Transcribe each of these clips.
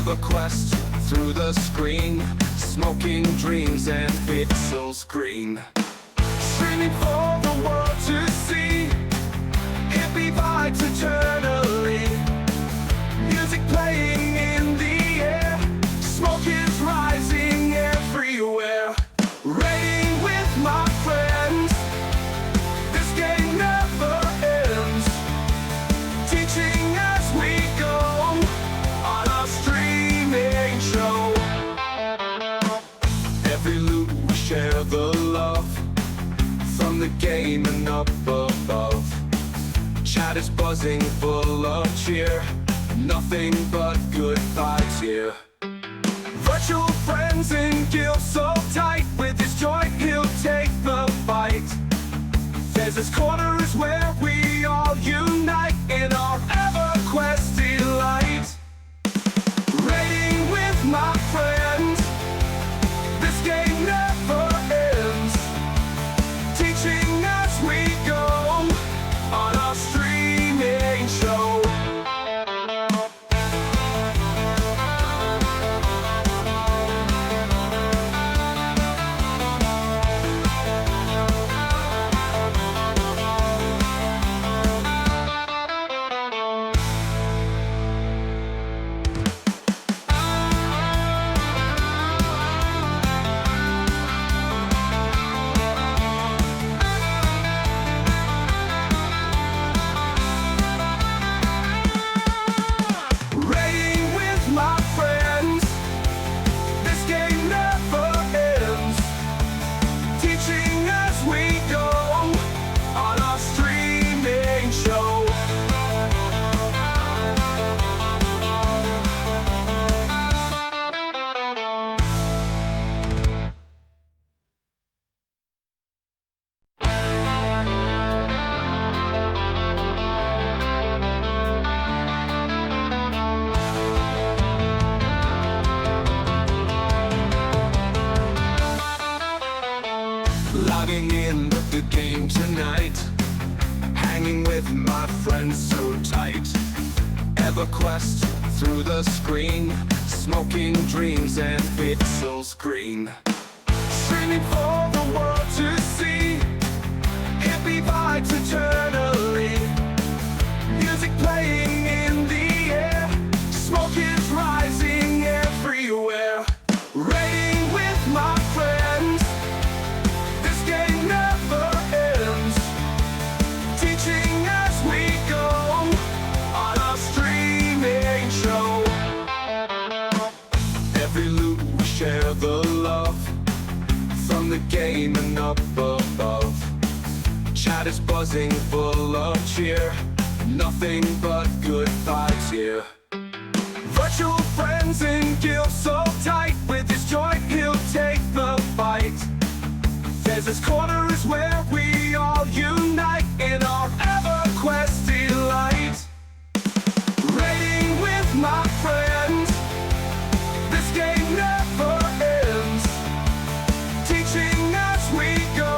Everquest through the screen, smoking dreams and pixels green. Streaming for the world to see, hippie vibes eternally. Music playing in the air, smoke is rising everywhere. Raiding with my friends, this game never ends. Teaching as we go on a streaming show. Every loot we share the love from the game and up above. Chat is buzzing full of cheer, nothing but good vibes here. Virtual friends in guild so tight, with his joy he'll take the fight. There's this corner is where we all unite in our Everquest delight. Raiding with my friends, this game never ends. Teaching as we go on a streaming show. Logging in with the game tonight, hanging with my friends so tight. Everquest through the screen, smoking dreams and pixels green. Streaming for the world to see, hippie vibes eternally. Music playing in the air, smoke is rising everywhere. Raiding with my friends, this game never ends. Teaching as we go on a streaming show. Every loot we share the love from the game and up above. Chat is buzzing full of cheer, nothing but good vibes here. Virtual friends in guild so tight, with his joy he'll take the fight. There's this corner is where we all unite in our Everquest delight. Raiding with my friends, this game never ends. Teaching as we go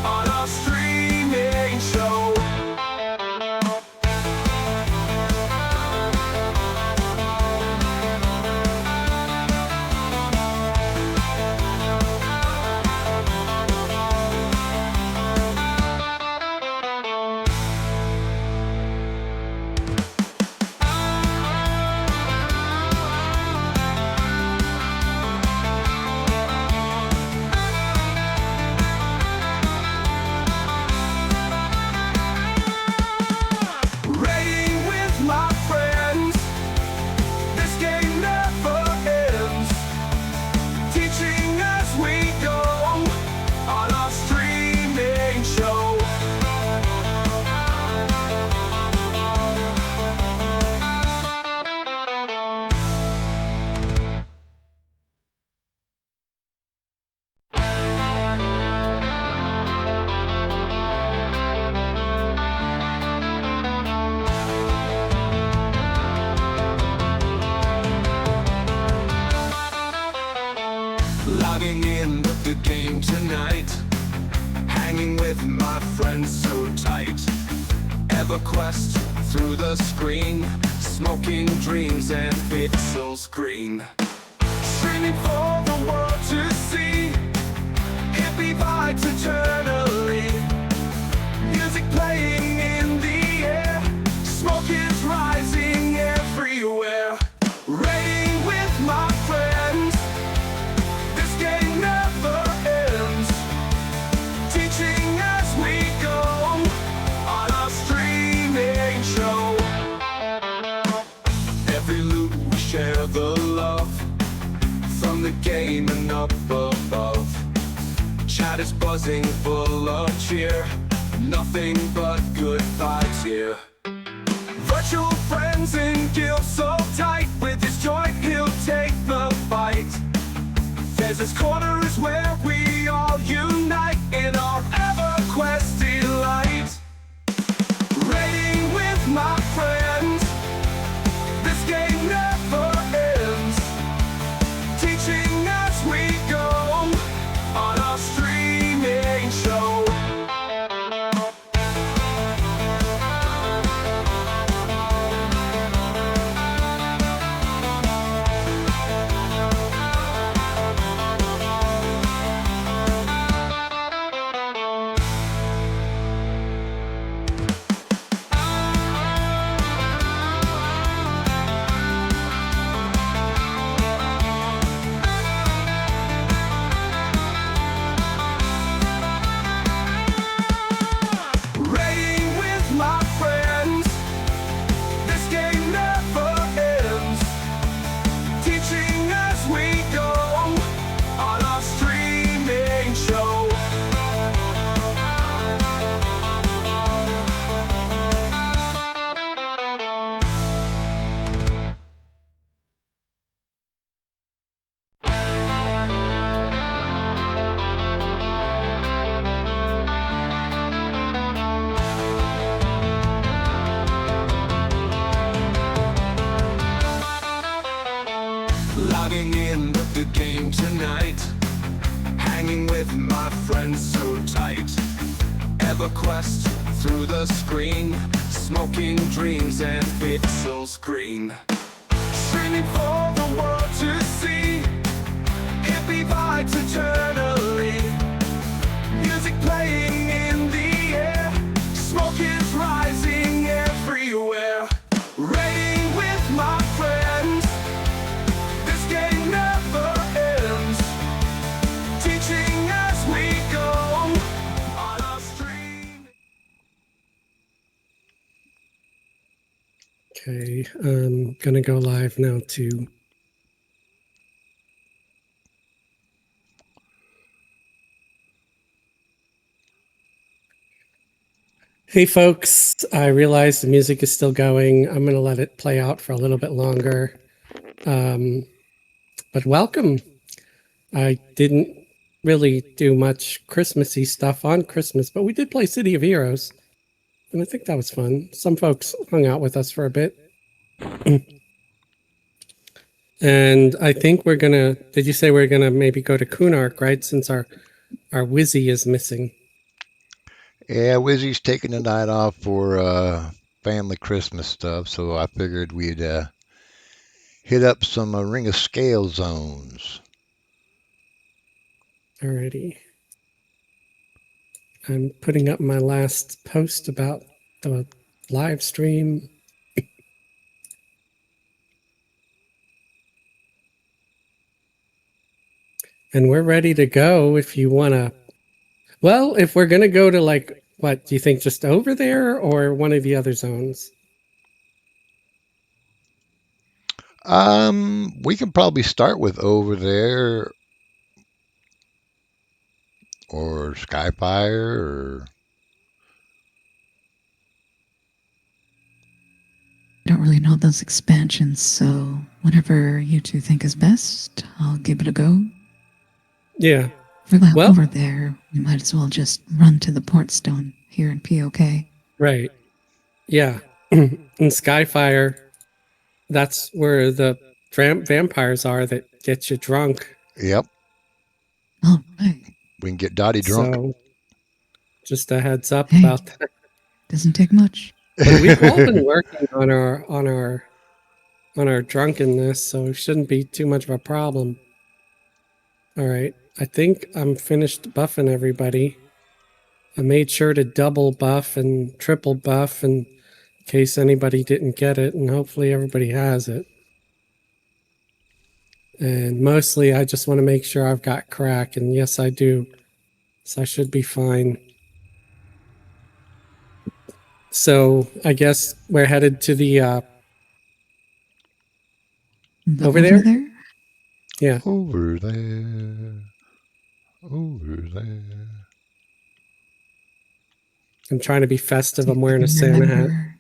on a streaming show. Logging in with the game tonight, hanging with my friends so tight. Everquest through the screen, smoking dreams and pixels green. Streaming for the world to see, hippie vibes eternally. Music playing in the air, smoke is rising everywhere. Raiding with my friends, this game never ends. Teaching as we go on our streaming show. Every loot we share the love, from the game and up above. Chat is buzzing full of cheer, nothing but good vibes here. Virtual friends in guild so tight, with his joint he'll take the fight. There's this corner is where we all unite in our Everquest delight. Raiding with my friends, this game never ends. Teaching as we go on our streaming show. Raiding with my friends, this game never ends. Teaching as we go on our streaming show. Logging in with the game tonight, hanging with my friends so tight. Everquest through the screen, smoking dreams and pixels green. Streaming for the world to see, hippie vibes eternally. Music playing in the air, smoke is rising everywhere. Raiding with my friends, this game never ends. Teaching as we go on our stream. Okay, I'm gonna go live now too. Hey folks, I realize the music is still going. I'm gonna let it play out for a little bit longer. But welcome. I didn't really do much Christmassy stuff on Christmas, but we did play City of Heroes, and I think that was fun. Some folks hung out with us for a bit. And I think we're gonna, did you say we're gonna maybe go to Kunark, right? Since our Wizzy is missing. Yeah, Wizzy's taking the night off for family Christmas stuff, so I figured we'd hit up some Ring of Scale zones. Alrighty. I'm putting up my last post about the live stream. And we're ready to go if you want to. Well, if we're going to go to like, what, do you think just over there or one of the other zones? We can probably start with over there or Skyfire or I don't really know those expansions, so whatever you two think is best, I'll give it a go. Yeah. If we're Well- over there, we might as well just run to the port stone here in POK. Right. Yeah. In Skyfire, that's where the vampires are that get you drunk. yep, All right. we can get Dottie drunk. So just a heads up Hey. about that. Doesn't take much. But we've all been working on our on our drunkenness, so it shouldn't be too much of a problem. All right. I think I'm finished buffing everybody. I made sure to double buff and triple buff in case anybody didn't get it, and hopefully everybody has it. And mostly I just want to make sure I've got crack, and yes, I do. So I should be fine. So I guess we're headed to the over there? Yeah. Over there. Over there. I'm trying to be festive. See I'm if I wearing a can Santa hat. remember.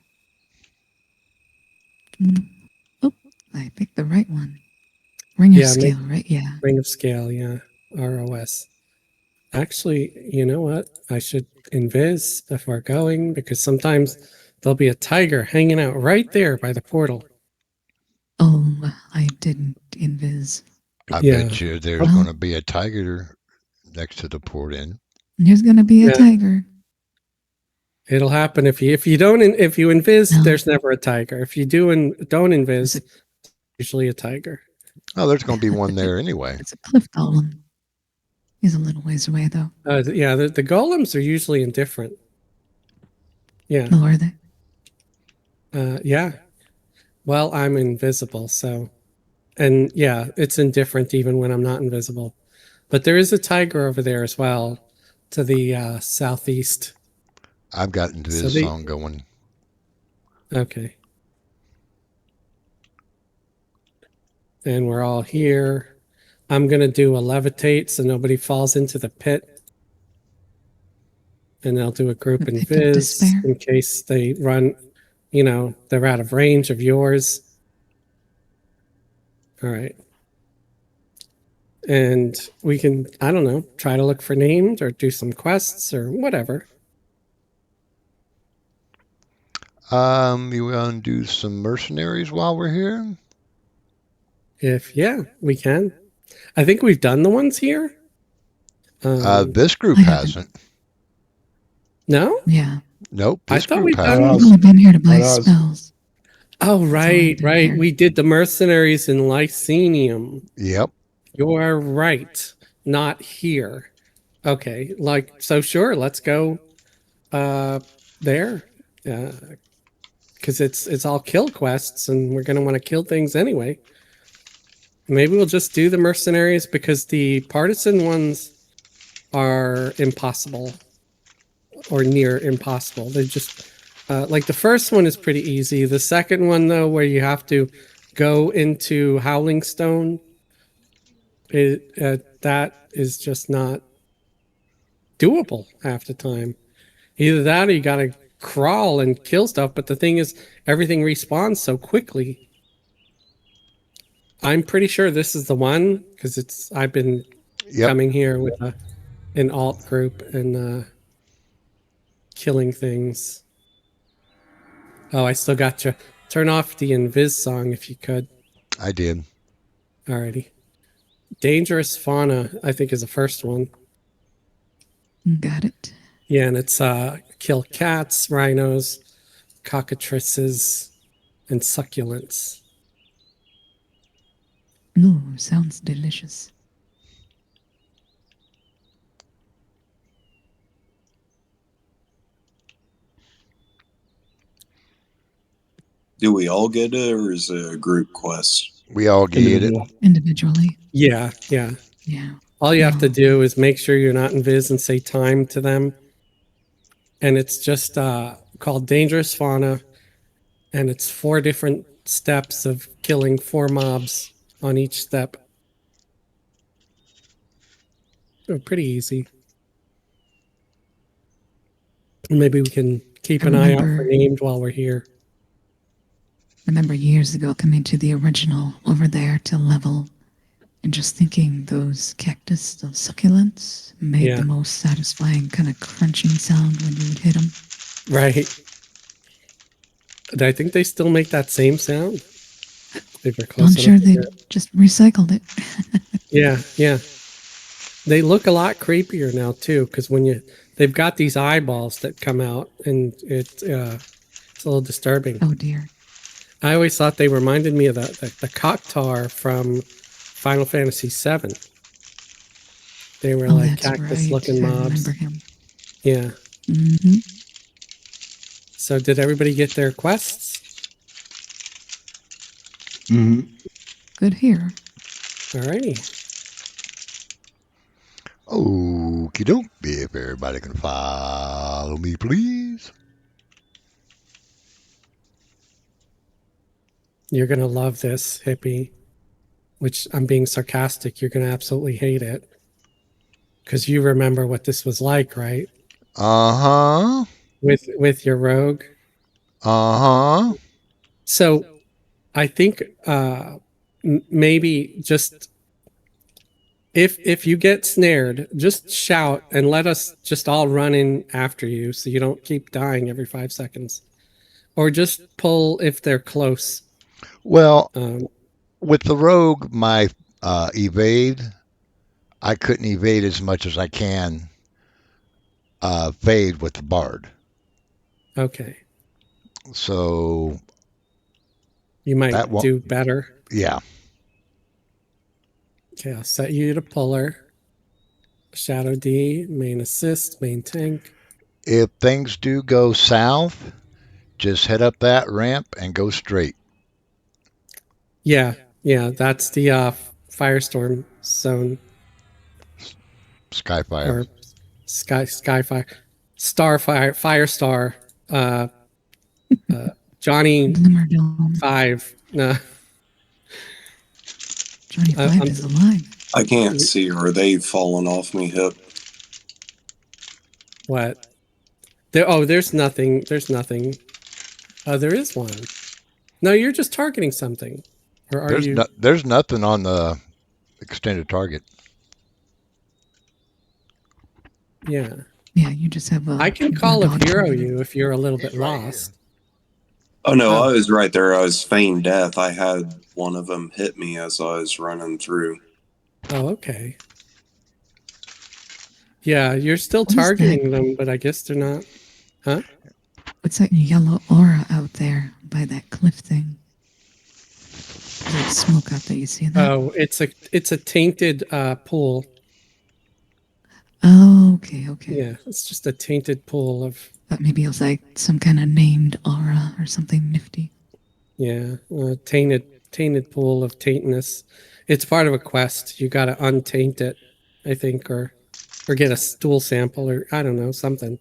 Oh, I picked the right one. Ring of Yeah, scale, right? Yeah. Ring of scale, yeah. ROS. Actually, you know what? I should invis if we're going, because sometimes there'll be a tiger hanging out right there by the portal. Oh, I didn't invis. I Yeah. bet you there's Well- going to be a tiger next to the port in. There's gonna be a Yeah. tiger. It'll happen if you don't if you invis, No. there's never a tiger. If you do and don't It's invis, usually a tiger. Oh, there's going to be one there anyway. It's a cliff golem. He's a little ways away though. Yeah, the golems are usually indifferent. Yeah. Oh, are they? Yeah. Well, I'm invisible, so, and yeah, it's indifferent even when I'm not invisible. But there is a tiger over there as well, to the southeast. I've got into So this they- song going. Okay. And we're all here. I'm gonna do a levitate so nobody falls into the pit. And I'll do a group The pit of invis despair. in case they run, they're out of range of yours. All right. And we can, I don't know, try to look for names or do some quests or whatever. You want to do some mercenaries while we're here? Yeah, we can. I think we've done the ones here. This group I haven't. hasn't. No? Yeah. Nope, I this thought group we'd done- hasn't. I've only been here to buy When I was- spells. Oh, all I right, did right. here. We did the mercenaries in Lycenium. Yep. You are right. Not here. Okay. So sure, let's go there. Because it's all kill quests and we're going to want to kill things anyway. Maybe we'll just do the mercenaries because the partisan ones are impossible or near impossible. They're just like the first one is pretty easy. The second one, though, where you have to go into Howling Stone, that is just not doable half the time. Either that or you got to crawl and kill stuff. But the thing is, everything respawns so quickly. I'm pretty sure this is the one because I've been Yep. coming here with an alt group and killing things. Oh, I still got you. Turn off the invis song if you could. I did. Alrighty. Dangerous fauna, I think, is the first one. Got it. Yeah, and it's kill cats, rhinos, cockatrices, and succulents. Ooh, sounds delicious. Do we all get it, or is it a group quest? We all get it. Individually. Yeah. Yeah. All you have to No. do is make sure you're not invis and say time to them. And it's just called Dangerous Fauna. And it's 4 different steps of killing 4 mobs on each step. They're pretty easy. Maybe we can keep I an eye out for remember- named while we're here. Remember years ago coming to the original over there to level and just thinking those cactus, those succulents made Yeah. the most satisfying kind of crunching sound when you would hit them. Right. I think they still make that same sound. They were close I'm sure enough to they hear it. just recycled it. Yeah. They look a lot creepier now too, because they've got these eyeballs that come out, and it's a little disturbing. Oh dear. I always thought they reminded me of the Coctar from Final Fantasy VII. They were Oh, like that's right. cactus-looking I mobs. remember him. Yeah. Hmm. So did everybody get their quests? Mm-hmm. Good here. Alrighty. Okie doke. If everybody can follow me, please. You're gonna love this, hippie. Which I'm being sarcastic. You're gonna absolutely hate it. Because you remember what this was like, right? Uh huh. With your rogue. Uh huh. So I think maybe just if you get snared, just shout and let us just all run in after you so you don't keep dying every 5 seconds. Or just pull if they're close. Well, Um, with the rogue, my evade, I couldn't evade as much as I can fade with the bard. okay. So You that might won't. do better. Yeah. Okay, I'll set you to puller. Shadow D, main assist, main tank. If things do go south, just head up that ramp and go straight. Yeah, that's the firestorm zone Skyfire. or skyfire, starfire, firestar. Uh, Johnny Glimmer Dome. 5. No, Johnny Five I'm, is alive. I can't see her. They've fallen off me hip. what? There. Oh, there's nothing. There's nothing. There is one. No, you're just targeting something, or are There's you? no, there's nothing on the extended target. Yeah, Yeah, you just have a. I can you're call a dog hero targeted. you if you're a little He's bit right lost. Oh no, Oh. I was right there. I was feigned death. I had one of them hit me as I was running through. Oh, okay. Yeah, you're still What is that? targeting them, but I guess they're not. Huh? What's that yellow aura out there by that cliff thing? There's like smoke out there. You see that? Oh, it's a tainted pool. Oh, okay. Yeah, it's just a tainted pool of Thought maybe it was like some kind of named aura or something nifty. tainted pool of taintness. It's part of a quest. You got to untaint it, I think, or get a stool sample, or I don't know, something.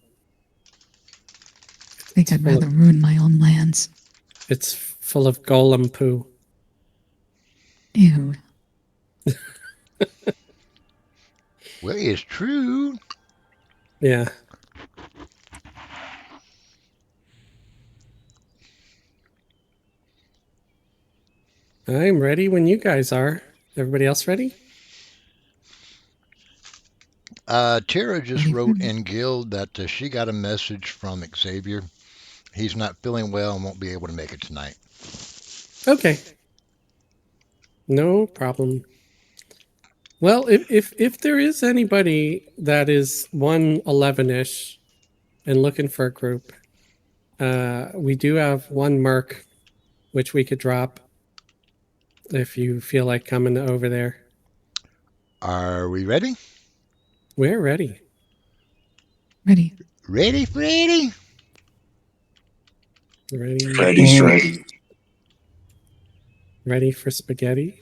I think I'd rather ruin my own lands. It's full of golem poo. Ew. Well, it's true. Yeah. I'm ready when you guys are. Everybody else ready? Tara just Ready for wrote me? in Guild that she got a message from Xavier. He's not feeling well and won't be able to make it tonight. Okay. No problem. Well, if there is anybody that is 111-ish and looking for a group, we do have one merc which we could drop if you feel like coming over there. Are we ready? We're ready. Ready. Ready, Freddy? Ready. Freddy's ready. Ready for spaghetti?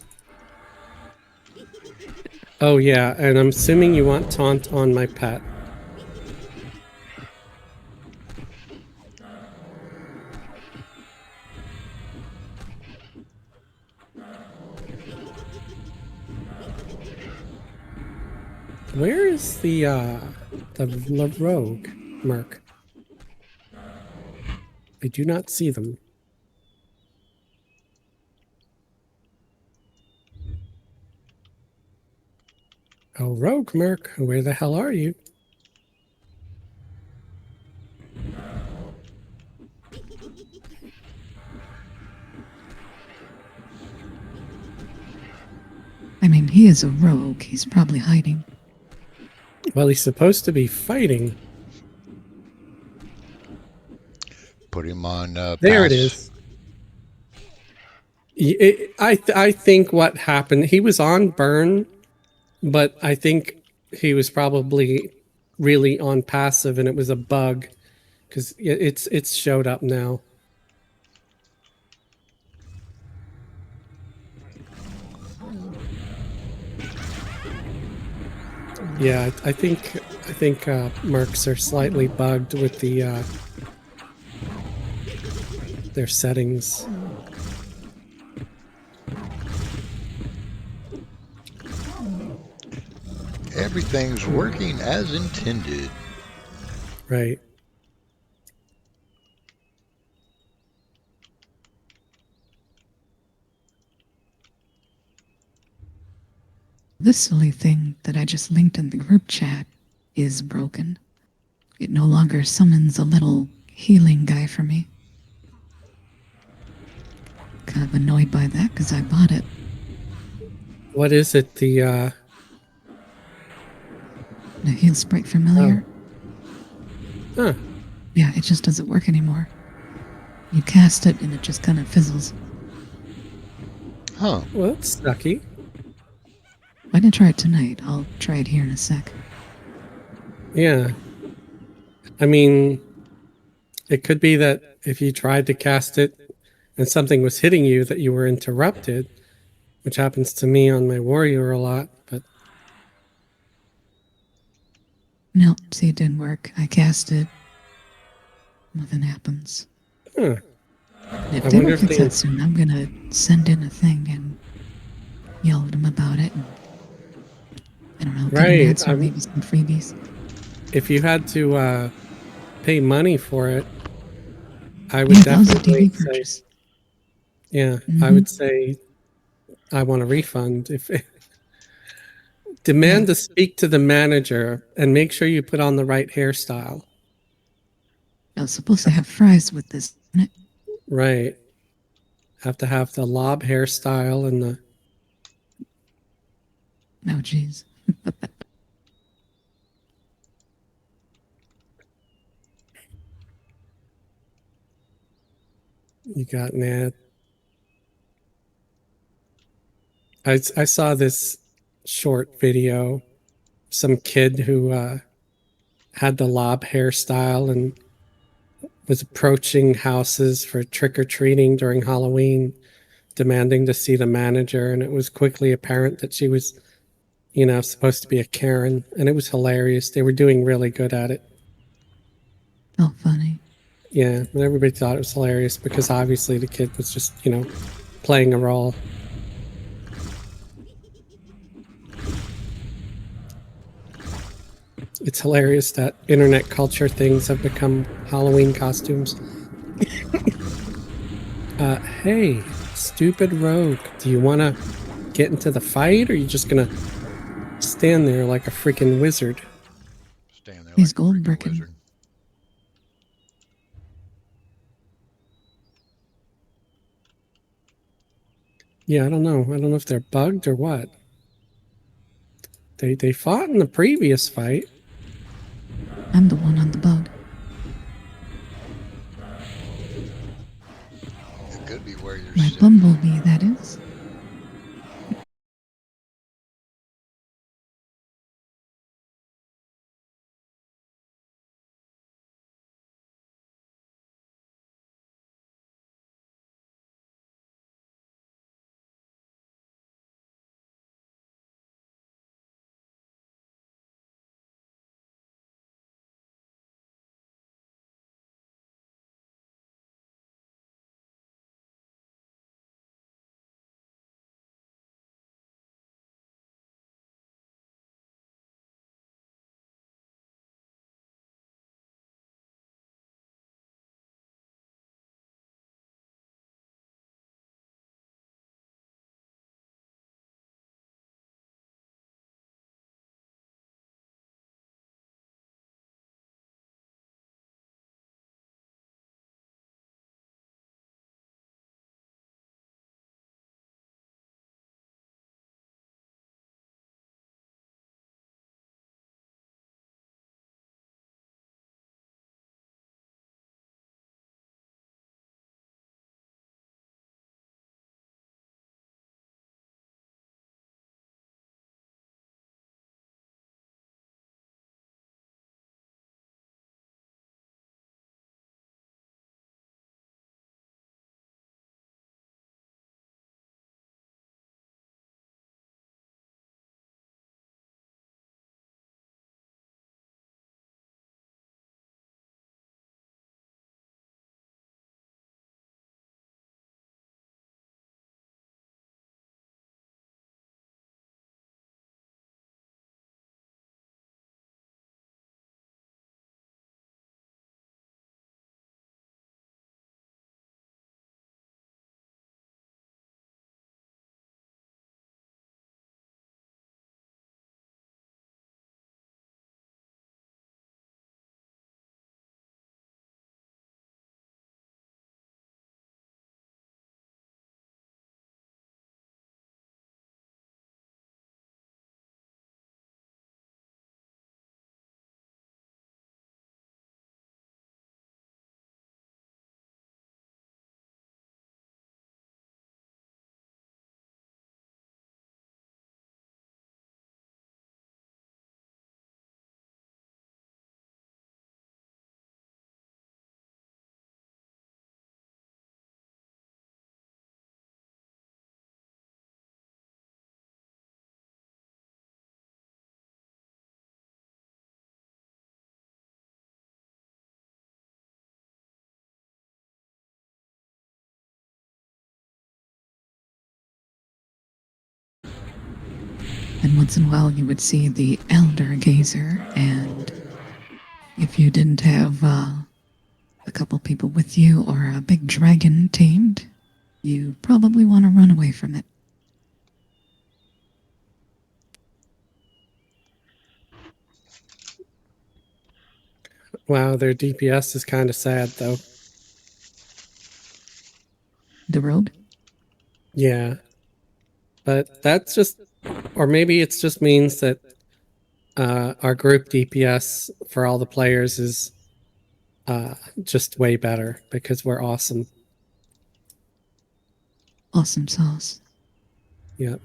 Oh yeah, and I'm assuming you want taunt on my pet. Where is the rogue merc? I do not see them. Oh, rogue merc, where the hell are you? I mean, he is a rogue. He's probably hiding. Well, he's supposed to be fighting. Put him on pass. There it is. I think what happened, he was on burn, but I think he was probably really on passive, and it was a bug because it's showed up now. Yeah, I think mercs are slightly bugged with their settings. Everything's working as intended. Right. This silly thing that I just linked in the group chat is broken. It no longer summons a little healing guy for me. Kind of annoyed by that because I bought it. What is it? The heal sprite familiar. Huh. Yeah, it just doesn't work anymore. You cast it and it just kind of fizzles. Huh. Well, that's sucky. I didn't try it tonight. I'll try it here in a sec. Yeah. I mean, it could be that if you tried to cast it and something was hitting you, that you were interrupted, which happens to me on my warrior a lot. But No, see, it didn't work. I cast it. Nothing happens. huh. And if I they wonder don't if fix the that soon, I'm gonna send in a thing and yell at them about it. And I don't know, cut an right. ads or maybe some freebies. If you had to pay money for it, I would Yeah, that was a definitely DD say, purchase. yeah, I Mm-hmm. would say I want a refund. If Yeah, demand to speak to the manager and make sure you put on the right hairstyle. I was supposed to have fries with this. Right. Have to have the lob hairstyle and the No, jeez. you got an ad. I saw this short video, some kid who had the lob hairstyle and was approaching houses for trick or treating during Halloween, demanding to see the manager. And it was quickly apparent that she was, supposed to be a Karen. And it was hilarious. They were doing really good at it. Oh, funny. Yeah. And everybody thought it was hilarious because obviously the kid was just, playing a role. It's hilarious that internet culture things have become Halloween costumes. Hey, stupid rogue, do you want to get into the fight, or are you just gonna stand there like a freaking wizard? Stand there He's like a gold freaking bricking. wizard. Yeah, I don't know. I don't know if they're bugged or what. They fought in the previous fight. I'm the one on the bug. It could be where you're My sitting. bumblebee, that is. And once in a while, you would see the elder gazer, and if you didn't have a couple people with you or a big dragon tamed, you probably want to run away from it. Wow, their DPS is kind of sad though. The road? Yeah. But that's just, or maybe it just means that our group DPS for all the players is just way better because we're awesome. Awesome sauce. Yep.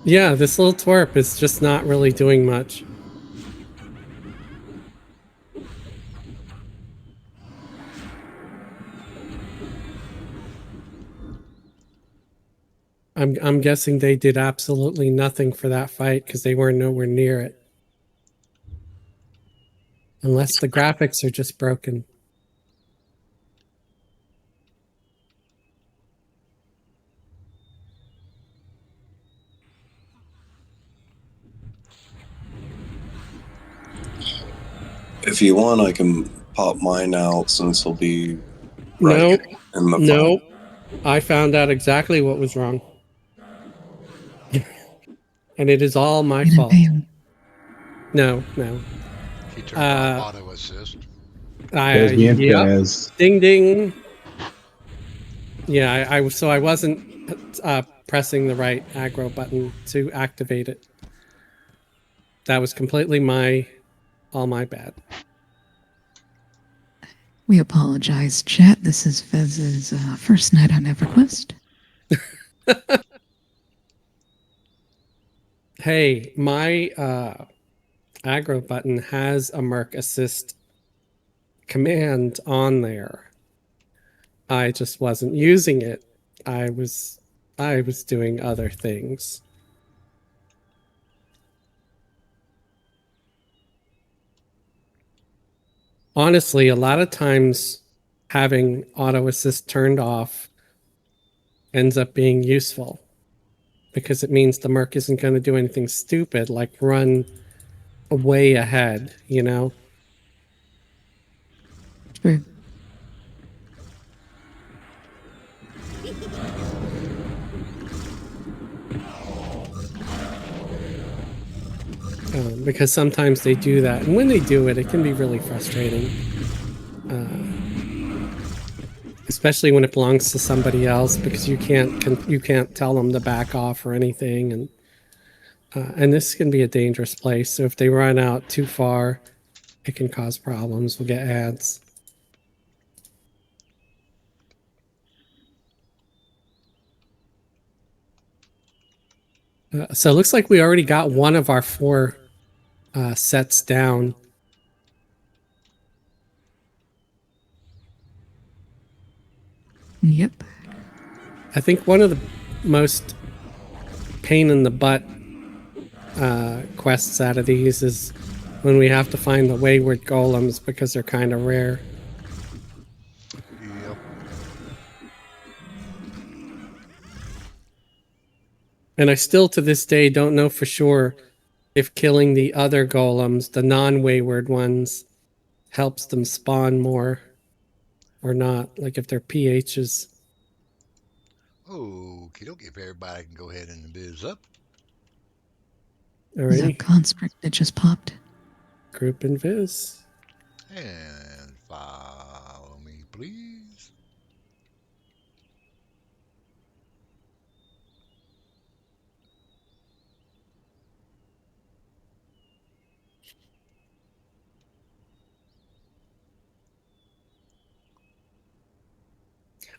Yeah, this little twerp is just not really doing much. I'm guessing they did absolutely nothing for that fight because they were nowhere near it. Unless the graphics are just broken. If you want, I can pop mine out since he'll be right Nope. in the Nope. I found out exactly what was wrong. And it is all my You didn't fault. pay him. No. He turned off auto assist. There's bien Yep. Perez. Ding ding. Yeah, I wasn't pressing the right aggro button to activate it. That was completely all my bad. We apologize, chat. This is Fez's first night on Everquest. Hey, my aggro button has a Merc Assist command on there. I just wasn't using it. I was doing other things. Honestly, a lot of times having auto assist turned off ends up being useful because it means the Merc isn't going to do anything stupid like run way ahead, you know? True. Because sometimes they do that, and when they do it, it can be really frustrating. Especially when it belongs to somebody else, because you can't tell them to back off or anything, and this can be a dangerous place. So if they run out too far, it can cause problems. We'll get ads. So it looks like we already got one of our 4 sets down. Yep. I think one of the most pain in the butt quests out of these is when we have to find the wayward golems because they're kind of rare. Yep. And I still to this day don't know for sure if killing the other golems, the non-wayward ones, helps them spawn more or not. Like if their pH is... Okie dokie. If everybody can go ahead and biz up. There's a Alrighty. conscript that just popped. Group and Viz. And follow me, please.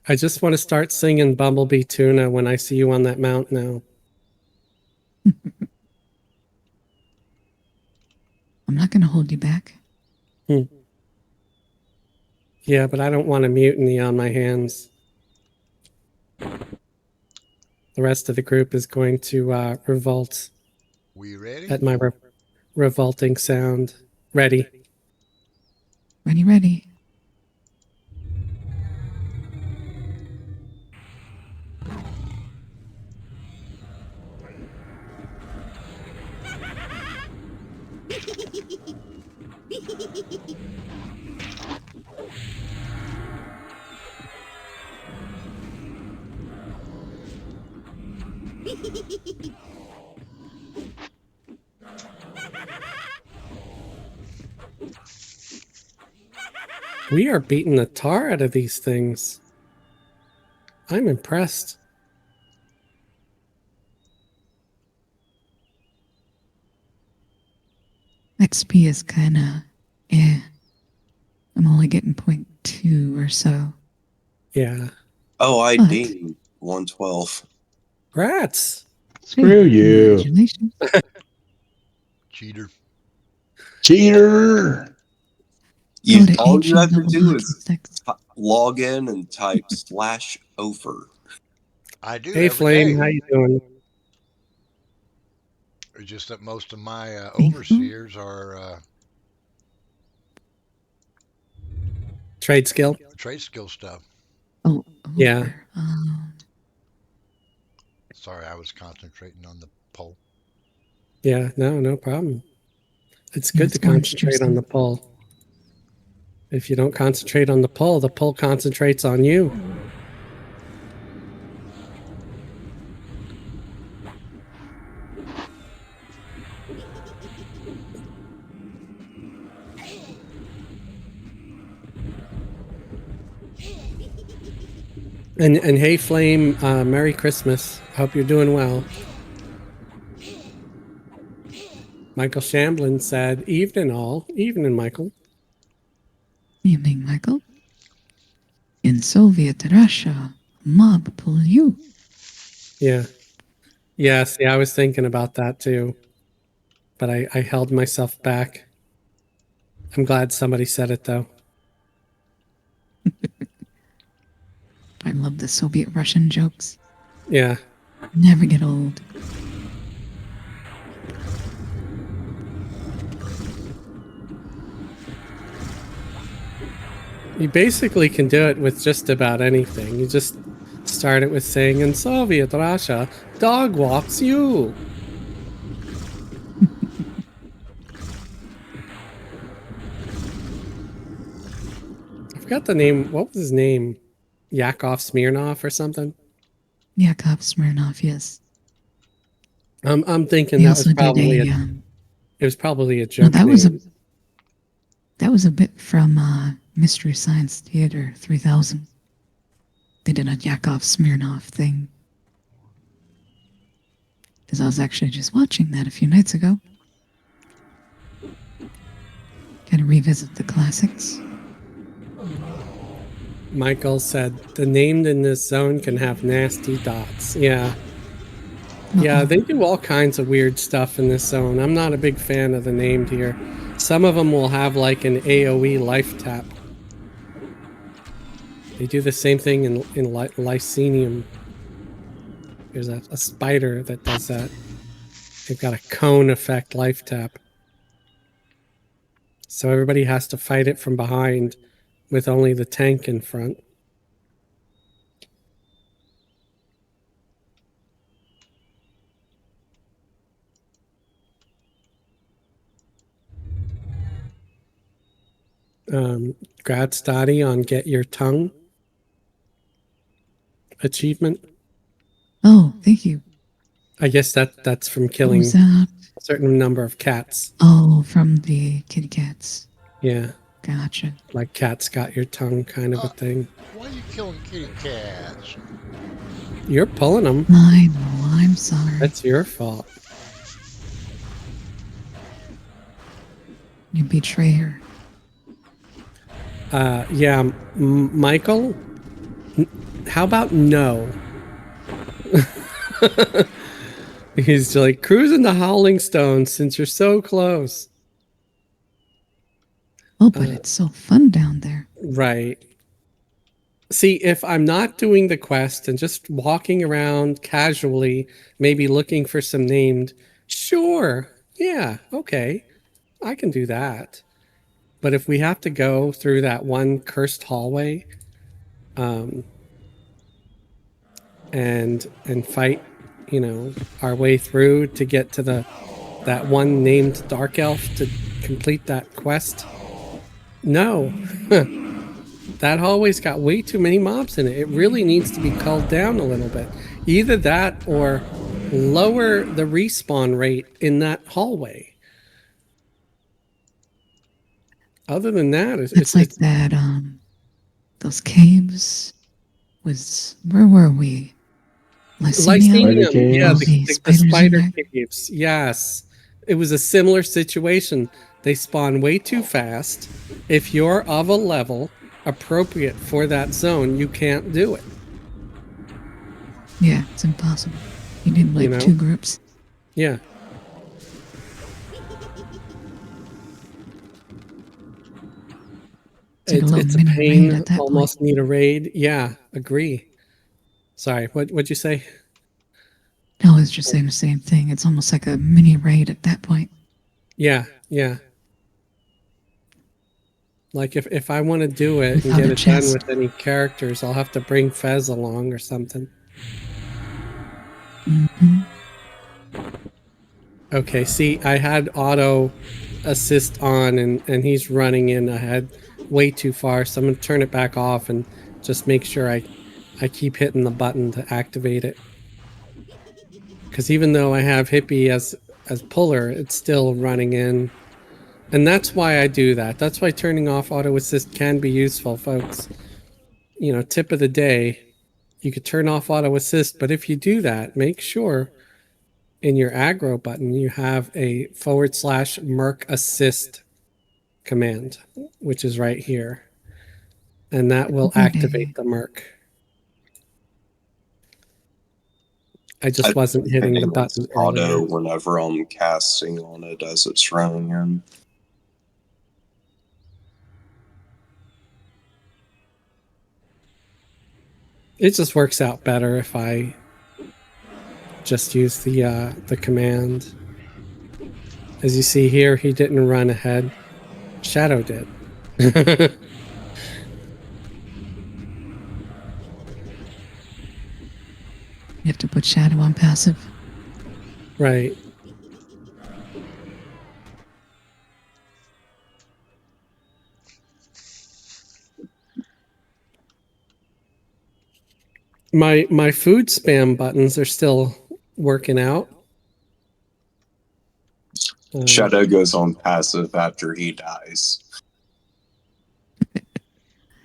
I just want to start singing Bumblebee Tuna when I see you on that mount now. I'm not going to hold you back. Yeah, but I don't want a mutiny on my hands. The rest of the group is going to revolt We ready? at my revolting sound. Ready. Ready, ready. We are beating the tar out of these things. I'm impressed. XP is kind of, I'm only getting 0.2 or so. Yeah. Oh, I What? dinged 112. Rats. Screw you. Congratulations. Cheater. Cheater. Go to All you have to HE do level is 6. log in and type /over. I do Hey, every day. Flame, how you doing? It's just that most of my Hey, overseers are Trade skill? trade skill stuff. Oh, Yeah. over. Sorry, I was concentrating on the poll. Yeah, no problem. It's Yeah, good it's to more concentrate on the interesting. pull. If you don't concentrate on the pull concentrates on you. And hey, Flame, Merry Christmas. Hope you're doing well. Michael Shamblin said, "Evening, all. Evening, Michael." Evening, Michael. In Soviet Russia, mob pull you. Yeah. Yeah, see, I was thinking about that too, but I held myself back. I'm glad somebody said it though. I love the Soviet Russian jokes. Yeah. Never get old. You basically can do it with just about anything. You just start it with saying, "In Soviet Russia, dog walks you." I forgot the name. What was his name? Yakov Smirnov or something? Yakov Smirnov, yes. I'm thinking He that was also did probably a. it was probably a No, joke name. that was a bit from Mystery Science Theater 3000. They did a Yakov Smirnov thing. Because I was actually just watching that a few nights ago. Gotta revisit the classics. Michael said, "The named in this zone can have nasty dots." Yeah. Yeah, they do all kinds of weird stuff in this zone. I'm not a big fan of the named here. Some of them will have like an AoE life tap. They do the same thing in Lycenium. There's a spider that does that. They've got a cone effect life tap. So everybody has to fight it from behind with only the tank in front. Grad study on Get Your Tongue achievement. Oh, thank you. I guess that's from What killing was that? a certain number of cats. Oh, from the kitty cats. Yeah, Gotcha. like cats got your tongue kind of a thing. Why are you killing kitty cats? You're pulling them. I know, I'm sorry. That's your fault. You betrayer. Yeah, Michael, how about no? He's like, cruising the Howling Stones since you're so close. Oh, but it's so fun down there. Right. See, if I'm not doing the quest and just walking around casually, maybe looking for some named, sure, yeah, okay, I can do that. But if we have to go through that one cursed hallway, and fight, our way through to get to that one named dark elf to complete that quest, no. That hallway's got way too many mobs in it. It really needs to be culled down a little bit. Either that or lower the respawn rate in that hallway. Other than that, It's like that, those caves was, where were we? Lycenium? Lycenium, yeah, All the spiders in spider there? caves. Yes. It was a similar situation. They spawn way too fast. If you're of a level appropriate for that zone, you can't do it. Yeah, it's impossible. You need like two groups. Yeah. It's a pain, almost need a raid. Yeah, agree. Sorry, what'd you say? I was just saying the same thing. It's almost like a mini raid at that point. Yeah, yeah. Like if I want to do it and get it done with any characters, I'll have to bring Fez along or something. Mm-hmm. Okay, see, I had auto assist on and he's running in ahead way too far, so I'm going to turn it back off and just make sure I keep hitting the button to activate it. Because even though I have Hippie as puller, it's still running in. And that's why I do that. That's why turning off auto assist can be useful, folks. Tip of the day, you could turn off auto assist, but if you do that, make sure in your aggro button you have a /merc assist command, which is right here. And that will activate the merc. I just wasn't hitting the button auto whenever I'm casting on it as it's running in. It just works out better if I just use the command. As you see here, he didn't run ahead. Shadow did. You have to put Shadow on passive. Right. My food spam buttons are still working out. Shadow goes on passive after he dies.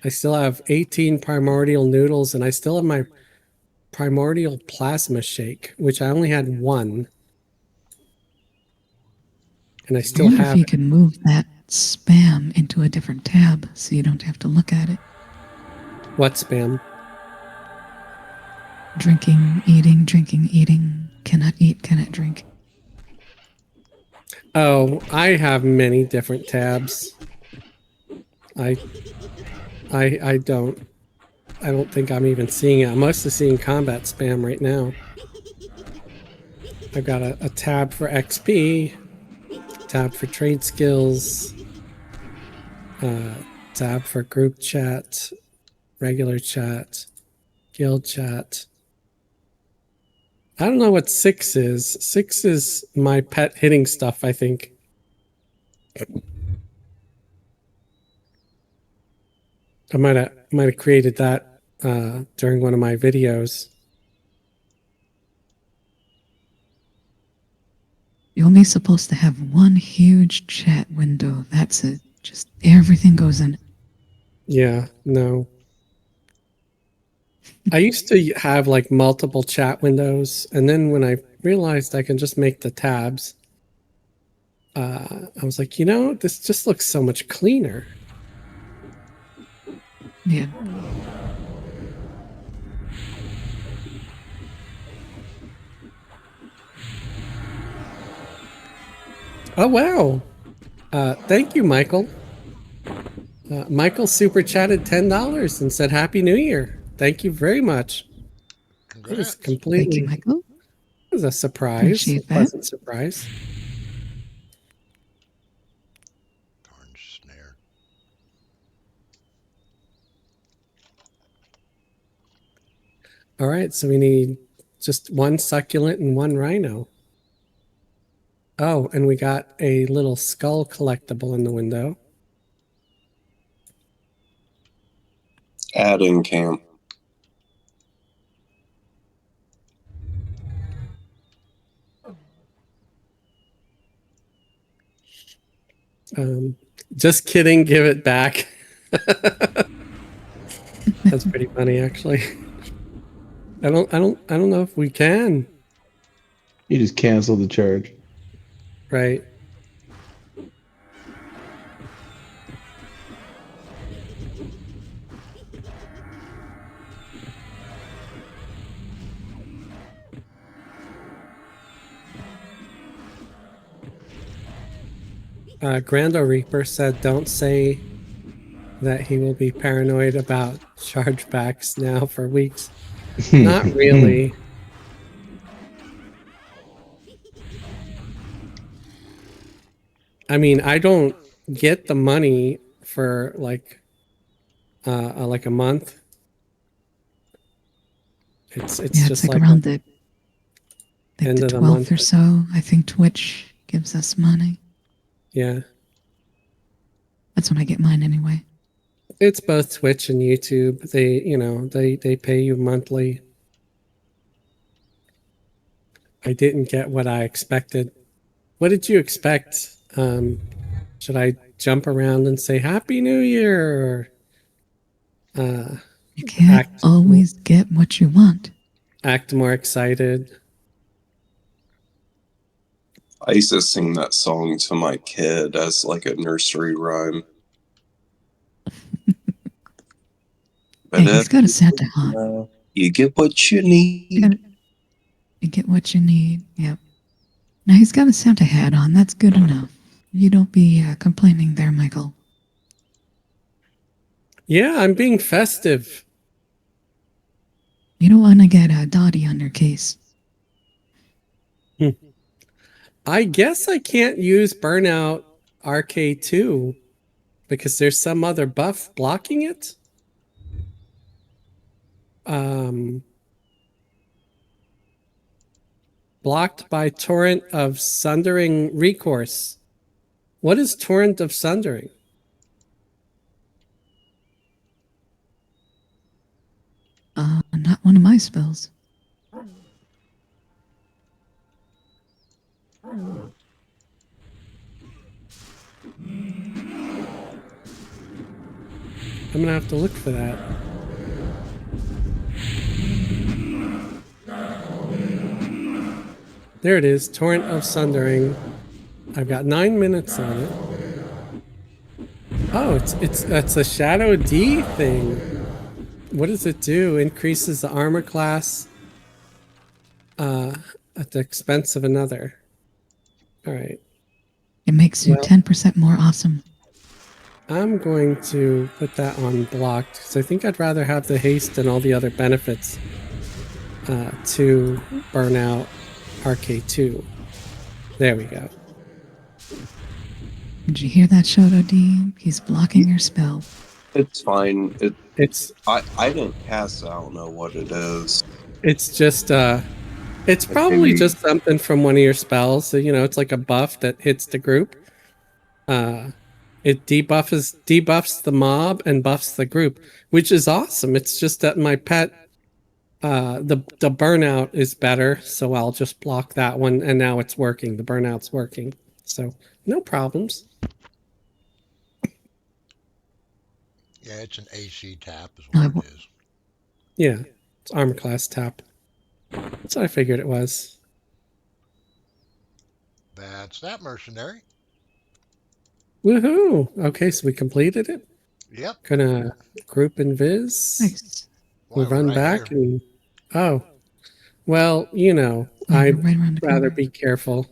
I still have 18 primordial noodles, and I still have my primordial plasma shake, which I only had one. And I still have if you can move that spam into a different tab so you don't have to look at it. What spam? Drinking, eating. Cannot eat, cannot drink. Oh, I have many different tabs. I don't think I'm even seeing it. I'm mostly seeing combat spam right now. I've got a tab for XP, tab for trade skills, tab for group chat, regular chat, guild chat. I don't know what 6 is. 6 is my pet hitting stuff, I think. I might have created that during one of my videos. You're only supposed to have one huge chat window. That's it. Just everything goes in. Yeah, no. I used to have like multiple chat windows, and then when I realized I can just make the tabs, I was like, this just looks so much cleaner. Yeah. Oh, wow. Thank you, Michael. Michael super chatted $10 and said Happy New Year. Thank you very much. It was Congrats. completely. Thank you, Michael. It was a surprise, Appreciate a that. pleasant surprise. Darn snare. All right, so we need just one succulent and one rhino. Oh, and we got a little skull collectible in the window. Add in camp. Just kidding, give it back. That's pretty funny, actually. I don't know if we can. You just canceled the charge. Right. Grando Reaper said, "Don't say that he will be paranoid about chargebacks now for weeks." Not really. I mean, I don't get the money for like a month. It's Yeah, just it's like around the the end of the 12th month. or so. I think Twitch gives us money. Yeah. That's when I get mine anyway. It's both Twitch and YouTube. They pay you monthly. I didn't get what I expected. What did you expect? Should I jump around and say Happy New Year? Or, You can't always get what you want. act more excited. I used to sing that song to my kid as like a nursery rhyme. Hey, he's got a Santa hat. You get what you need. You get what you need. Yep. Now he's got a Santa hat on. That's good enough. You don't be complaining there, Michael. Yeah, I'm being festive. You don't want to get a Dottie on your case. I guess I can't use Burnout RK2 because there's some other buff blocking it. Blocked by Torrent of Sundering Recourse. What is Torrent of Sundering? Not one of my spells. I'm gonna have to look for that. There it is, Torrent of Sundering. I've got 9 minutes on it. Oh, it's a Shadow D thing. What does it do? Increases the armor class at the expense of another. All right. It makes you 10% more awesome. I'm going to put that on blocked because I think I'd rather have the haste and all the other benefits to burn out RK2. There we go. Did you hear that, Shoto D? He's blocking your spell. It's fine. It's I didn't cast it. I don't know what it is. it's just it's probably just something from one of your spells. So, it's like a buff that hits the group. It debuffs the mob and buffs the group, which is awesome. It's just that my pet the burnout is better, so I'll just block that one, and now it's working. The burnout's working, so no problems. Yeah, it's an AC tap is what it is. Yeah, it's armor class tap. That's what I figured it was. That's that, mercenary. Woohoo! Okay, so we completed it. Yep. Gonna group and viz. Nice. We'll run right back here. and well, I'd right rather be careful.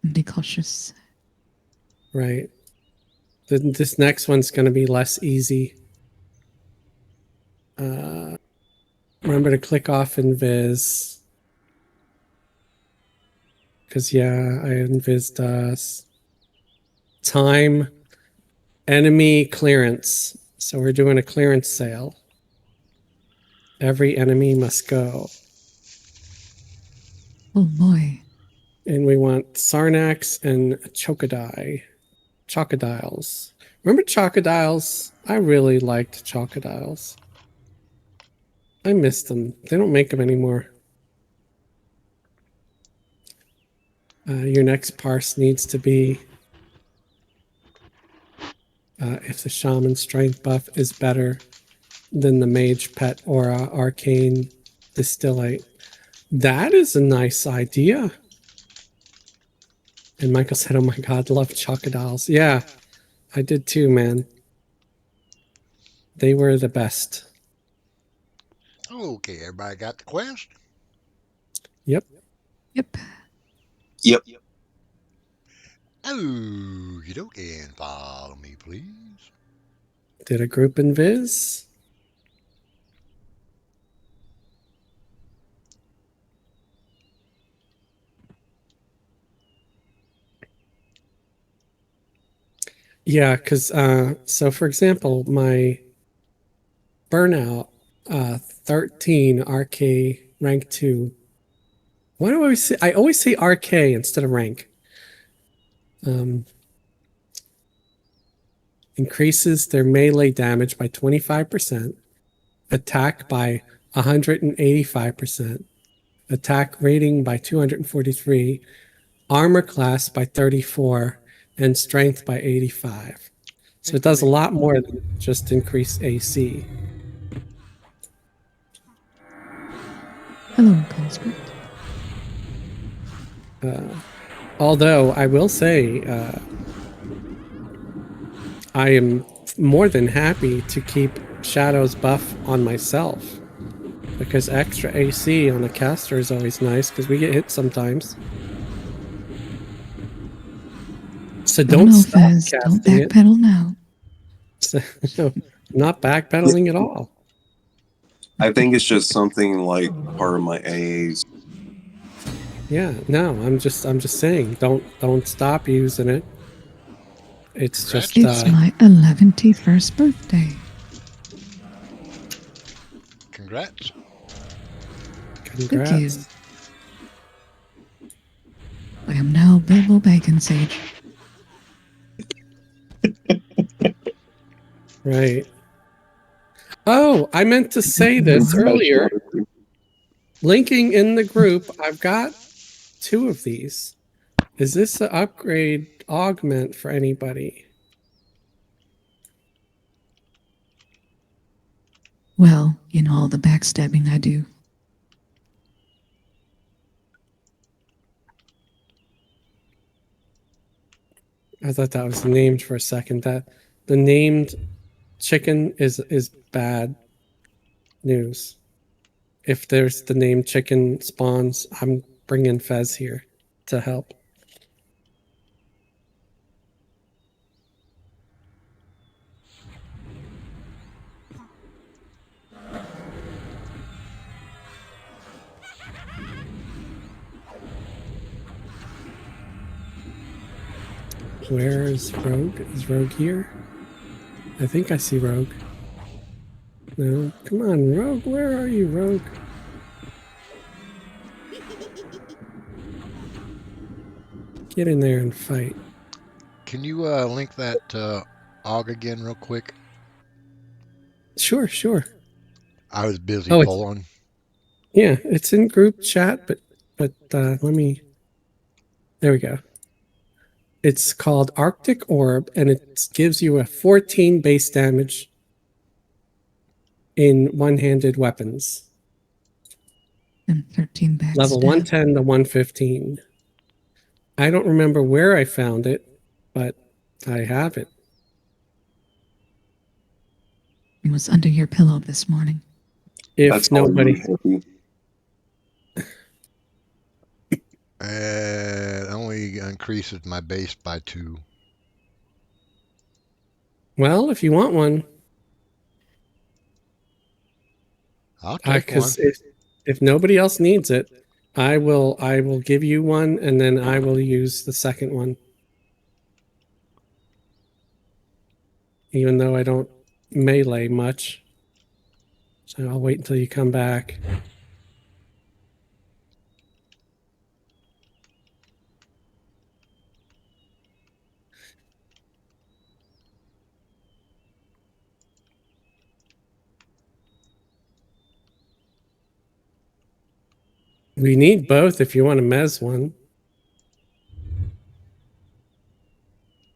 And be cautious. Right. This next one's going to be less easy. Remember to click off Invis. Because, yeah, I invised us. Time, enemy clearance. So we're doing a clearance sale. Every enemy must go. Oh boy. And we want Sarnax and Chocodiles. Remember Chocodiles? I really liked Chocodiles. I miss them. They don't make them anymore. Your next parse needs to be if the shaman strength buff is better than the mage pet aura arcane distillate. That is a nice idea. And Michael said, oh my God, love Chocodiles. Yeah, I did too, man. They were the best. Okay, everybody got the quest? Yep. Yep. Yep. Okie dokie, and follow me, please. Did a group invis. Yeah, because so for example, my burnout 13 RK rank 2. Why do I always say I always say RK instead of rank? Increases their melee damage by 25%, attack by 185%, attack rating by 243, armor class by 34, and strength by 85. So it does a lot more than just increase AC. Hello, conscript. Although I will say, I am more than happy to keep Shadow's buff on myself, because extra AC on a caster is always nice because we get hit sometimes. So don't stop Fez. Don't casting it. backpedal now. So, no, not backpedaling at all. I think it's just something like part of my AA's. Yeah, no, I'm just saying, don't stop using it. It's Congrats. just It's my 11th birthday. Congrats. congrats. Thank you. I am now Bilbo Bacon Sage. Right. Oh, I meant to say this earlier. Linking in the group, I've got 2 of these. Is this an upgrade augment for anybody? Well, you know all the backstabbing I do. I thought that was named for a second. That the named chicken is bad news. If there's the named chicken spawns, I'm bringing Fez here to help. Where is Rogue? Is Rogue here? I think I see Rogue. No, come on, Rogue. Where are you, Rogue? Get in there and fight. Can you link that AUG again real quick? Sure, sure. I was busy Oh, pulling. Yeah, it's in group chat, but let me. There we go. It's called Arctic Orb, and it gives you a 14 base damage in one-handed weapons. And 13 backstab. Level 110 to 115. I don't remember where I found it, but I have it. It was under your pillow this morning. If That's all nobody, happy. It only increases my base by 2. Well, if you want one, I'll take one. because if nobody else needs it, I will give you one, and then I will use the second one. Even though I don't melee much, so I'll wait until you come back. We need both if you want a mez one.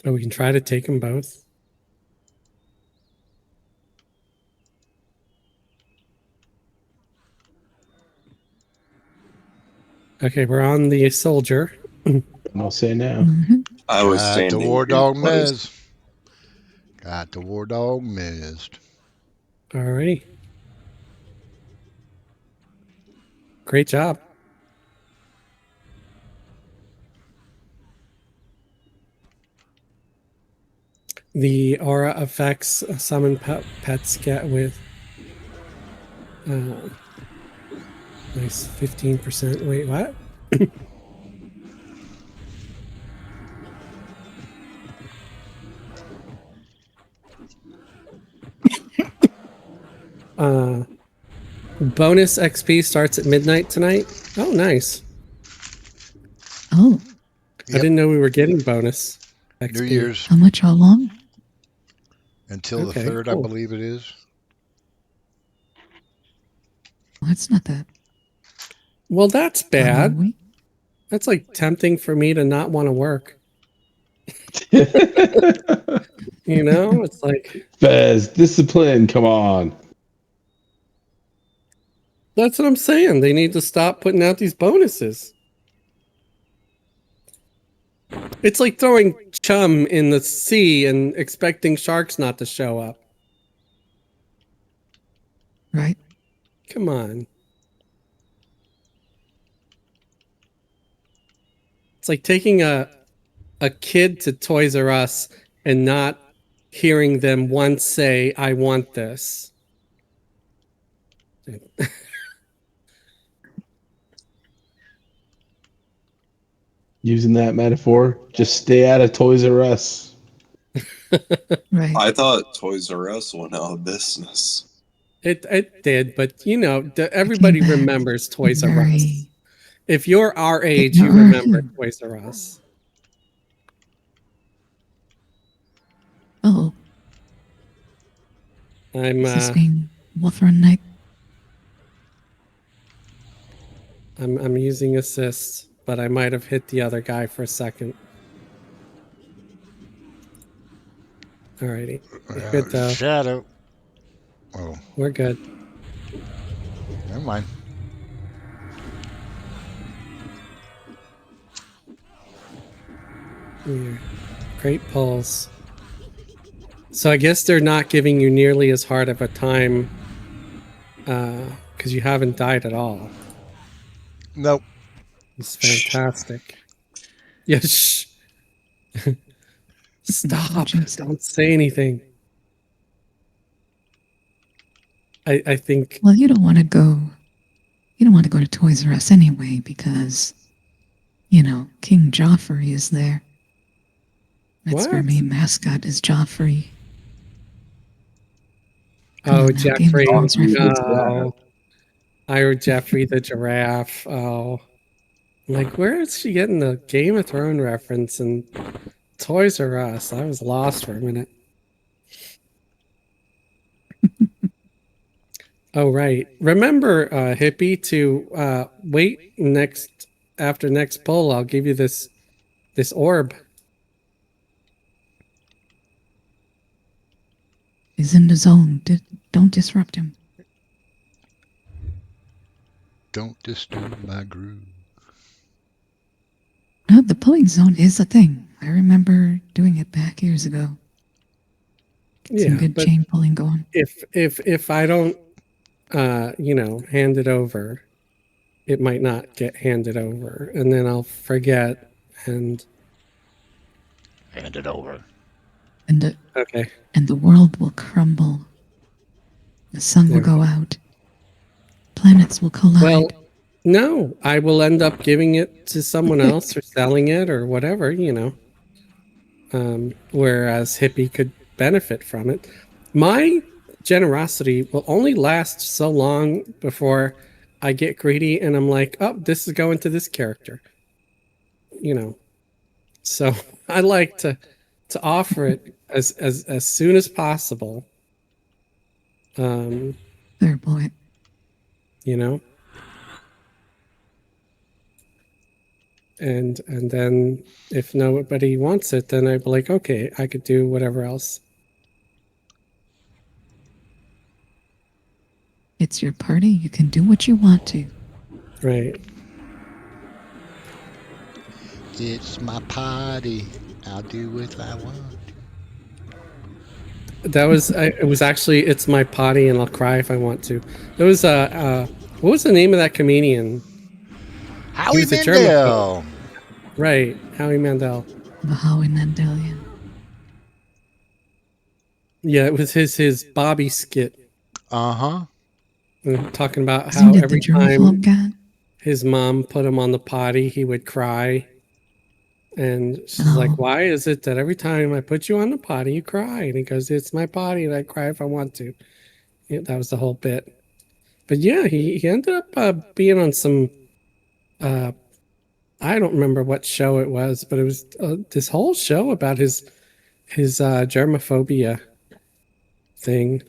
Or we can try to take them both. Okay, we're on the soldier. I'll say now. Mhm. I was Got the standing war in your dog place. mez. Got the war dog mezed. Alrighty. Great job. The aura effects summon pets get with nice 15%. Wait, what? Bonus XP starts at midnight tonight. Oh, nice. Oh, I didn't know we were getting bonus XP. New Year's how much? How long? until the Okay, 3rd, cool. I believe it is. Well, that's not that. Well, that's How bad. long? That's like tempting for me to not want to work. You know, it's like, Fez, discipline, come on. that's what I'm saying. They need to stop putting out these bonuses. It's like throwing chum in the sea and expecting sharks not to show up. Right. Come on. It's like taking a kid to Toys R Us and not hearing them once say, I want this. Using that metaphor, just stay out of Toys R Us. Right. I thought Toys R Us went out of business. It did, but you know, everybody back remembers Toys R Us. very- If you're our age, There you are- remember Toys R Us. Oh, I'm is this being Wolf Run Night? I'm using assist, but I might have hit the other guy for a second. Alrighty. Good though. Shadow. Oh, We're good. never mind. Yeah. Great pulls. So I guess they're not giving you nearly as hard of a time because you haven't died at all. Nope. It's fantastic. Yes. Stop. Jinx it. Don't say anything. I think Well, you don't want to go. You don't want to go to Toys R Us anyway because, you know, King Joffrey is there. That's what? their main mascot is Joffrey. Come Oh, on now, Game of Jeffrey. Thrones reference. No. I heard Jeffrey the giraffe. Oh. Like, where is she getting the Game of Thrones reference and Toys R Us? I was lost for a minute. Oh, right. Remember, Hippie, to wait after next poll. I'll give you this orb. He's in the zone. Don't disrupt him. Don't disturb my groove. No, the pulling zone is a thing. I remember doing it back years ago. Yeah, Some good but chain pulling going. if I don't, hand it over, it might not get handed over, and then I'll forget. And Hand it over. Okay. and the world will crumble. The sun will There. go out. Planets will collide. Well, no, I will end up giving it to someone else or selling it or whatever, whereas Hippie could benefit from it. My generosity will only last so long before I get greedy and I'm like, oh, this is going to this character, So I like to offer it as soon as possible. Fair point. And then if nobody wants it, then I'd be like, okay, I could do whatever else. It's your party. You can do what you want to. Right. It's my party. I'll do what I want. That was it was actually it's my potty and I'll cry if I want to. There was what was the name of that comedian? He Howie was a germaphobe. Mandel. Right, Howie Mandel. The Howie Mandelian. Yeah, it was his Bobby skit. Uh-huh. Talking about Isn't how it every the germaphobe time guy? his mom put him on the potty, he would cry. And she's like, why is it that every time I put you on the potty, you cry? And he goes, it's my potty and I cry if I want to. Yeah, that was the whole bit. But yeah, he ended up being on some, I don't remember what show it was, but it was this whole show about his germophobia thing,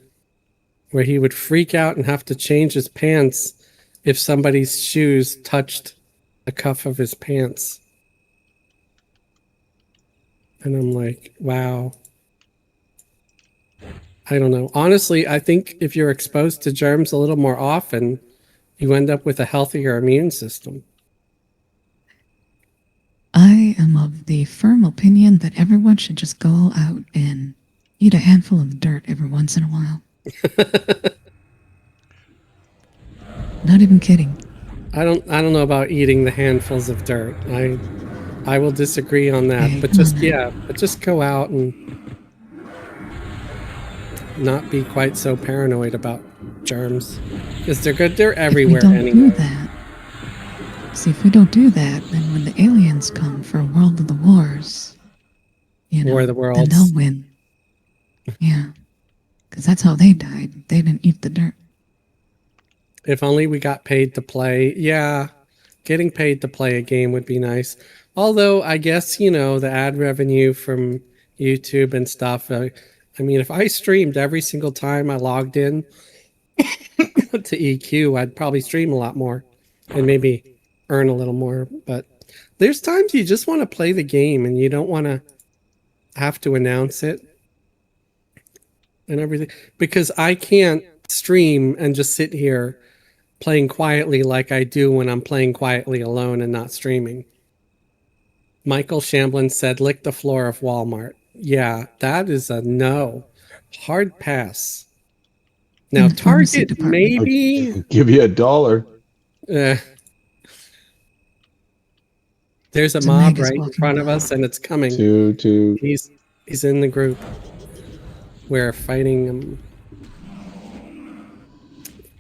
where he would freak out and have to change his pants if somebody's shoes touched the cuff of his pants. And I'm like, wow. I don't know. Honestly, I think if you're exposed to germs a little more often, you end up with a healthier immune system. I am of the firm opinion that everyone should just go out and eat a handful of dirt every once in a while. Not even kidding. I don't know about eating the handfuls of dirt. I will disagree on that. Hey, but just go out and not be quite so paranoid about germs. Because they're good, they're everywhere if we don't anyway. do that, if we don't do that, then when the aliens come for World of the Wars, War of the then Worlds. they'll win. Yeah. Because that's how they died. They didn't eat the dirt. If only we got paid to play. Yeah, getting paid to play a game would be nice. Although I guess, the ad revenue from YouTube and stuff. I mean, if I streamed every single time I logged in to EQ, I'd probably stream a lot more and maybe earn a little more. But there's times you just want to play the game and you don't want to have to announce it and everything. Because I can't stream and just sit here playing quietly like I do when I'm playing quietly alone and not streaming. Michael Shamblin said, lick the floor of Walmart. Yeah, that is a no. Hard pass. Now, Target, maybe. I'll give you $1. There's a mob right in front of us, and it's coming. Two. He's in the group. We're fighting him.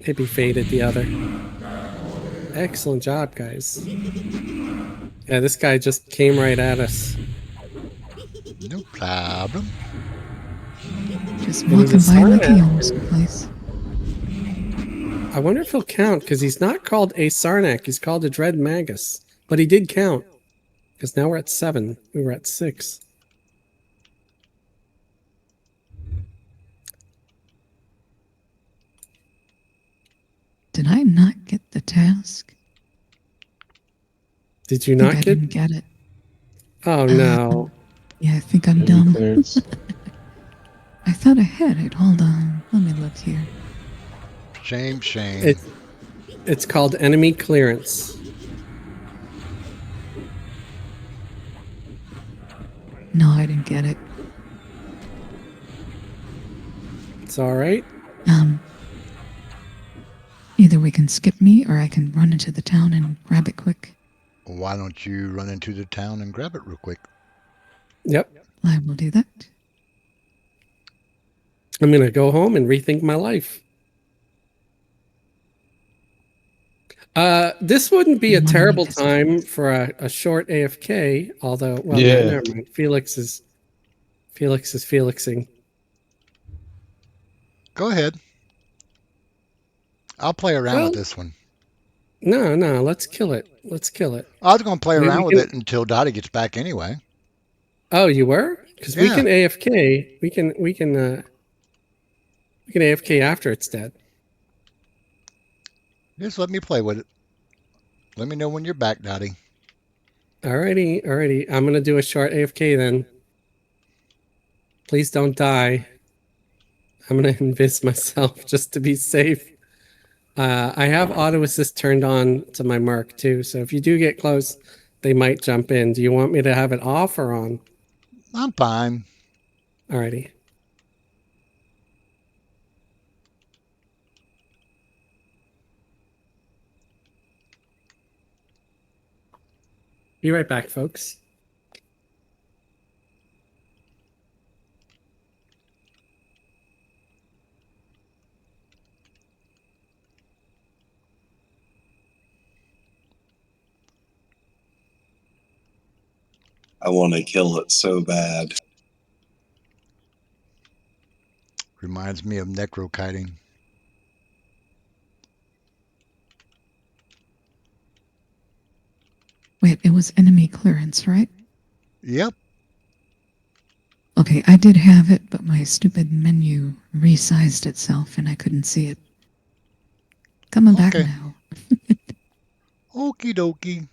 Hippie faded the other. Excellent job, guys. Yeah, this guy just came right at us. No problem. Just walking by like he owns the place. I wonder if he'll count, because he's not called a Sarnak. He's called a Dread Magus. But he did count. Because now we're at 7. We were at 6. Did I not get the task? Did you not I didn't get it. Oh, no. Yeah, I think I'm dumb. I thought I had it. Hold on. Let me look here. Shame. It's called enemy clearance. No, I didn't get it. It's all right. Either we can skip me or I can run into the town and grab it quick. Why don't you run into the town and grab it real quick? Yep. I will do that. I'm going to go home and rethink my life. This wouldn't be a Money terrible decisions. time for a short AFK, although, well, no, Yeah. never mind. Felix is Felixing. Go ahead. I'll play around Well, with this one. no, let's kill it. Let's kill it. I was going to play We around with can. it until Dottie gets back anyway. Oh, you were? Because we Yeah. can AFK. We can AFK after it's dead. Just let me play with it. Let me know when you're back, Dottie. Alrighty. I'm gonna do a short AFK then. Please don't die. I'm gonna invis myself just to be safe. I have auto assist turned on to my Merc too, so if you do get close, they might jump in. Do you want me to have it off or on? I'm fine. Alrighty. Be right back, folks. I want to kill it so bad. Reminds me of necrokiting. Wait, it was enemy clearance, right? Yep. Okay, I did have it, but my stupid menu resized itself and I couldn't see it. Coming back Okay. now. Okie dokie.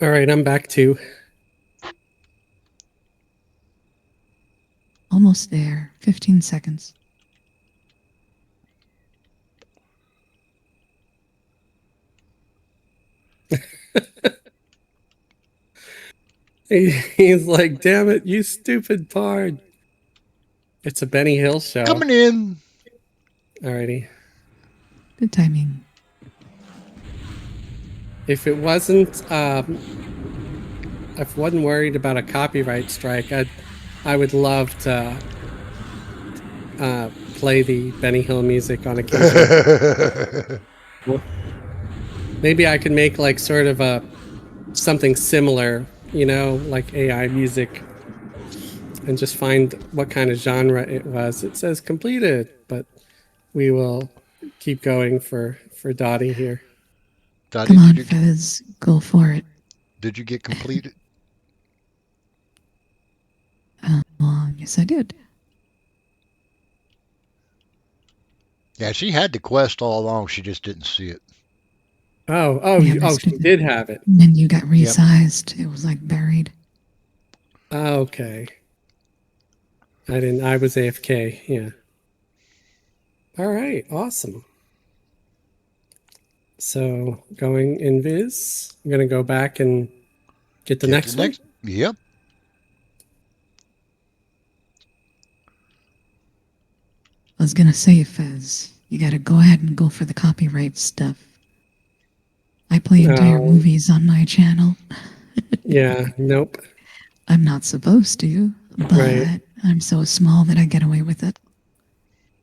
All right, I'm back too. Almost there. 15 seconds. He's like, damn it, you stupid pard. It's a Benny Hill show. Coming in. Alrighty. Good timing. If it wasn't, if I wasn't worried about a copyright strike, I would love to play the Benny Hill music on occasion. Maybe I could make like sort of a something similar, you know, like AI music, and just find what kind of genre it was. It says completed, but we will keep going for Dottie here. Dottie, Come on, Fez. Go for it. Did you get completed? Yes, I did. Yeah, she had the quest all along. She just didn't see it. Yeah, She did have it. Menu got resized. It was like buried. Okay. I was AFK, yeah. All right, awesome. So going in Viz, I'm gonna go back and get the next one. Yep. I was gonna say, Fez, you gotta go ahead and go for the copyright stuff. I play entire movies on my channel. Yeah, nope. I'm not supposed to, but I'm so small that I get away with it.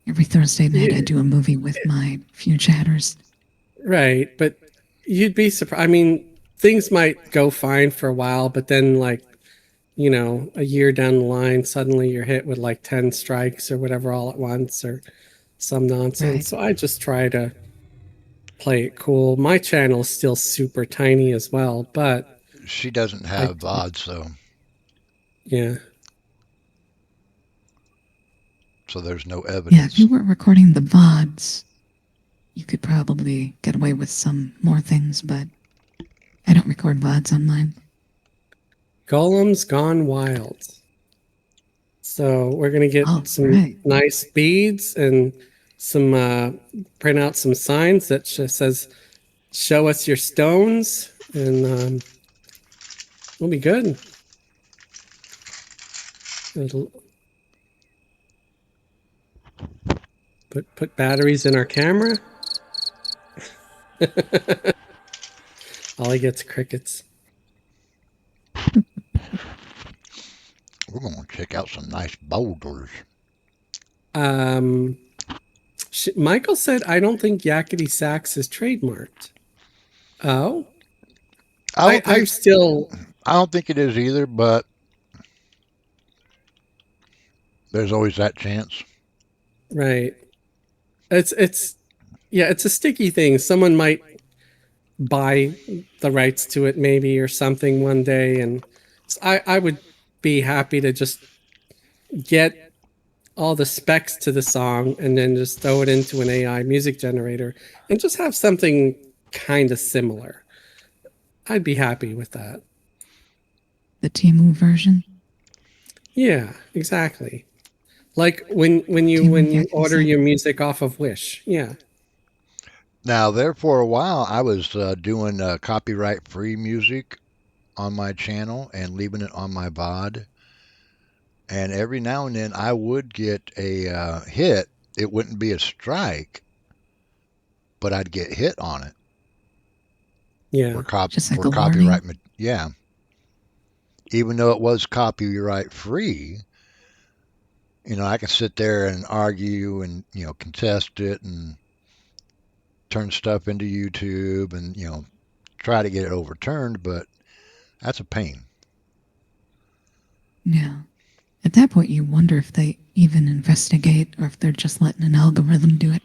Every Thursday night I do a movie with my few chatters. Right, but you'd be surprised. I mean, things might go fine for a while, but then like, you know, a year down the line, suddenly you're hit with like 10 strikes or whatever all at once or some nonsense. Right. So I just try to play it cool. My channel is still super tiny as well, but she doesn't have VOD, so yeah. So there's no evidence. Yeah, if you weren't recording the VODs, you could probably get away with some more things, but I don't record VODs on mine. Golem's Gone Wild. So we're going to get some nice beads and some, print out some signs that just says, show us your stones, and we'll be good. It'll put batteries in our camera. All he gets crickets. We're going to check out some nice boulders. Michael said, I don't think Yakety Sax is trademarked. Oh, I don't think it is either, but there's always that chance. Right. It's it's a sticky thing. Someone might buy the rights to it maybe or something one day, and I would be happy to just get all the specs to the song and then just throw it into an AI music generator and just have something kind of similar. I'd be happy with that. The Timu version. Yeah, exactly. Like when you Yakety order Sax. your music off of Wish. Yeah. Now, there for a while, I was doing copyright free music on my channel and leaving it on my VOD. And every now and then I would get a hit. It wouldn't be a strike, but I'd get hit on it Yeah. Just like for a copyright. warning. Yeah, even though it was copyright free, I can sit there and argue and contest it and turn stuff into YouTube and try to get it overturned, but that's a pain. Yeah. At that point, you wonder if they even investigate or if they're just letting an algorithm do it.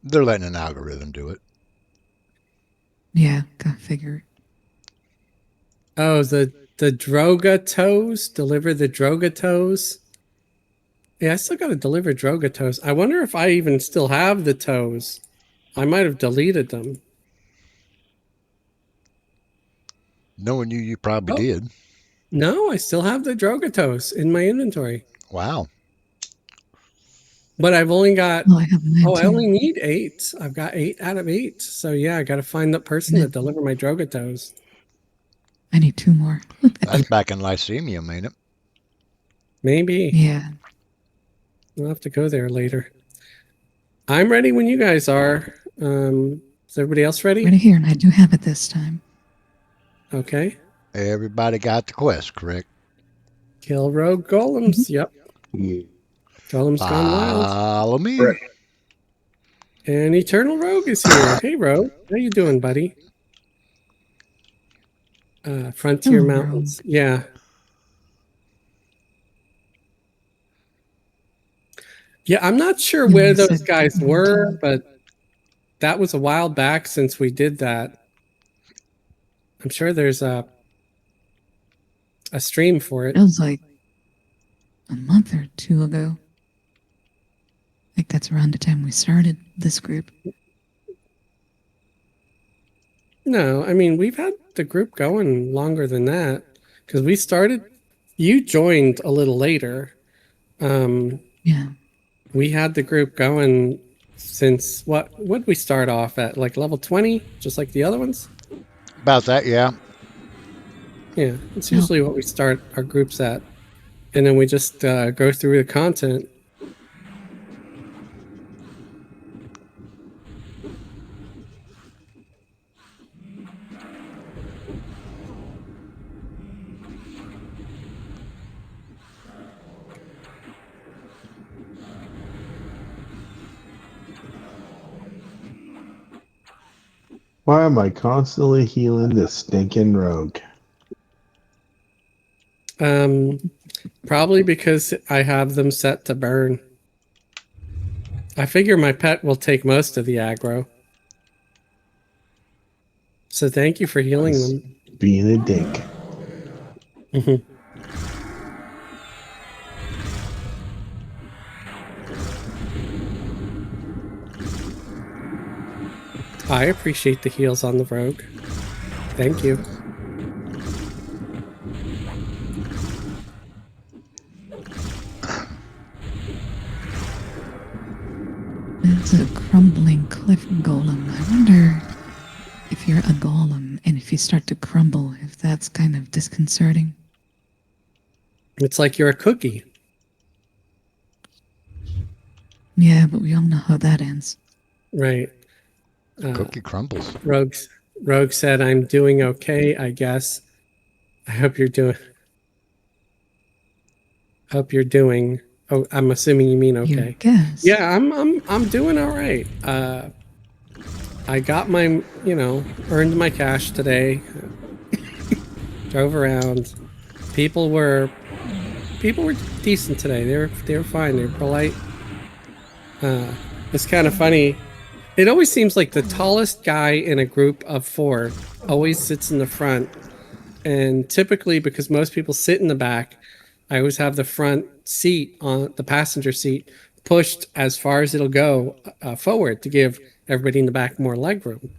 They're letting an algorithm do it. Yeah, gotta figure. Oh, the Droga toes, deliver the Droga toes. Yeah, I still got to deliver Droga toes. I wonder if I even still have the toes. I might have deleted them. Knowing you, you probably Oh, did. no, I still have the Droga toes in my inventory. Wow. But I've only got, Oh, I have mine I too. only need 8. I've got 8 out of 8. So yeah, I got to find the person to deliver my Droga toes. I need 2 more. That's back in Lycemium, ain't it? Maybe. Yeah. We'll have to go there later. I'm ready when you guys are. Is everybody else ready? Right here, and I do have it this time. Okay. Everybody got the quest, correct? Kill rogue golems. Yep. Golem's gone wild. Follow me. Correct. And Eternal Rogue is here. Hey, Rogue. How you doing, buddy? Frontier Hello, Mountains. Yeah. Yeah, I'm not sure Yeah, where you those said guys mine were, too. but that was a while back since we did that. I'm sure there's a stream for it. It was like a month or 2 ago. I think that's around the time we started this group. No, I mean, we've had the group going longer than that because we started, you joined a little later. Yeah. We had the group going since what did we start off at? Like level 20, just like the other ones? About that, yeah. Yeah, it's usually what we start our groups at. And then we just go through the content. Why am I constantly healing this stinking rogue? Probably because I have them set to burn. I figure my pet will take most of the aggro. So thank you for healing them. Being a dink. I appreciate the heals on the rogue. Thank you. It's a crumbling cliff golem. I wonder if you're a golem and if you start to crumble, if that's kind of disconcerting. It's like you're a cookie. Yeah, but we all know how that ends. Right. Cookie crumbles. Rogue said, I'm doing okay, I guess. I hope you're doing... Hope you're doing. Oh, I'm assuming you mean Your okay. guest. Yeah, I'm doing all right. I got my, earned my cash today. Drove around. People were decent today. They were fine. They were polite. It's kind of funny. It always seems like the tallest guy in a group of 4 always sits in the front. And typically, because most people sit in the back, I always have the front seat on the passenger seat pushed as far as it'll go forward to give everybody in the back more leg room.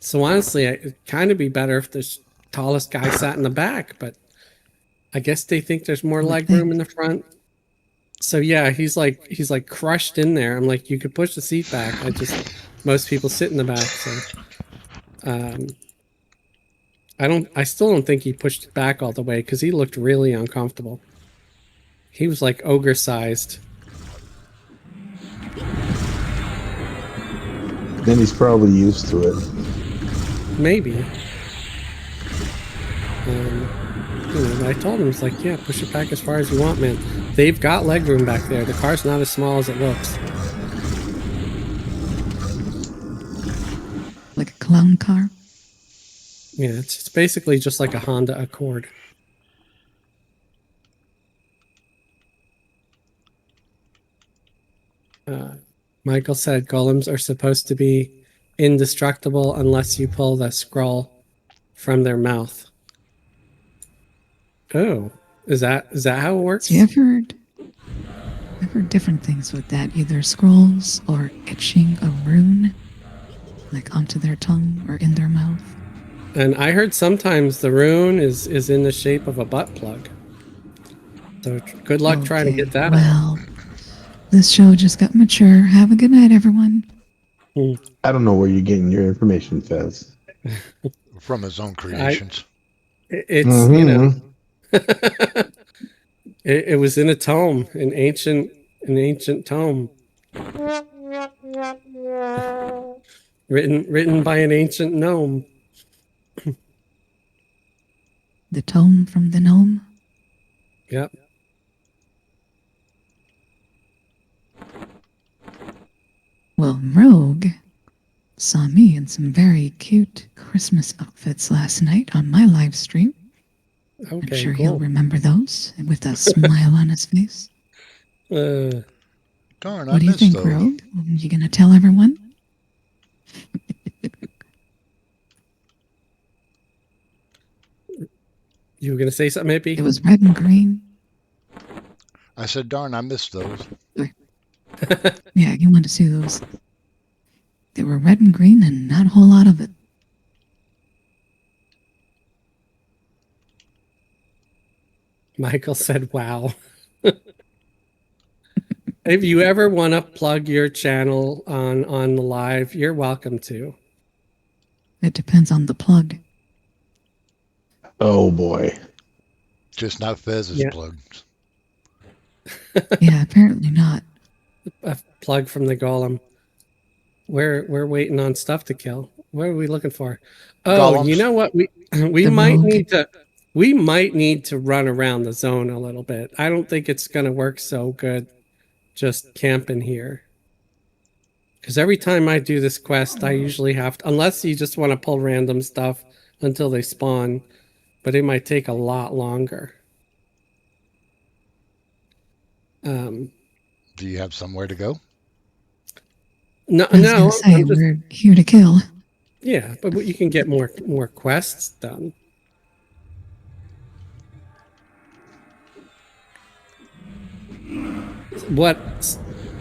So honestly, it'd kind of be better if the tallest guy sat in the back, but I guess they think there's more leg room in the front. So yeah, he's like crushed in there. I'm like, you could push the seat back. Most people sit in the back. So I still don't think he pushed it back all the way because he looked really uncomfortable. He was like ogre sized. Then he's probably used to it. Maybe. I told him, it's like, yeah, push it back as far as you want, man. They've got leg room back there. The car's not as small as it looks. Like a clown car? Yeah, it's basically just like a Honda Accord. Michael said golems are supposed to be indestructible unless you pull the scroll from their mouth. Oh, is that how it works? See, I've heard different things with that, either scrolls or etching a rune, like onto their tongue or in their mouth. And I heard sometimes the rune is in the shape of a butt plug. So good luck trying to get that out. This show just got mature. Have a good night, everyone. I don't know where you're getting your information, Fez. From his own creations. It's, it was in a tome, an ancient tome. Written by an ancient gnome. The tome from the gnome? Yep. Well, Rogue saw me in some very cute Christmas outfits last night on my live stream. Okay, I'm sure he'll remember those with a smile on his face. Darn, what do you think, those. Rogue? You gonna tell everyone? You were gonna say something, maybe? It was red and green. I said, darn, I missed those. Yeah, you want to see those. They were red and green and not a whole lot of it. Michael said, wow. If you ever want to plug your channel on the live, you're welcome to. It depends on the plug. Oh boy. Just not Fez's plugs. Yeah, apparently not. A plug from the golem. We're waiting on stuff to kill. What are we looking for? Oh, Golems. You know what? We might need to run around the zone a little bit. I don't think it's gonna work so good just camping here. Because every time I do this quest, I usually have to, unless you just want to pull random stuff until they spawn, but it might take a lot longer. Do you have somewhere to go? No, I was gonna say, we're here to kill. Yeah, but you can get more quests done.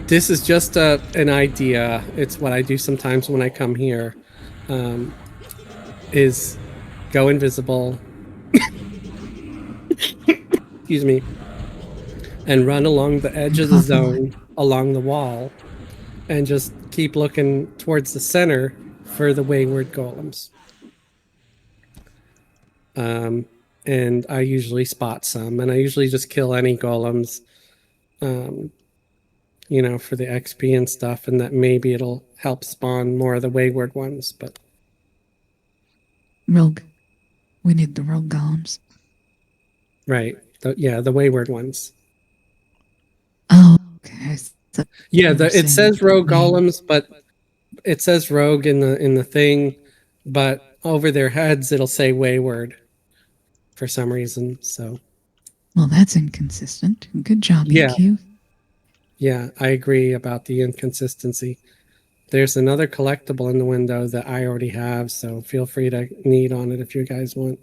This is just an idea. It's what I do sometimes when I come here. Is go invisible. Excuse me. And run along the edge of the zone, along the wall, and just keep looking towards the center for the wayward golems. And I usually spot some, and I usually just kill any golems, for the XP and stuff, and that maybe it'll help spawn more of the wayward ones, but... Rogue. We need the rogue golems. Right. The wayward ones. I thought Yeah, you were it saying says rogue we- golems, but it says rogue in the thing, but over their heads it'll say wayward for some reason. So Well, that's inconsistent. Good job, yeah, EQ. yeah, I agree about the inconsistency. There's another collectible in the window that I already have, so feel free to knead on it if you guys want.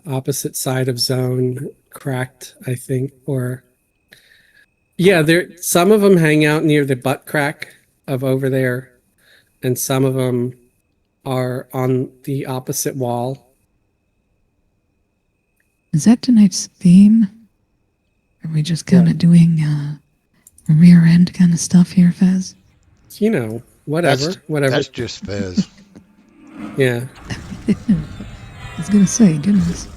Opposite side of zone cracked, I think, or yeah, there. Some of them hang out near the butt crack of over there, and some of them are on the opposite wall. Is that tonight's theme? Are we just kind of doing rear end kind of stuff here, Fez? You know, whatever. That's just Fez. Yeah. I was gonna say, goodness.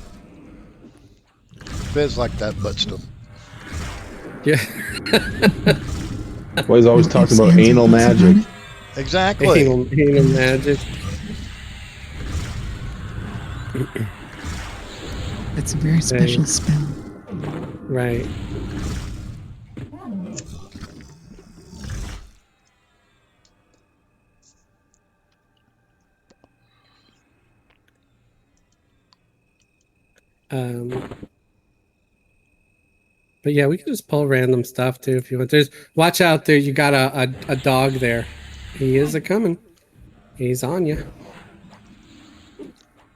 Fez like that butt stuff. Yeah. Well, he's always No talking ifs, about ands, or anal buts about magic. it. Exactly. Anal magic. It's a very special spell. Right. But yeah, we can just pull random stuff too if you want. There's watch out there. You got a dog there. He is a coming. He's on you.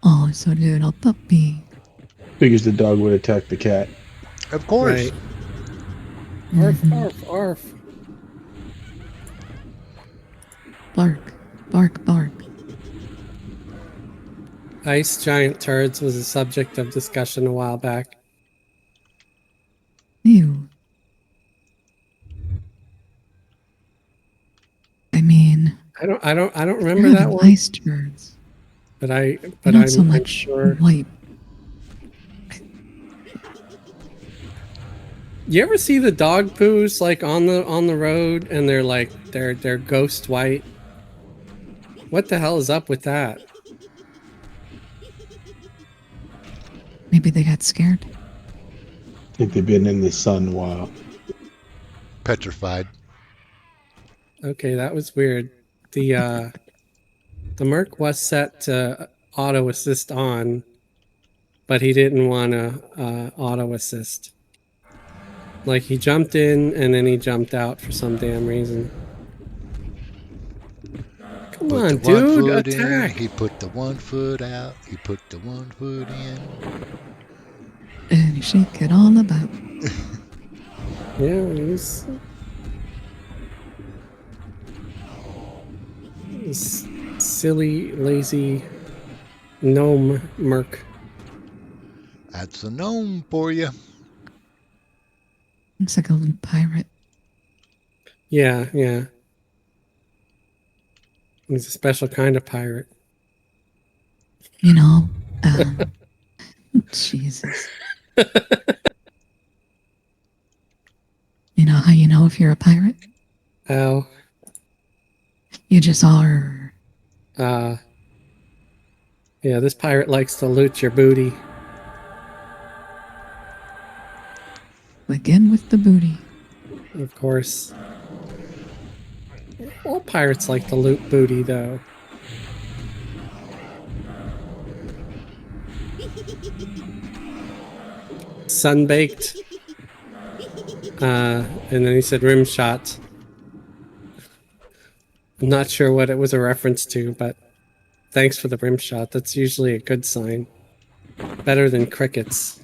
Oh, so little puppy. Figures the dog would attack the cat. Of course. Right. Arf, arf, arf. Bark, bark, bark. Ice giant turds was a subject of discussion a while back. Ew. I mean, I don't they're remember that having one. ice turds. But I'm Not so I'm much sure. white. You ever see the dog poos like on the road and they're like they're ghost white? What the hell is up with that? Maybe they got scared. I think they've been in the sun a while. Petrified. Okay, that was weird. The Merc was set to auto assist on, but he didn't want to auto assist. Like he jumped in and then he jumped out for some damn reason. Come Put on, the one dude, foot attack! in. He put the 1 foot out. He put the 1 foot in. And you shake it all about. Yeah, he's silly, lazy gnome Merc. That's a gnome for you. Looks like a little pirate. Yeah, yeah. He's a special kind of pirate. You know, Jesus. You know how you know if you're a pirate? Oh, You just are. yeah, this pirate likes to loot your booty. Again with the booty. Of course. All pirates like to loot booty, though. Sunbaked. And then he said rim shot. I'm not sure what it was a reference to, but thanks for the rim shot. That's usually a good sign. Better than crickets.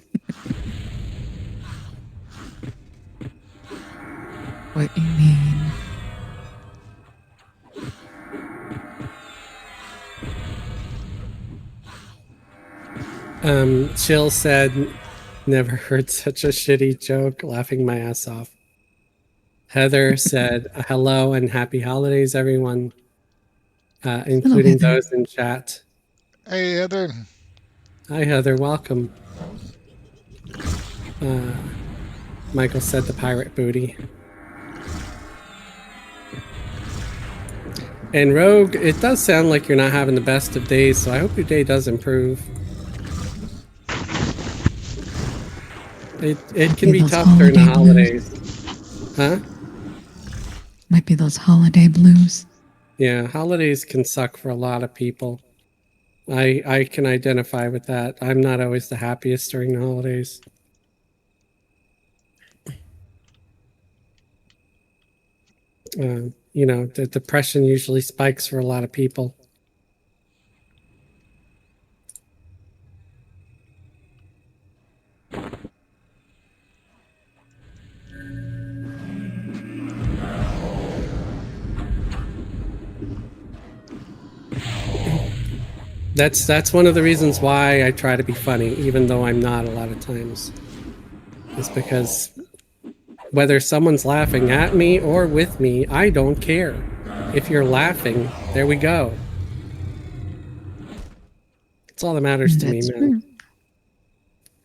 What you mean? Chill said, never heard such a shitty joke, laughing my ass off. Heather said, hello and happy holidays, everyone, including Heather. those in chat. Hey, Heather. Hi, Heather. Welcome. Michael said the pirate booty. And Rogue, it does sound like you're not having the best of days, so I hope your day does improve. It can be those tough during the holiday holidays. Huh? Might be those holiday blues. Yeah, holidays can suck for a lot of people. I can identify with that. I'm not always the happiest during the holidays. You know, the depression usually spikes for a lot of people. That's one of the reasons why I try to be funny, even though I'm not a lot of times. It's because whether someone's laughing at me or with me, I don't care. If you're laughing, there we go. That's all that matters to me, That's man. true.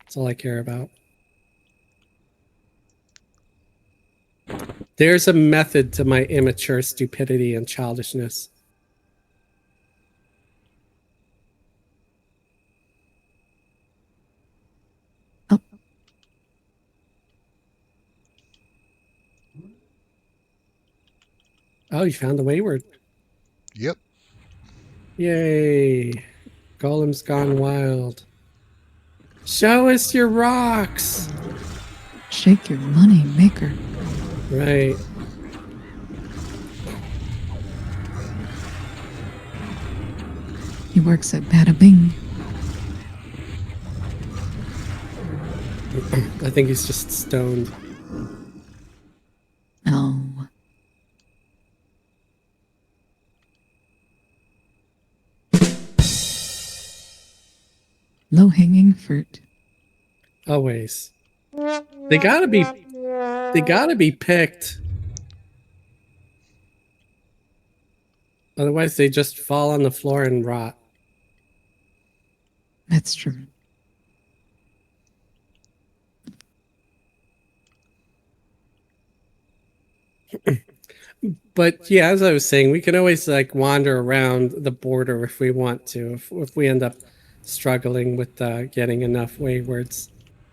That's all I care about. There's a method to my immature stupidity and childishness. Oh. Oh, you found the wayward. Yep. Yay. Golem's gone wild. Show us your rocks. Shake your money maker. Right. He works at Bada Bing. I think he's just stoned. Oh. Low-hanging fruit. Always. They gotta be picked. Otherwise they just fall on the floor and rot. That's true. But yeah, as I was saying, we can always like wander around the border if we want to, if we end up struggling with getting enough waywards.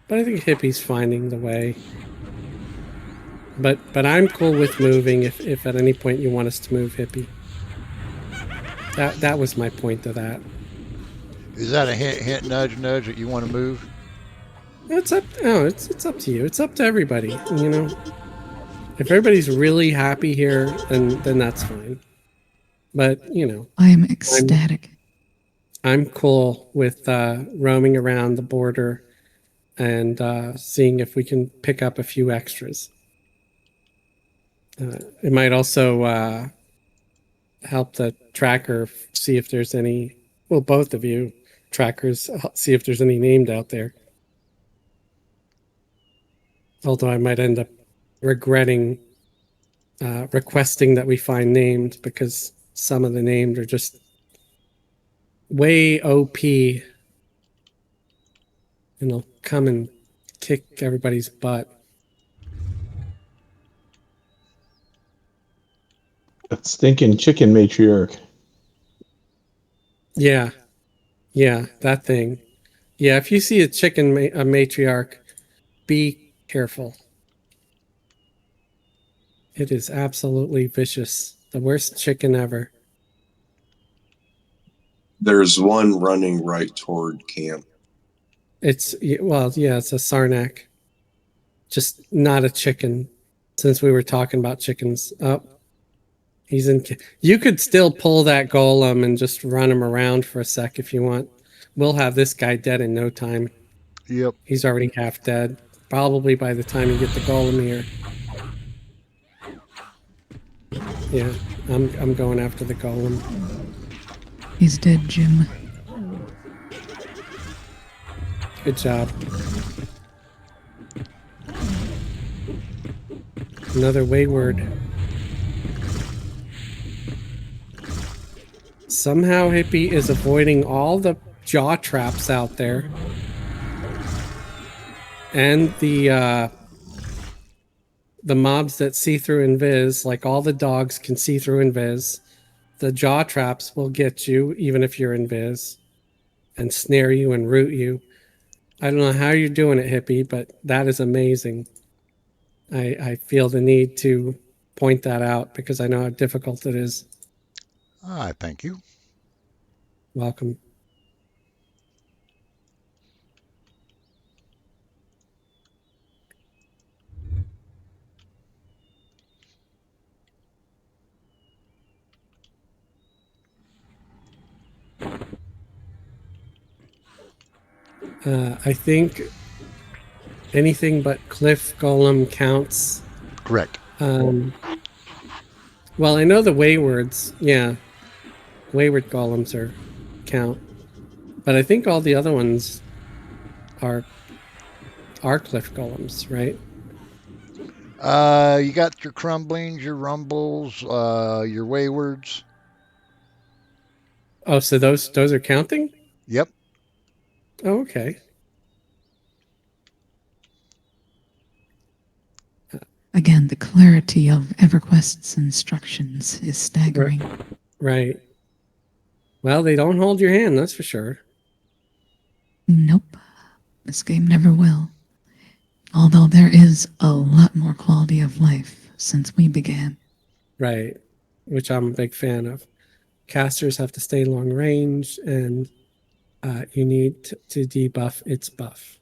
But I think Hippie's finding the way. But I'm cool with moving if at any point you want us to move, Hippie. That was my point to that. Is that a hint, nudge, that you want to move? It's up. No, it's up to you. It's up to everybody. You know, if everybody's really happy here, then that's fine. But you know, I am ecstatic. I'm cool with roaming around the border and seeing if we can pick up a few extras. It might also help the tracker see if there's any. Well, both of you trackers see if there's any named out there. Although I might end up regretting requesting that we find named because some of the named are just way OP. And they'll come and kick everybody's butt. That stinking chicken matriarch. Yeah. Yeah, that thing. Yeah, if you see a chicken a matriarch, be careful. It is absolutely vicious. The worst chicken ever. There's one running right toward camp. It's, well, yeah, it's a Sarnak. Just not a chicken, since we were talking about chickens. Oh, he's in. You could still pull that golem and just run him around for a sec if you want. We'll have this guy dead in no time. Yep. He's already half dead. Probably by the time you get the golem here. Yeah, I'm going after the golem. He's dead, Jim. Good job. Another wayward. Somehow Hippie is avoiding all the jaw traps out there. And the mobs that see through invis, like all the dogs can see through invis. the jaw traps will get you even if you're invis and snare you and root you. I don't know how you're doing it, Hippie, but that is amazing. I feel the need to point that out because I know how difficult it is. Thank you. Welcome. I think anything but Cliff Golem counts. Correct. Well, I know the Waywards. Yeah, Wayward Golems are count, but I think all the other ones are Cliff Golems, right? You got your crumblings, your rumbles, your waywards. Oh, so those are counting? Yep. Oh, okay. Again, the clarity of Everquest's instructions is staggering. Right. Well, they don't hold your hand, that's for sure. Nope. This game never will. Although there is a lot more quality of life since we began. Right. Which I'm a big fan of. Casters have to stay long range, and you need to debuff its buff.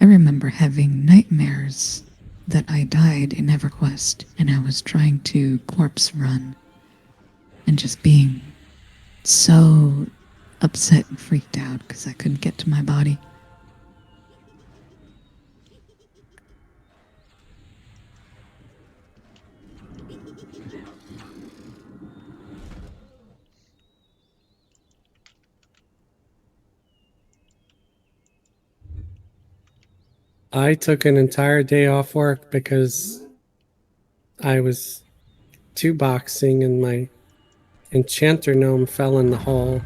I remember having nightmares that I died in Everquest and I was trying to corpse run and just being so upset and freaked out because I couldn't get to my body. I took an entire day off work because I was two boxing and my enchanter gnome fell in the hole.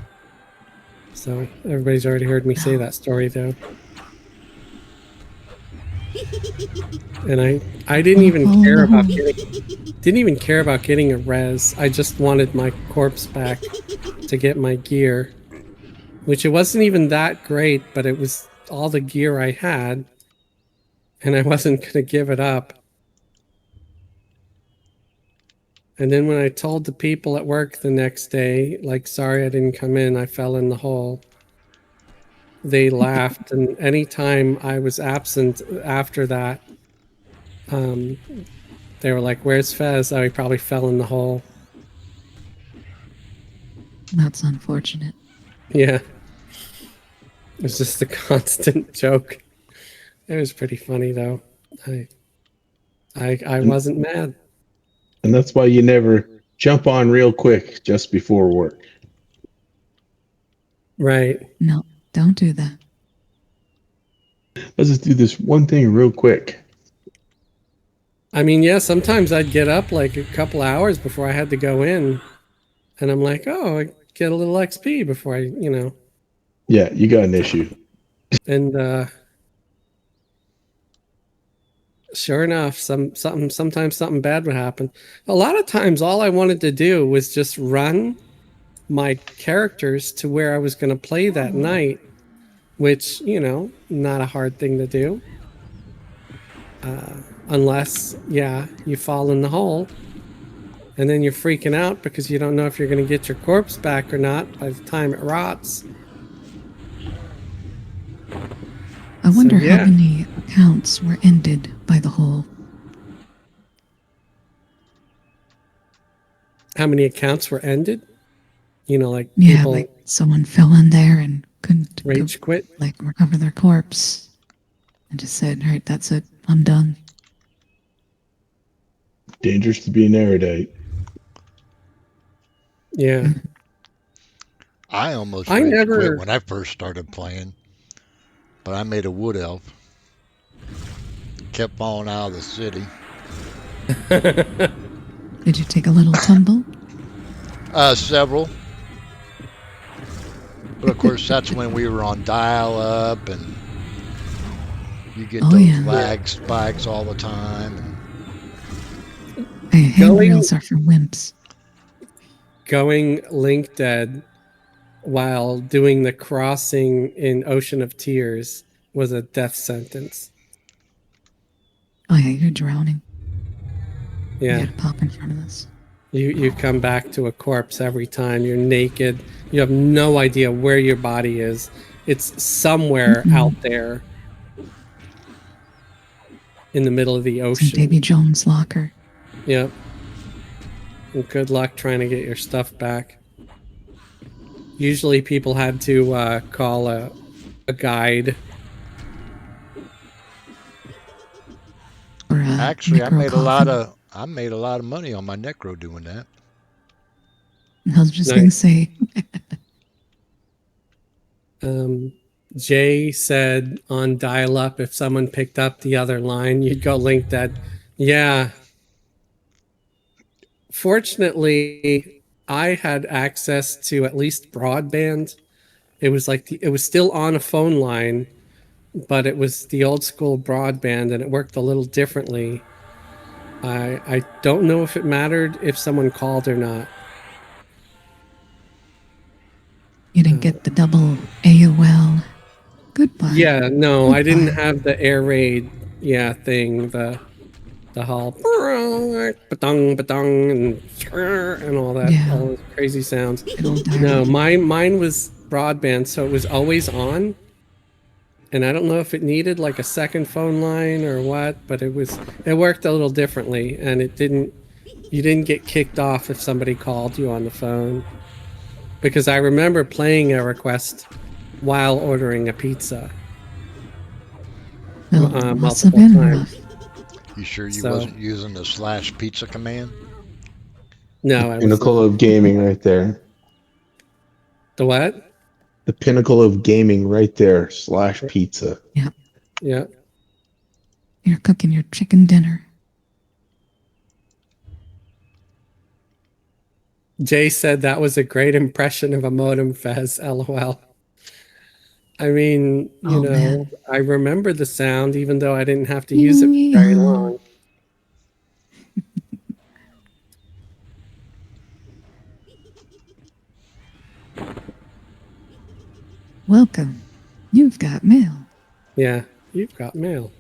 So everybody's already heard me say that story though. And I didn't even care about getting a res. I just wanted my corpse back to get my gear, which it wasn't even that great, but it was all the gear I had, and I wasn't going to give it up. And then when I told the people at work the next day, like, sorry I didn't come in, I fell in the hole, they laughed. And anytime I was absent after that, they were like, where's Fez? Oh, he probably fell in the hole. That's unfortunate. Yeah. It was just a constant joke. It was pretty funny though. I wasn't mad. And that's why you never jump on real quick just before work. Right. No, don't do that. Let's just do this one thing real quick. I mean, yeah, sometimes I'd get up like a couple hours before I had to go in, and I'm like, oh, I get a little XP before I. Yeah, you got an issue. And sure enough, sometimes something bad would happen. A lot of times, all I wanted to do was just run my characters to where I was going to play that night, which, not a hard thing to do. Unless, yeah, you fall in the hole and then you're freaking out because you don't know if you're going to get your corpse back or not by the time it rots. I wonder yeah. how many accounts were ended by the hole. How many accounts were ended? Like Yeah, people like someone fell in there and couldn't rage quit. like recover their corpse and just said, all right, that's it, I'm done. Dangerous to be an erudite. Yeah. I almost I rage quit never. when I first started playing, but I made a wood elf. Kept falling out of the city. Did you take a little tumble? Several. But of course, that's when we were on dial up and you get Oh, those yeah. lag spikes all the time. And Hey, Going handrails are for wimps. going link dead while doing the crossing in Ocean of Tears was a death sentence. Oh, yeah, you're drowning. You Yeah. gotta pop in front of us. You come back to a corpse every time. You're naked. You have no idea where your body is. It's somewhere out there in the middle of the It's in ocean. Davy Jones' locker. Yep. And good luck trying to get your stuff back. Usually people had to call a guide. Or a actually, necro coffin. I made a lot of money on my necro doing that. I was just gonna Nice. say, Um, Jay said on dial up, if someone picked up the other line, you'd go link that. Yeah. Fortunately, I had access to at least broadband. It was like it was still on a phone line, but it was the old school broadband and it worked a little differently. I don't know if it mattered if someone called or not. you didn't get the double AOL. Goodbye. Yeah, no, I didn't Goodbye. have the air raid thing, the whole batong batong and all that, Yeah, all those crazy sounds. it'll No, dial. mine was broadband, so it was always on. And I don't know if it needed like a second phone line or what, but it worked a little differently, and you didn't get kicked off if somebody called you on the phone. Because I remember playing Everquest while ordering a pizza Well, it must have multiple been times. rough. You sure you So wasn't using the slash pizza command? no, I was Pinnacle not. of gaming right there. The what? The pinnacle of gaming right there. Slash pizza. Yep. Yeah. You're cooking your chicken dinner. Jay said that was a great impression of a modem, Fez. LOL. I mean, Oh, man. I remember the sound even though I didn't have to use it for very long. Welcome. You've got mail. Yeah, you've got mail.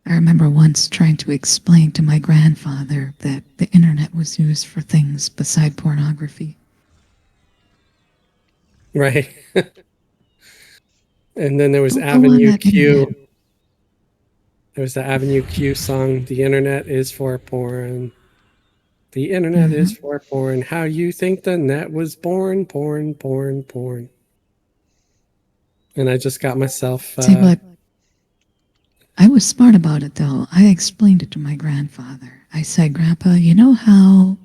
I remember once trying to explain to my grandfather that the internet was used for things beside pornography. Right. And then there was Don't go on Avenue that Q. internet. There was the Avenue Q song, The Internet is for Porn. The Internet is for porn. How you think the net was born, porn, porn, porn. And I just got myself. See, but I was smart about it, though. I explained it to my grandfather. I said, Grandpa, you know how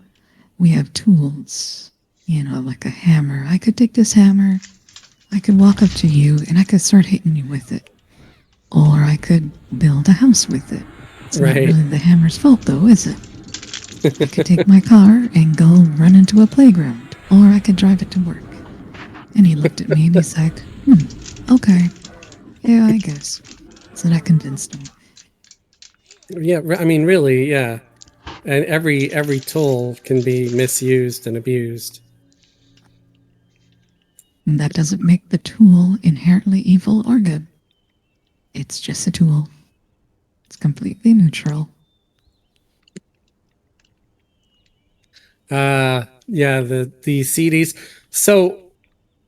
we have tools, like a hammer. I could take this hammer, I could walk up to you, and I could start hitting you with it. Or I could build a house with it. It's not Right. really the hammer's fault, though, is it? I could take my car and go run into a playground, or I could drive it to work. And he looked at me and he's like, okay. Yeah, I guess. So that convinced him. Yeah, I mean, really, yeah. And every tool can be misused and abused. And that doesn't make the tool inherently evil or good. It's just a tool. It's completely neutral. Yeah, the CDs. So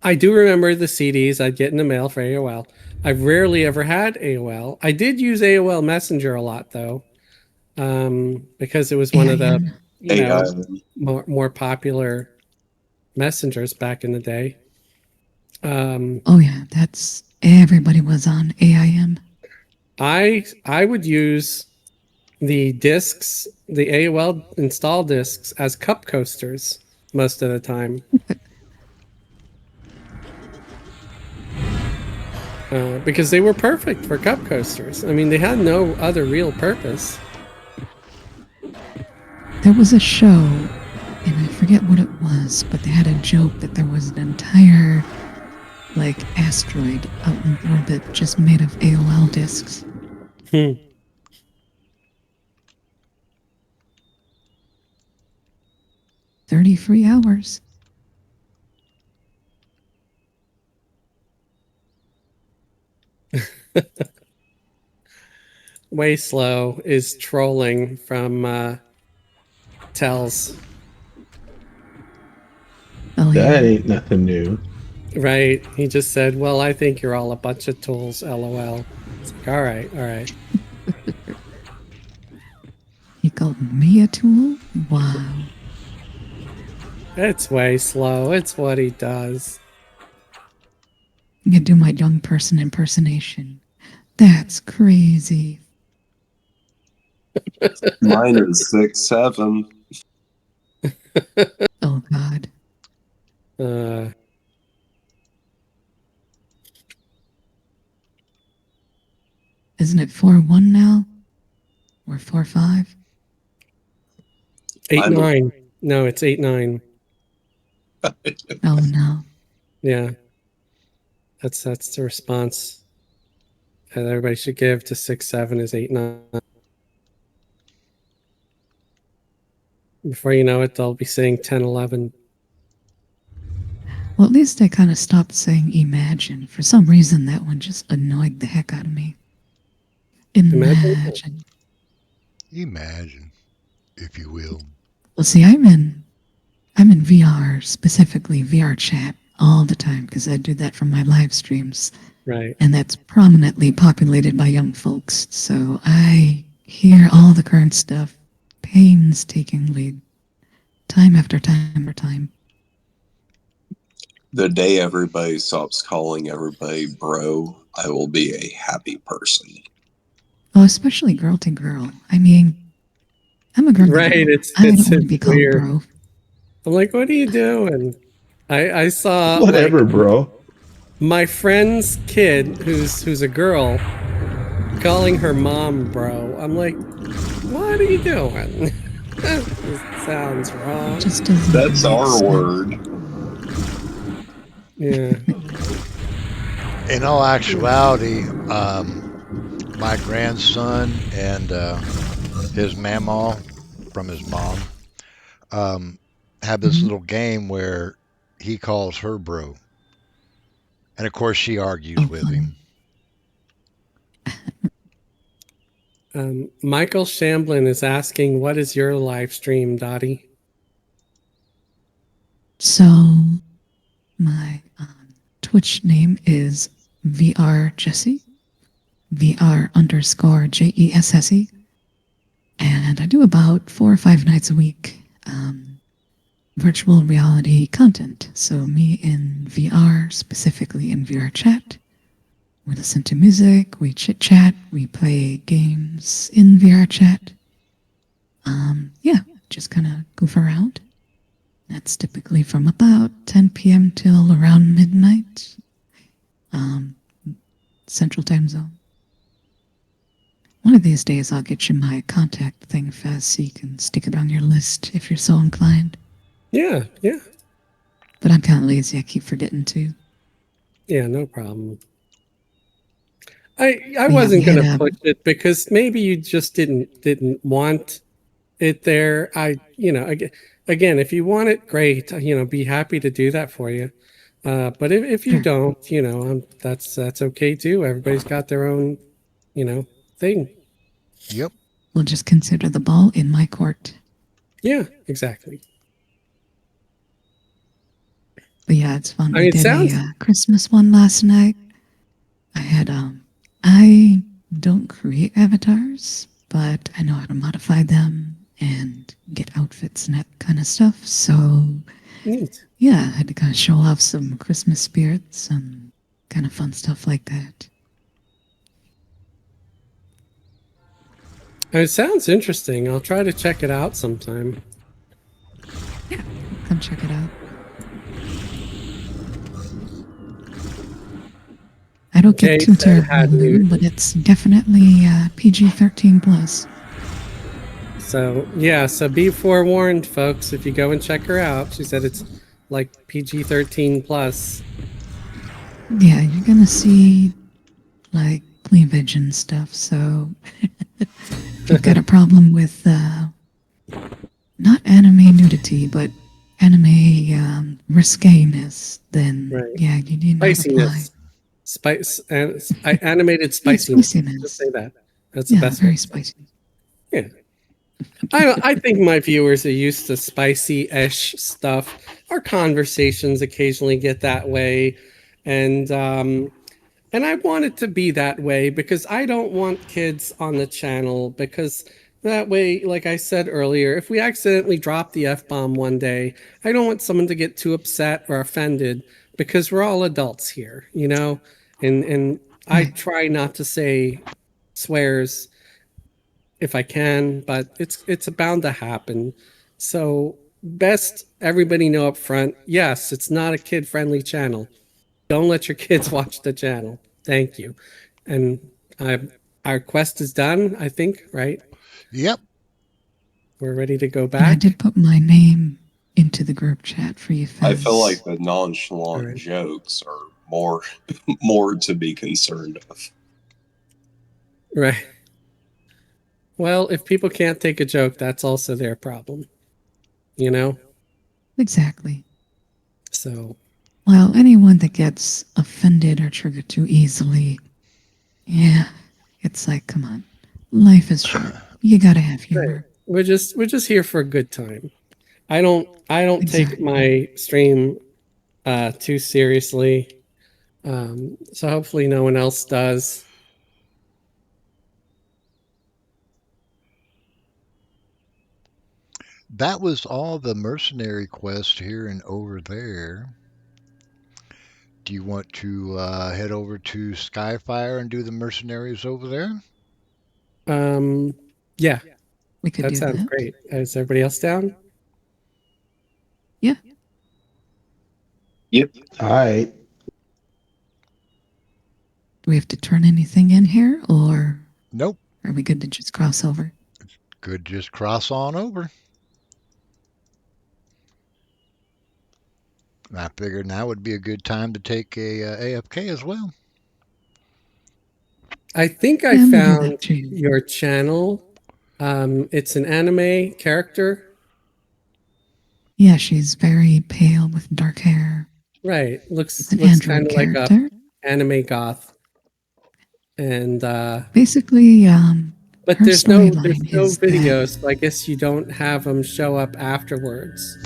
I do remember the CDs I'd get in the mail for AOL. I've rarely ever had AOL. I did use AOL Messenger a lot though, because it was one of the AIM. AI. more popular messengers back in the day. Oh yeah, that's everybody was on AIM. I would use the discs, the AOL install discs, as cup coasters most of the time. Because they were perfect for cup coasters. I mean, they had no other real purpose. There was a show, and I forget what it was, but they had a joke that there was an entire like asteroid out in orbit just made of AOL discs. 33 hours. Way Slow is trolling from Tells. Oh That yeah. ain't nothing new. Right. He just said, well, I think you're all a bunch of tools, LOL. It's like, all right, all right. He called me a tool? Wow. It's Way Slow. It's what he does. I can do my young person impersonation. That's crazy. Mine is 6'7". Oh god. Uh, Isn't it 4-1 now? Or 4-5? 8-9. No, it's 8-9. Oh no. Yeah. That's the response that everybody should give to 6-7 is 8-9. Before you know it, they'll be saying 10-11. Well, at least I kind of stopped saying imagine. For some reason, that one just annoyed the heck out of me. Imagine. Imagine, if you will. Well, see, I'm in VR, specifically VR chat, all the time because I do that from my live streams. Right. And that's prominently populated by young folks. So I hear all the current stuff painstakingly, time after time after time. The day everybody stops calling everybody bro, I will be a happy person. Oh, especially girl to girl. I mean, I'm a girl. Right. I don't want to be called weird. bro. I'm like, what are you doing? I saw Whatever, like bro. my friend's kid who's a girl calling her mom bro. I'm like, what are you doing? This sounds wrong. It just doesn't That's make our sense. word. Yeah. In all actuality, my grandson and his mamaw from his mom have this Mhm. little game where he calls her bro. And of course, she argues Oh, with fun. him. Michael Shamblin is asking, what is your live stream, Dottie? So, my Twitch name is VR Jesse, VR_JESSE. And I do about 4 or 5 nights a week virtual reality content. So, me in VR, specifically in VR chat. We listen to music, we chit chat, we play games in VR chat. Yeah, just kind of goof around. That's typically from about 10 p.m. till around midnight, Central Time Zone. One of these days, I'll get you my contact thing fast so you can stick it on your list if you're so inclined. Yeah, yeah. But I'm kind of lazy. I keep forgetting to. Yeah, no problem. I Yeah, wasn't we had gonna push it because maybe you just didn't want it there. Again, if you want it, great. Be happy to do that for you. But if you Sure. don't, that's okay too. Everybody's got their own, thing. Yep. We'll just consider the ball in my court. Yeah, exactly. But yeah, it's fun. I We mean, it did sounds a Christmas one last night. I had I don't create avatars, but I know how to modify them and get outfits and that kind of stuff. So, Neat. yeah, I had to kind of show off some Christmas spirit, some kind of fun stuff like that. It sounds interesting. I'll try to check it out sometime. Yeah, come check it out. I don't get Jay too said terribly had lewd, nude. but it's definitely PG-13 plus. So yeah, so be forewarned, folks. If you go and check her out, she said it's like PG-13 plus. Yeah, you're gonna see like cleavage and stuff. So if you've got a problem with not anime nudity, but anime risqueness, then Right. yeah, you need not apply. Spiciness, spice, and animated Yeah, spiciness. Just say spiciness. that. That's the Yeah, best way very to say it. spicy. Yeah. I think my viewers are used to spicy-ish stuff. Our conversations occasionally get that way, and I want it to be that way because I don't want kids on the channel because that way, like I said earlier, if we accidentally drop the F-bomb one day, I don't want someone to get too upset or offended because we're all adults here, you know? And I Right. try not to say swears if I can, but it's bound to happen. So best everybody know up front, yes, it's not a kid-friendly channel. Don't let your kids watch the channel. Thank you. And I, our quest is done, I think, right? Yep. We're ready to go And I back. did put my name into the group chat for you, I feel Fez. like the nonchalant All right. jokes are more more to be concerned of. Right. Well, if people can't take a joke, that's also their problem, you know? Exactly. So, Well, anyone that gets offended or triggered too easily, yeah, it's like, come on, life is short. You gotta have right. humor. We're just here for a good time. I don't take Exactly. my stream too seriously. So hopefully no one else does. That was all the mercenary quest here and over there. Do you want to head over to Skyfire and do the mercenaries over there? Um, yeah, We could that do sounds that. great. Is everybody else down? Yeah. Yep. All right. Do we have to turn anything in here, or Nope. are we good to just cross over? Good, just cross on over. I figured now would be a good time to take a AFK as well. I think I Yeah, I'm gonna do that found too. your channel. It's an anime character. Yeah, she's very pale with dark hair. Right. It's Looks an looks kind android of like a character. anime goth. And Basically, but her there's storyline no is that videos, so I guess you don't have them show up afterwards.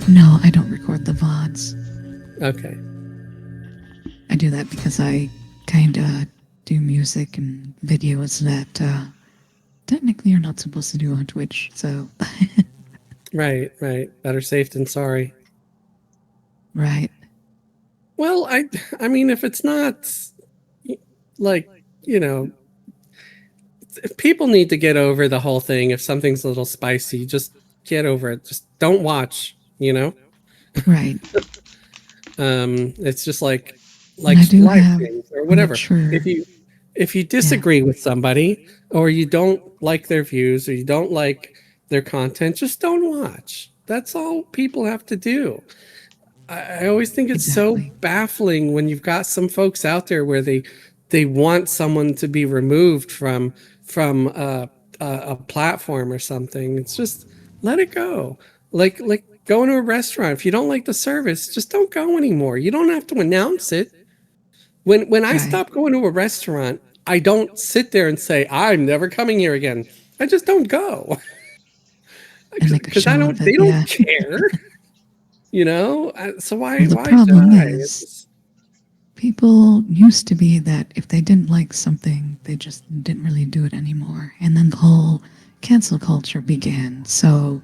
no, I don't record the VODs. Okay. I do that because I kind of do music and videos that technically you're not supposed to do on Twitch. So, Right, right. Better safe than sorry. right. Well, I mean if it's not like, you know, if people need to get over the whole thing. If something's a little spicy, just get over it. Just don't watch, you know? Right. It's just like And I do live have streams or a whatever. mature. If you disagree with somebody or you don't like their views or you don't like their content, just don't watch. That's all people have to do. I always think it's so Exactly. baffling when you've got some folks out there where they want someone to be removed from a platform or something. It's just let it go. Like going to a restaurant. If you don't like the service, just don't go anymore. You don't have to announce it. When I Right. stop going to a restaurant, I don't sit there and say I'm never coming here again. I just don't go And make a because I show don't. of it. They don't Yeah. care. You know, so Well, the why should problem I? It's is just, people used to be that if they didn't like something, they just didn't really do it anymore. And then the whole cancel culture began. So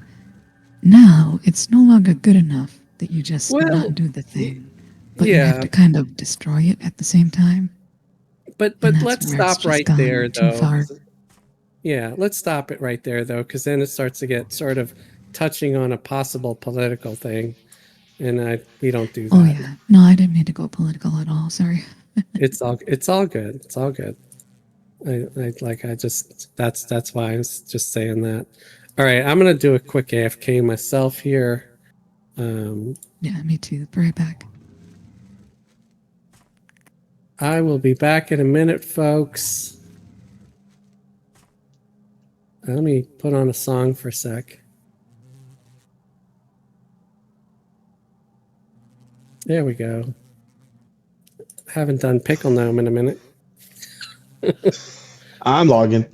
now it's no longer good enough that you just Well, not do the y- thing, but you have yeah, to kind of destroy it at the same time. And but that's let's where it's stop just right there gone too though. far. Yeah, let's stop it right there though, because then it starts to get sort of touching on a possible political thing, and we don't do Oh, that. yeah. No, I didn't mean to go political at all. Sorry. It's all good. It's all good. I just that's why I was just saying that. All right, I'm gonna do a quick AFK myself here. Yeah, me too. Be right back. I will be back in a minute, folks. Let me put on a song for a sec. There we go. Haven't done Pickle Gnome in a minute. I'm logging.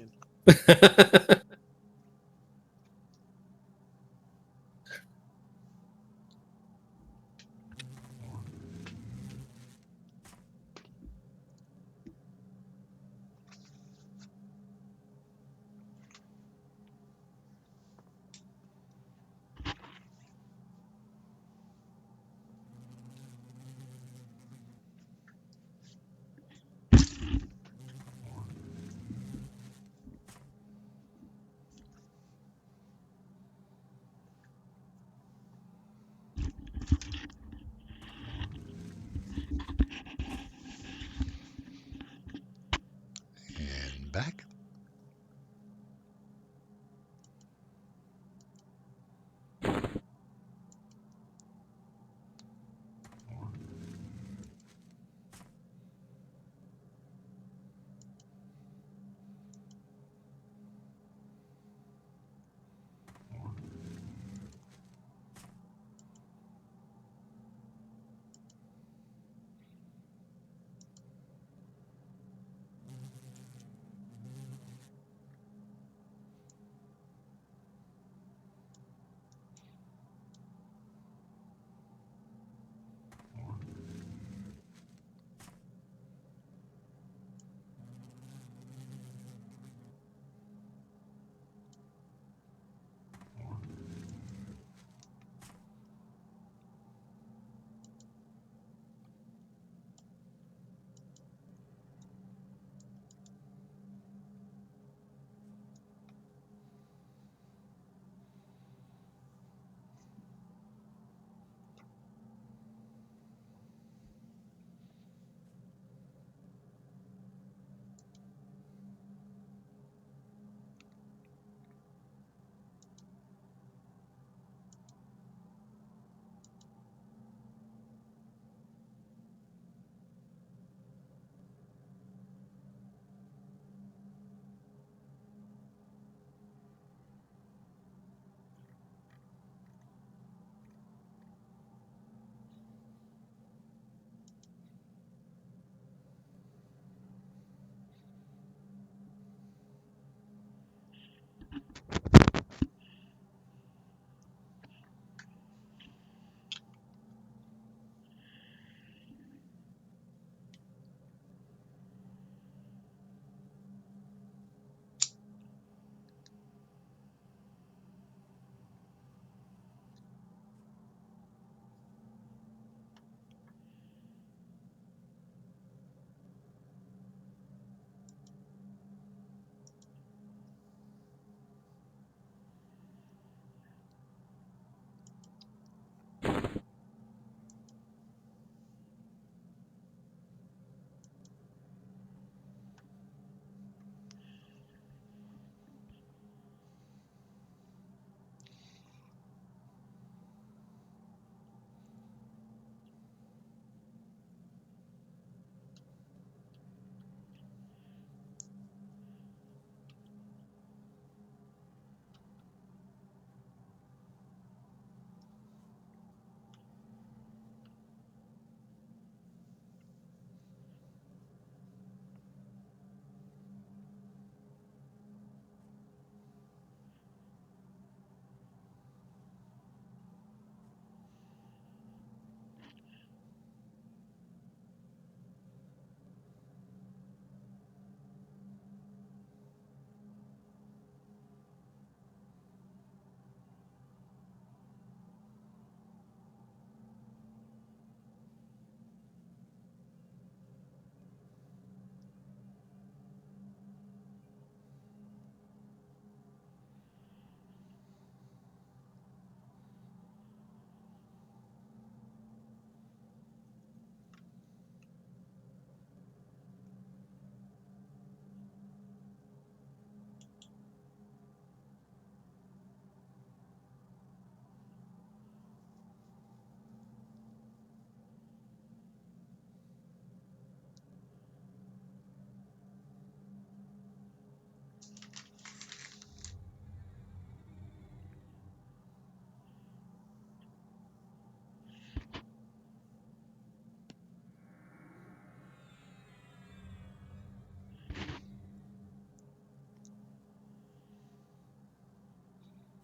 And back.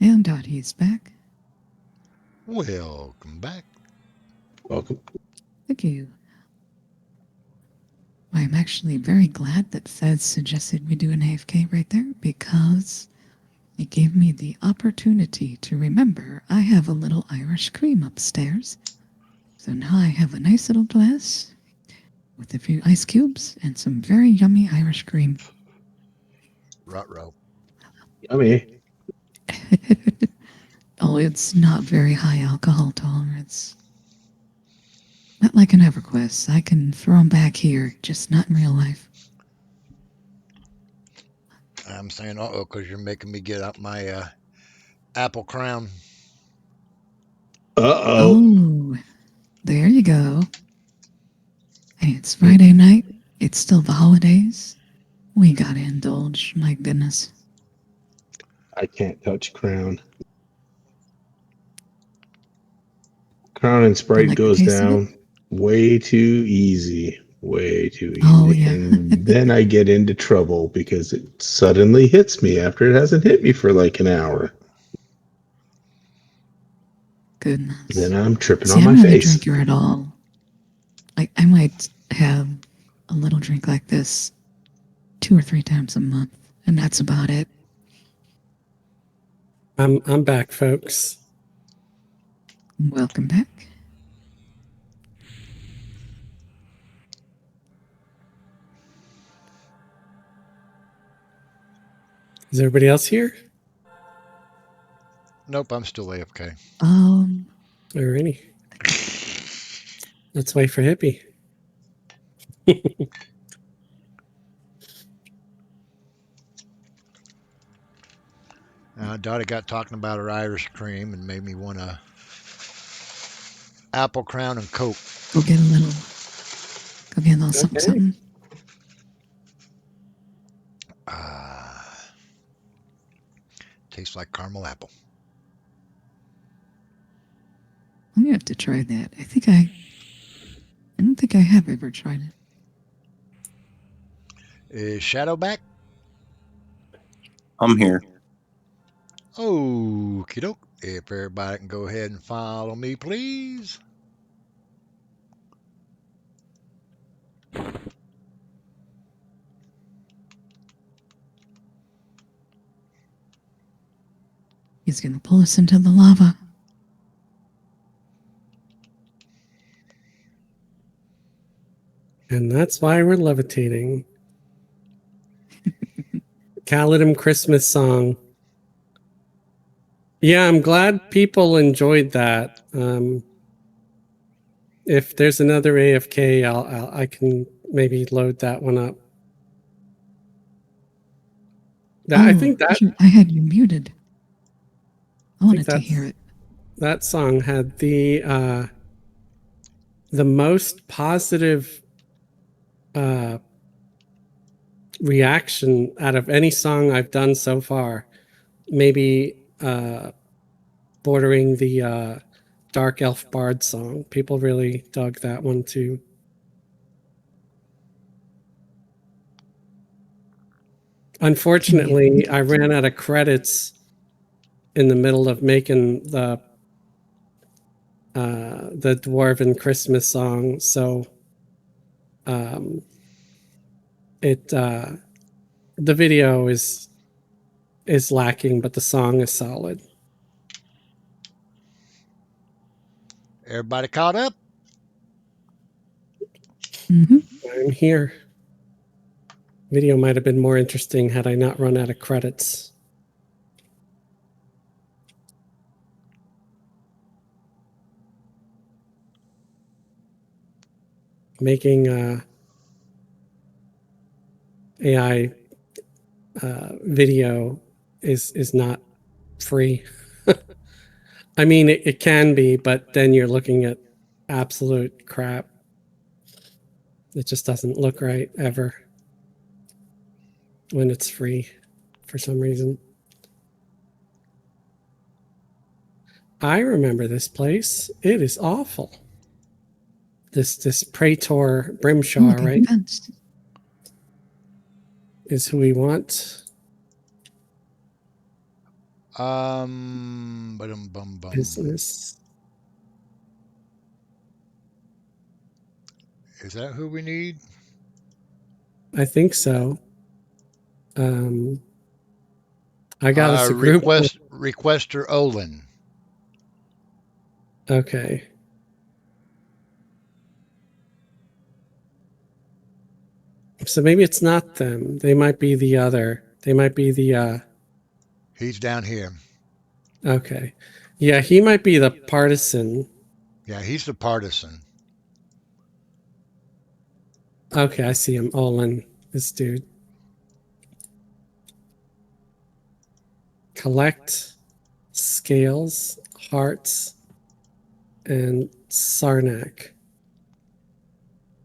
And Dottie's back. Welcome back. Welcome. Thank you. I'm actually very glad that Fez suggested we do an AFK right there because it gave me the opportunity to remember I have a little Irish cream upstairs. So now I have a nice little glass with a few ice cubes and some very yummy Irish cream. Ruh-roh. Yummy. Oh, it's not very high alcohol tolerance. Not like an Everquest. I can throw them back here, just not in real life. I'm saying uh-oh because you're making me get out my apple crown. Uh-oh. Oh, there you go. Hey, it's Friday night. It's still the holidays. We gotta indulge, my goodness. I can't touch Crown. Crown and Don't Sprite like the goes taste of it? down way too easy. Way too Oh, easy. yeah. And then I get into trouble because it suddenly hits me after it hasn't hit me for like an hour. Goodness. Then I'm tripping See, on I'm my not a face. drinker at all. I might have a little drink like this 2 or 3 times a month, and that's about it. I'm back, folks. Welcome back. Is everybody else here? Nope, I'm still AFK. Alrighty. Let's wait for Hippie. Dottie got talking about her Irish cream and made me want a apple crown and Coke. Go get a little something, Okay. something. Tastes like caramel apple. I'm gonna have to try that. I don't think I have ever tried it. Is Shadow back? I'm here. Okie doke. If everybody can go ahead and follow me, please. He's gonna pull us into the lava. And that's why we're levitating. Caledon Christmas song. Yeah, I'm glad people enjoyed that. If there's another AFK, I can maybe load that one up. I think that I had you muted. I I think wanted to hear it. that song had the most positive reaction out of any song I've done so far. Maybe bordering the Dark Elf Bard song. People really dug that one too. Unfortunately, I ran out of credits in the middle of making the Dwarven Christmas song, so the video is lacking, but the song is solid. Everybody caught up? Mm-hmm. I'm here. Video might have been more interesting had I not run out of credits. Making AI video is not free. I mean, it can be, but then you're looking at absolute crap. It just doesn't look right ever when it's free for some reason. I remember this place. It is awful. This Praetor Brimshaw, right? Fence. Is who we want. Bum, bum, bum. Business. Is that who we need? I think so. I got us a group. Requester Olin. Okay. So maybe it's not them. They might be the other. They might be the He's down here. okay. Yeah, he might be the partisan. Yeah, he's the partisan. Okay, I see him. Olin, this dude. Collect scales, hearts, and Sarnak.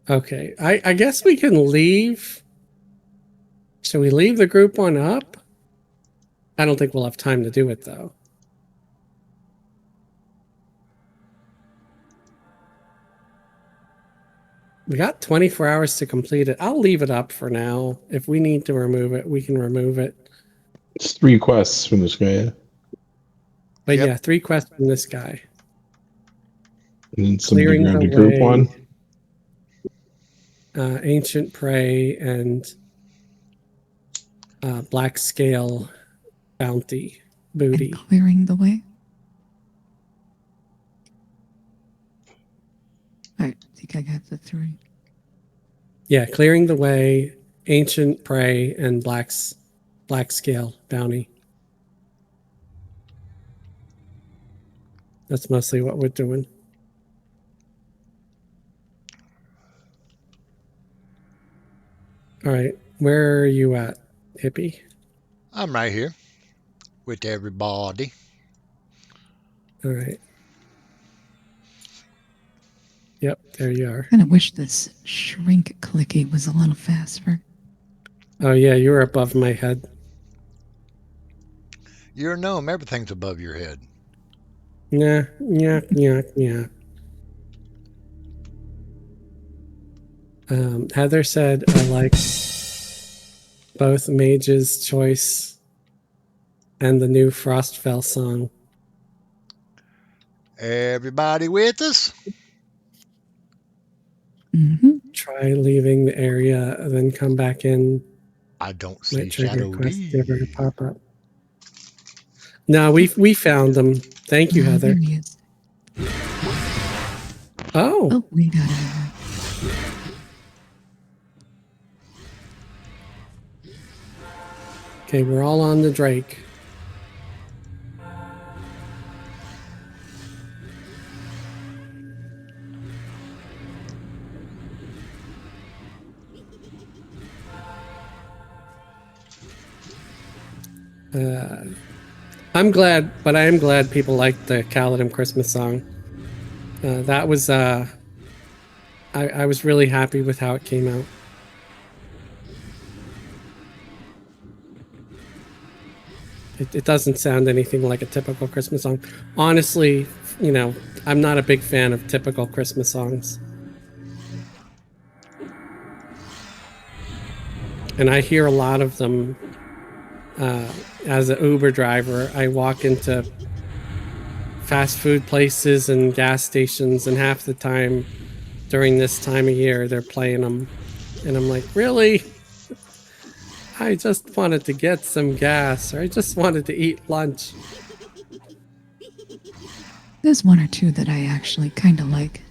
Okay, I guess we can leave. Should we leave the group one up? I don't think we'll have time to do it, though. We got 24 hours to complete it. I'll leave it up for now. If we need to remove it, we can remove it. It's 3 quests from this guy, yeah. But Yep. yeah, 3 quests from this guy. And then somebody Clearing grabbed the a group way. one. Ancient Prey and Black Scale Bounty Booty. And clearing the way. I think I got the 3. Yeah, Clearing the Way, Ancient Prey, and Black Scale Bounty. That's mostly what we're doing. All right, where are you at, Hippie? I'm right here with everybody. All right. Yep, there you are. I kind of wish this shrink clicky was a little faster. Oh yeah, you're above my head. You're a gnome. Everything's above your head. Yeah. Heather said, I like both Mage's Choice and the new Frostfell song. Everybody with us? Mm-hmm. Try leaving the area, then come back in. I don't see Might trigger Shadow quest D. giver to pop up. No, we found them. Thank you, Heather. There he is. Oh, Oh, we got it. okay, we're all on the Drake. I'm glad, but I am glad people liked the Caledon Christmas song. That was, I was really happy with how it came out. It doesn't sound anything like a typical Christmas song. Honestly, you know, I'm not a big fan of typical Christmas songs. And I hear a lot of them as an Uber driver. I walk into fast food places and gas stations, and half the time during this time of year, they're playing them. And I'm like, really? I just wanted to get some gas, or I just wanted to eat lunch. There's one or two that I actually kind of like.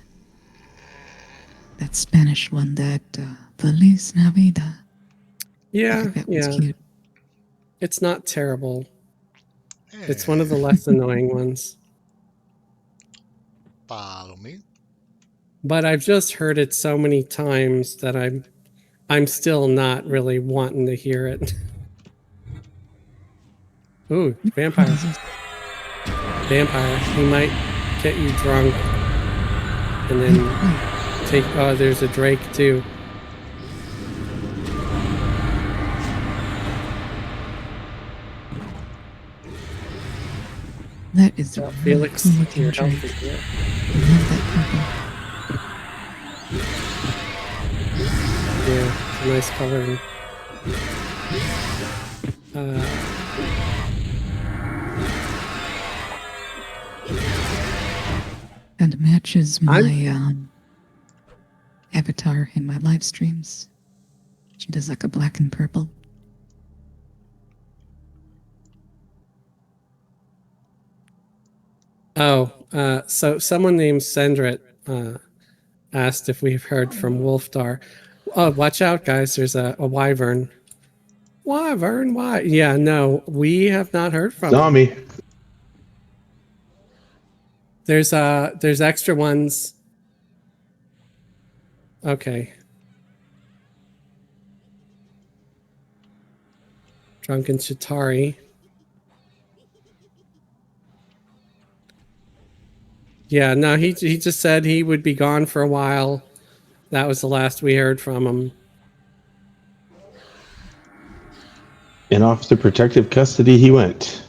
That Spanish one, that Feliz Navidad. I Yeah, think that one's yeah. cute. It's not terrible. Yeah. It's one of the less annoying ones. Follow me. But I've just heard it so many times that I'm still not really wanting to hear it. Ooh, vampire. Vampire. He might get you drunk and then take... Oh, there's a Drake too. That is So, really Felix, cool looking your Drake. health is here. I love that purple. Yeah, it's a nice coloring. which is my avatar in my live streams. She does like a black and purple. Oh, so someone named Sendrit asked if we've heard from Wolfdar. Oh, watch out, guys. There's a wyvern. Wyvern, why? Yeah, no, we have not heard from him. Zombie. There's extra ones. Okay. Drunken Chitari. Yeah, no, he just said he would be gone for a while. That was the last we heard from him. And off to protective custody he went.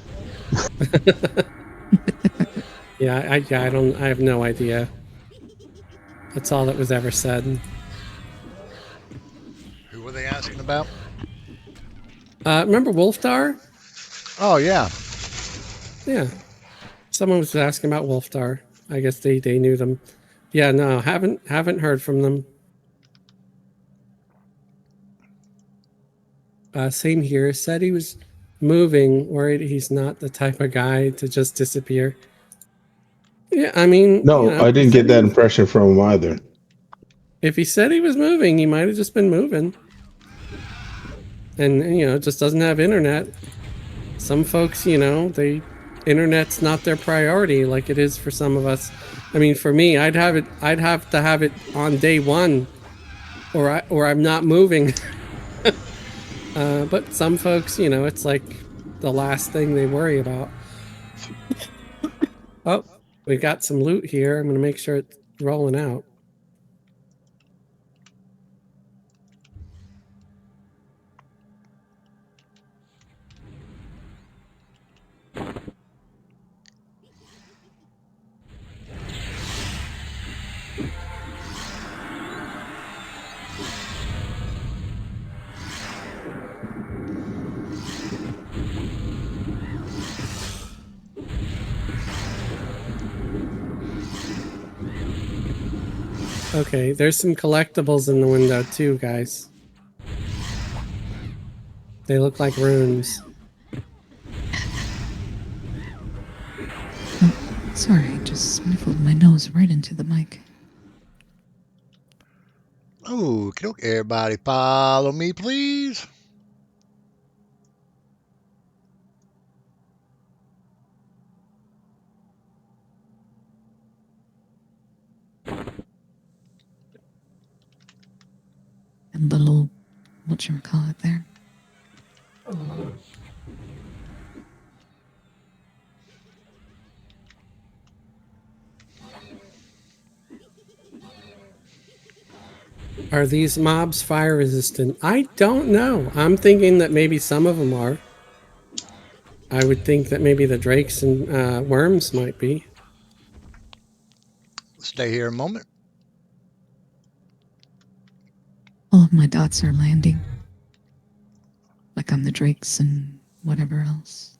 Yeah, I have no idea. That's all that was ever said. Who were they asking about? Remember Wolfdar? Oh, yeah. Yeah. Someone was asking about Wolfdar. I guess they knew them. Yeah, no, haven't heard from them. Same here. Said he was moving, worried he's not the type of guy to just disappear. Yeah, I mean, No, you know, I didn't get that impression from him either. if he said he was moving, he might have just been moving. And, you know, just doesn't have internet. Some folks, you know, internet's not their priority like it is for some of us. I mean, for me, I'd have to have it on day one or I'm not moving. But some folks, you know, it's like the last thing they worry about. Oh, we got some loot here. I'm going to make sure it's rolling out. Okay, there's some collectibles in the window too, guys. They look like runes. Oh, sorry, just sniffled my nose right into the mic. Oh, everybody follow me, please. And little, whatchamacallit there. Are these mobs fire resistant? I don't know. I'm thinking that maybe some of them are. I would think that maybe the drakes and worms might be. Stay here a moment. All of my dots are landing. Like I'm the drakes and whatever else.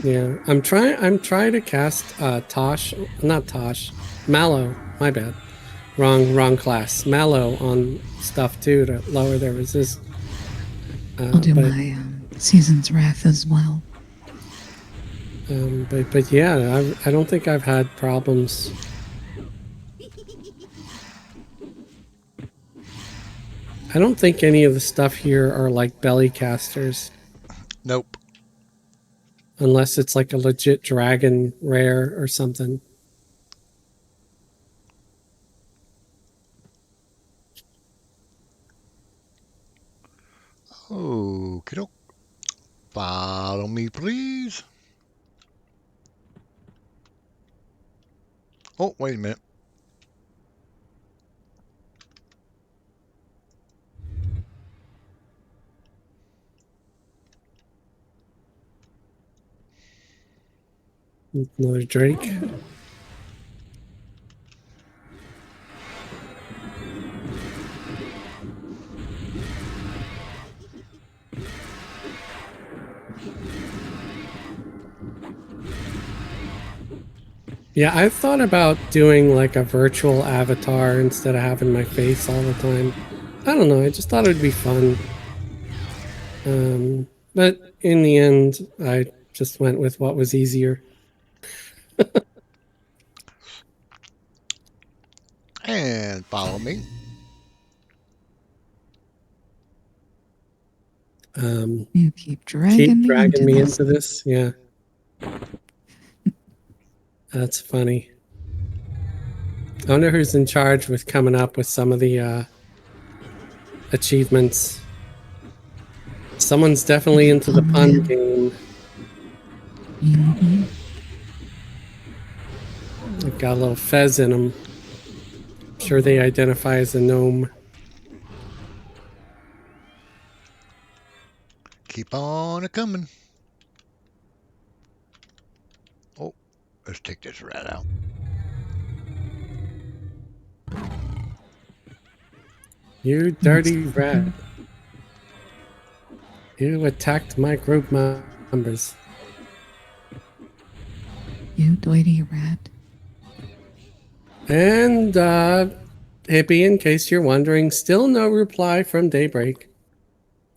Yeah, I'm trying to cast Mallow. My bad. Wrong class. Mallow on stuff too to lower their resist. I'll do my Season's Wrath as well. But yeah, I don't think I've had problems. I don't think any of the stuff here are like belly casters. Nope. Unless it's like a legit dragon rare or something. Oh, kiddo. Follow me, please. Oh, wait a minute. Another drake. Yeah, I thought about doing like a virtual avatar instead of having my face all the time. I don't know. I just thought it would be fun. But in the end, I just went with what was easier. And follow me. You keep Keep dragging me dragging into me this. into this. Yeah, that's funny. I wonder who's in charge with coming up with some of the achievements. Someone's definitely into the Pun pun man. game. Hmm. They've got a little fez in them. I'm sure they identify as a gnome. Keep on a coming. Oh, let's take this rat out. You dirty rat. You attacked my group members. You doity rat. And, Hippie, in case you're wondering, still no reply from Daybreak.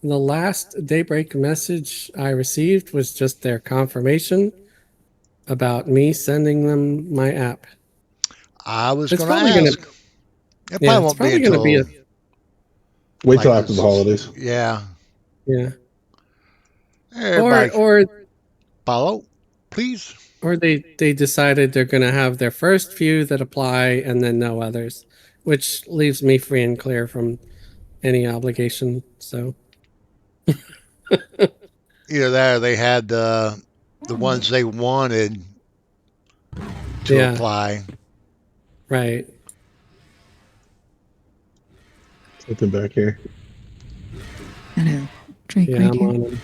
The last Daybreak message I received was just their confirmation about me sending them my app. I was It's going to probably gonna, ask. It yeah, probably it's won't be probably gonna be a, until Wait till like after the this. holidays. Yeah. yeah, Everybody or follow, please. or they decided they're gonna have their first few that apply and then no others, which leaves me free and clear from any obligation. So Either that or they had the ones they wanted to yeah, apply. right. Something back here. Hello. Drake Yeah, right I'm here. on them.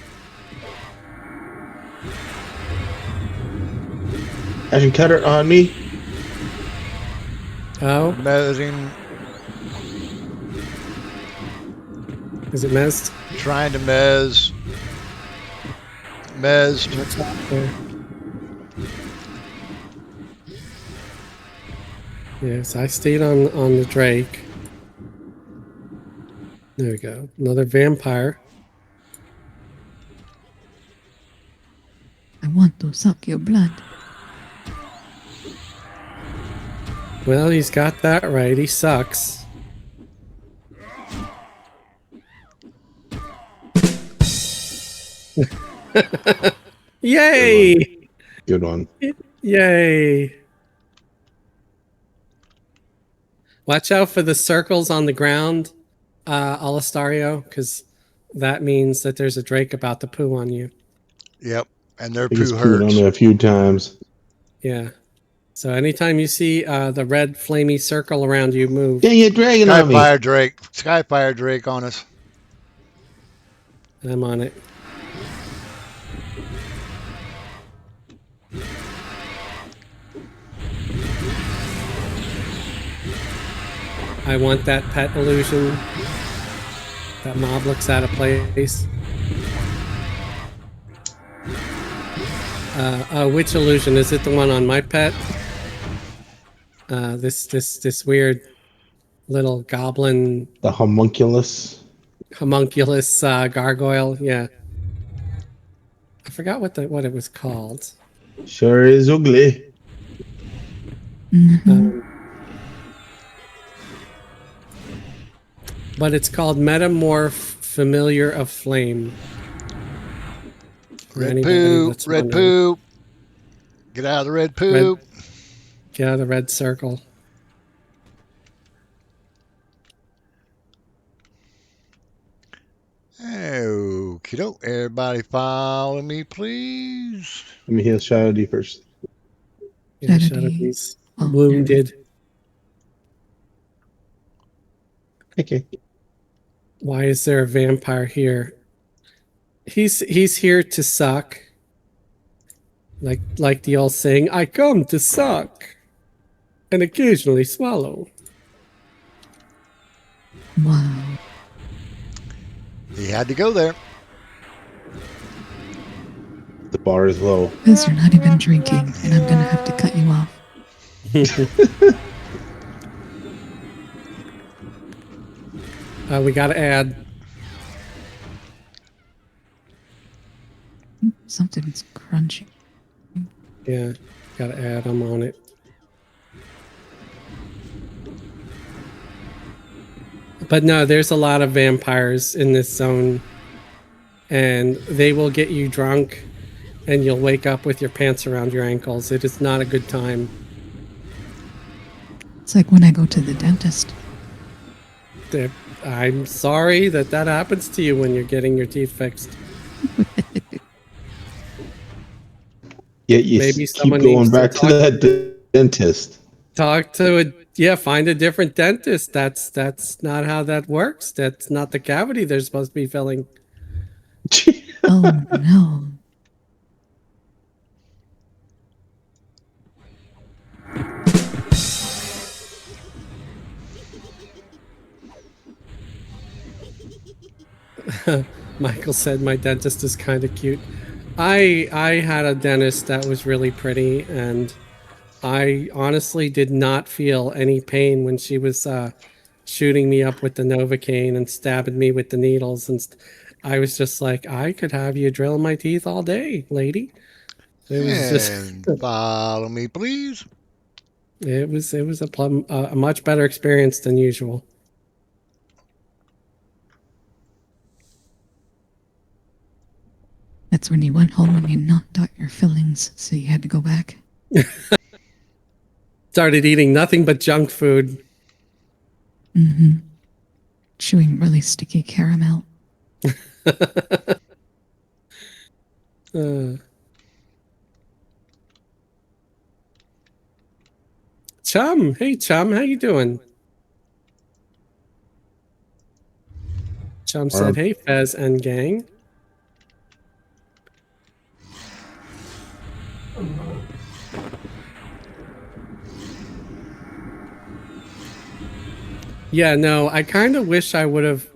Action cutter on me. Oh, Mezzing, is it Mez? trying to mezzed. Watch out there. Yes, I stayed on the Drake. There we go. Another vampire. I want to suck your blood. Well, he's got that right. He sucks. Yay! Good one. Yay! Watch out for the circles on the ground, Alistario, because that means that there's a Drake about to poo on you. Yep, and their I think it's poo pooed on hurts. me a few times. Yeah. So anytime you see the red flamey circle around you, move. Dang it, dragging on me. Skyfire Drake on us. I'm on it. I want that pet illusion. That mob looks out of place. Which illusion? Is it the one on my pet? This weird little goblin The homunculus. homunculus gargoyle. Yeah, I forgot what it was called. Sure is ugly. But it's called Metamorph Familiar of Flame. For Red anybody poo, that's red wondering. poo. Get out of the red poo. Get out of the red circle. Okie doke. Everybody follow me, please. Let me heal Shadow D first. Yeah, Shadow Shadow D. D's Oh, wounded. Okay. Why is there a vampire here? He's here to suck. Like the old saying, I come to suck and occasionally swallow. Wow. He had to go there. The bar is low. Because you're not even drinking, and I'm gonna have to cut you off. We got to add. Something's crunching. Yeah, got to add. I'm on it. But no, there's a lot of vampires in this zone, and they will get you drunk, and you'll wake up with your pants around your ankles. It is not a good time. It's like when I go to the dentist. I'm sorry that happens to you when you're getting your teeth fixed. Yet you Maybe keep someone going needs to back to that dentist. talk to a find a different dentist. That's not how that works. That's not the cavity they're supposed to be filling. Oh no. Michael said my dentist is kind of cute. I had a dentist that was really pretty, and I honestly did not feel any pain when she was shooting me up with the Novocaine and stabbing me with the needles, and I was just like, I could have you drill my teeth all day, lady. It was just And follow me, please. it was a much better experience than usual. That's when you went home and you knocked out your fillings, so you had to go back. Started eating nothing but junk food. Mm-hmm. Chewing really sticky caramel. Chum, hey Chum, how you doing? Chum said, "Hey Fez and gang." Yeah, no, I kind of wish I would have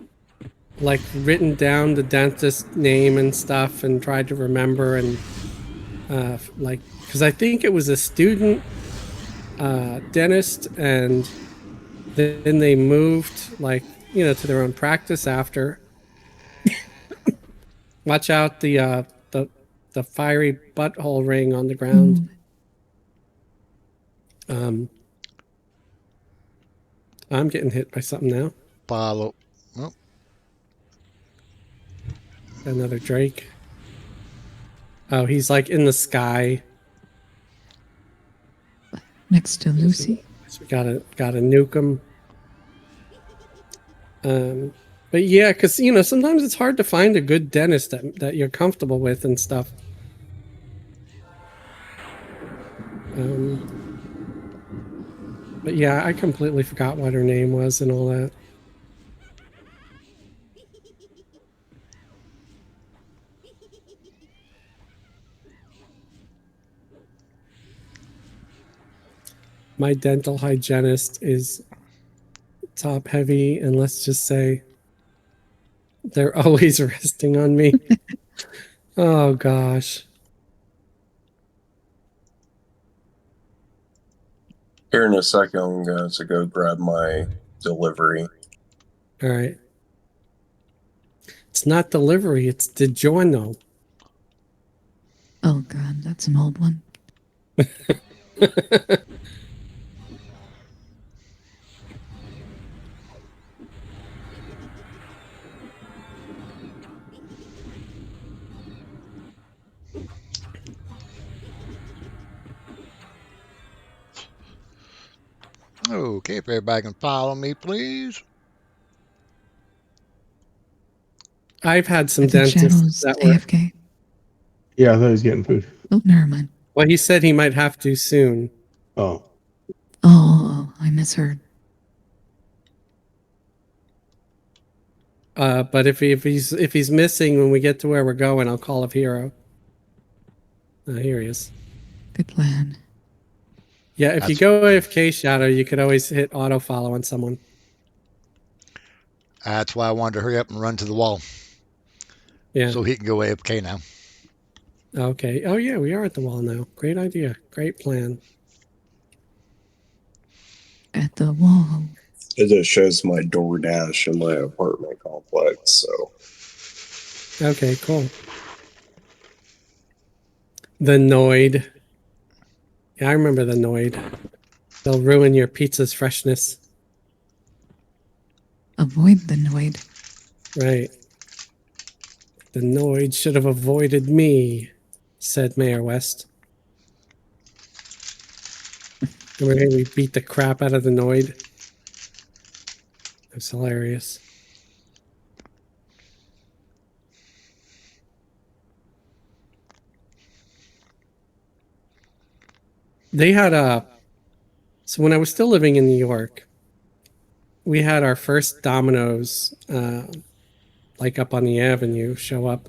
like written down the dentist name and stuff and tried to remember, and like, because I think it was a student dentist, and then they moved like, to their own practice after. Watch out the fiery butthole ring on the ground. I'm getting hit by something now. Follow. Oh, Another Drake. Oh, he's like in the sky. Next to Lucy. So we gotta nuke him. But yeah, because sometimes it's hard to find a good dentist that you're comfortable with and stuff. But yeah, I completely forgot what her name was and all that. My dental hygienist is top heavy, and let's just say they're always resting on me. Oh gosh. Here in a second, I'm going to go grab my delivery. All right. It's not delivery, it's DiGiorno. Oh god, that's an old one. okay, if everybody can follow me, please. I've had some I think dentists Shadow's that were. AFK. Yeah, I thought he was getting food. Oh, never mind. Well, he said he might have to soon. Oh. Oh, I misheard. But if he's missing when we get to where we're going, I'll call a hero. Here he is. Good plan. Yeah, if you go AFK Shadow, you could always hit auto follow on someone. That's why I wanted to hurry up and run to the wall. Yeah. So he can go AFK now. Okay. Oh yeah, we are at the wall now. Great idea. Great plan. at the wall. It just shows my DoorDash in my apartment complex, so. Okay, cool. The Noid. Yeah, I remember the Noid. They'll ruin your pizza's freshness. Avoid the Noid. Right. The Noid should have avoided me, said Mayor West. Remember how we beat the crap out of the Noid? It was hilarious. They had so when I was still living in New York, we had our first Domino's like up on the avenue show up.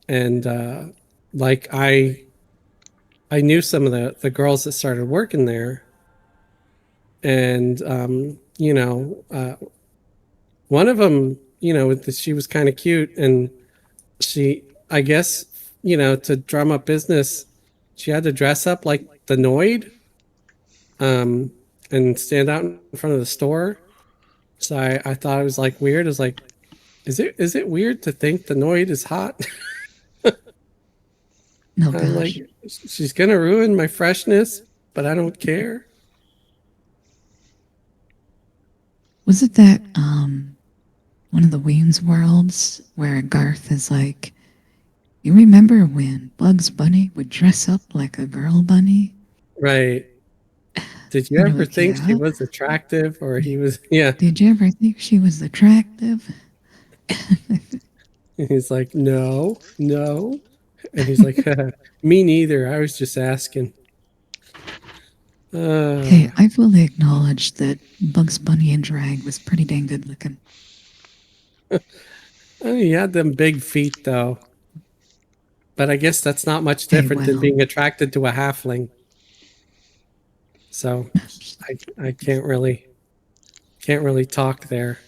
And like I knew some of the girls that started working there. And one of them, she was kind of cute, and she, I guess, to drum up business, she had to dress up like the Noid, and stand out in front of the store. So I thought it was like weird. I was like, is it weird to think the Noid is hot? Oh I'm gosh. like, she's gonna ruin my freshness, but I don't care. Was it that one of the Wayne's Worlds where Garth is like, you remember when Bugs Bunny would dress up like a girl bunny? Right. Did you You know, ever like, think she yeah. was attractive, or he was? Yeah. Did you ever think she was attractive? And he's like, no, no. And he's like, me neither. I was just asking. Hey, I fully acknowledge that Bugs Bunny in drag was pretty dang good looking. He had them big feet, though. But I guess that's not much different than well. being attracted to a halfling. So I can't really talk there.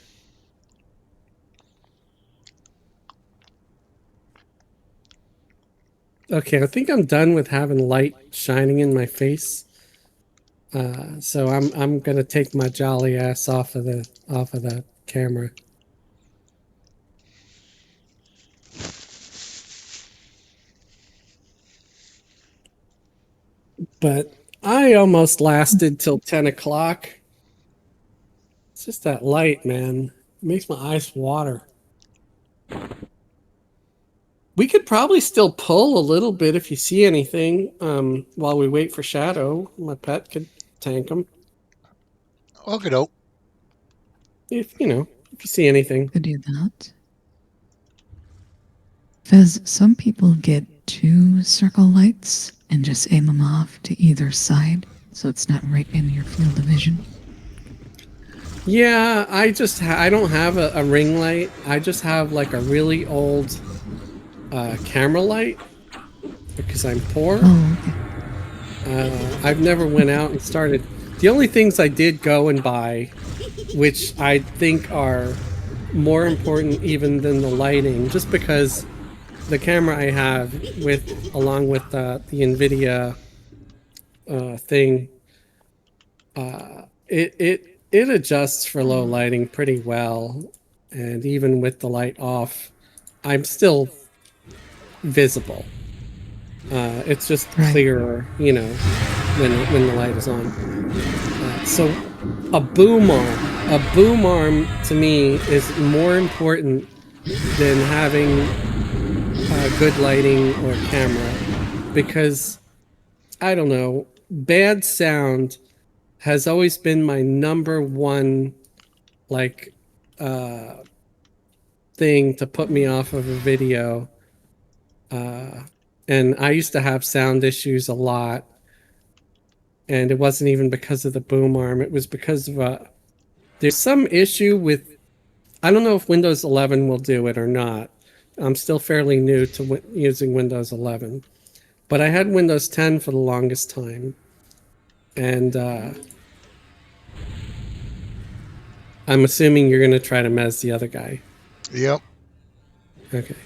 Okay, I think I'm done with having light shining in my face. So I'm gonna take my jolly ass off of the camera. But I almost lasted till 10 o'clock. It's just that light, man. It makes my eyes water. We could probably still pull a little bit if you see anything while we wait for Shadow. My pet could tank him. Okay, doke. If you see anything. Could do that. Because some people get 2 circle lights and just aim them off to either side so it's not right in your field of vision. Yeah, I don't have a ring light. I just have like a really old camera light because I'm poor. Oh, okay. I've never went out and started. The only things I did go and buy, which I think are more important even than the lighting, just because the camera I have along with the NVIDIA thing, it adjusts for low lighting pretty well, and even with the light off, I'm still visible. It's just clearer, when the light is on. So a boom arm to me is more important than having good lighting or camera, because I don't know, bad sound has always been my number one thing to put me off of a video. And I used to have sound issues a lot, and it wasn't even because of the boom arm. It was because of there's some issue with, I don't know if Windows 11 will do it or not. I'm still fairly new to using Windows 11, but I had Windows 10 for the longest time, and I'm assuming you're going to try to mez the other guy. Yep. Okay.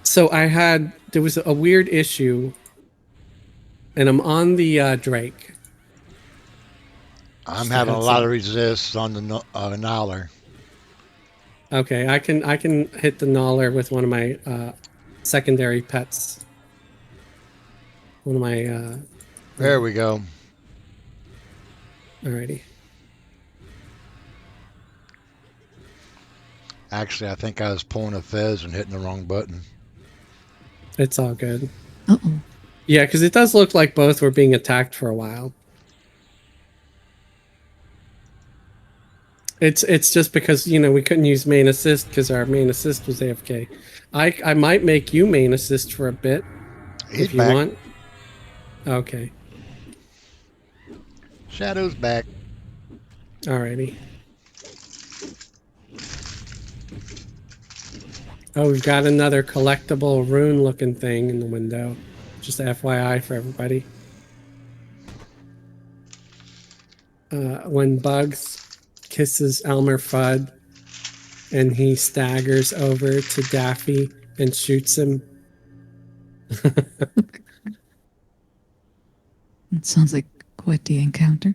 So there was a weird issue, and I'm on the Drake, I'm Just a having a heads lot up. of resists on the Nowler. Okay, I can hit the Nauler with one of my secondary pets. One of my There we go. alrighty. Actually, I think I was pulling a fez and hitting the wrong button. It's all good. Uh-oh. Yeah, because it does look like both were being attacked for a while. It's just because we couldn't use main assist because our main assist was AFK. I might make you main assist for a bit He's if you back. want. Okay, Shadow's back. alrighty. Oh, we've got another collectible rune-looking thing in the window. Just FYI for everybody. When Bugs kisses Elmer Fudd and he staggers over to Daffy and shoots him. It sounds like quite the encounter.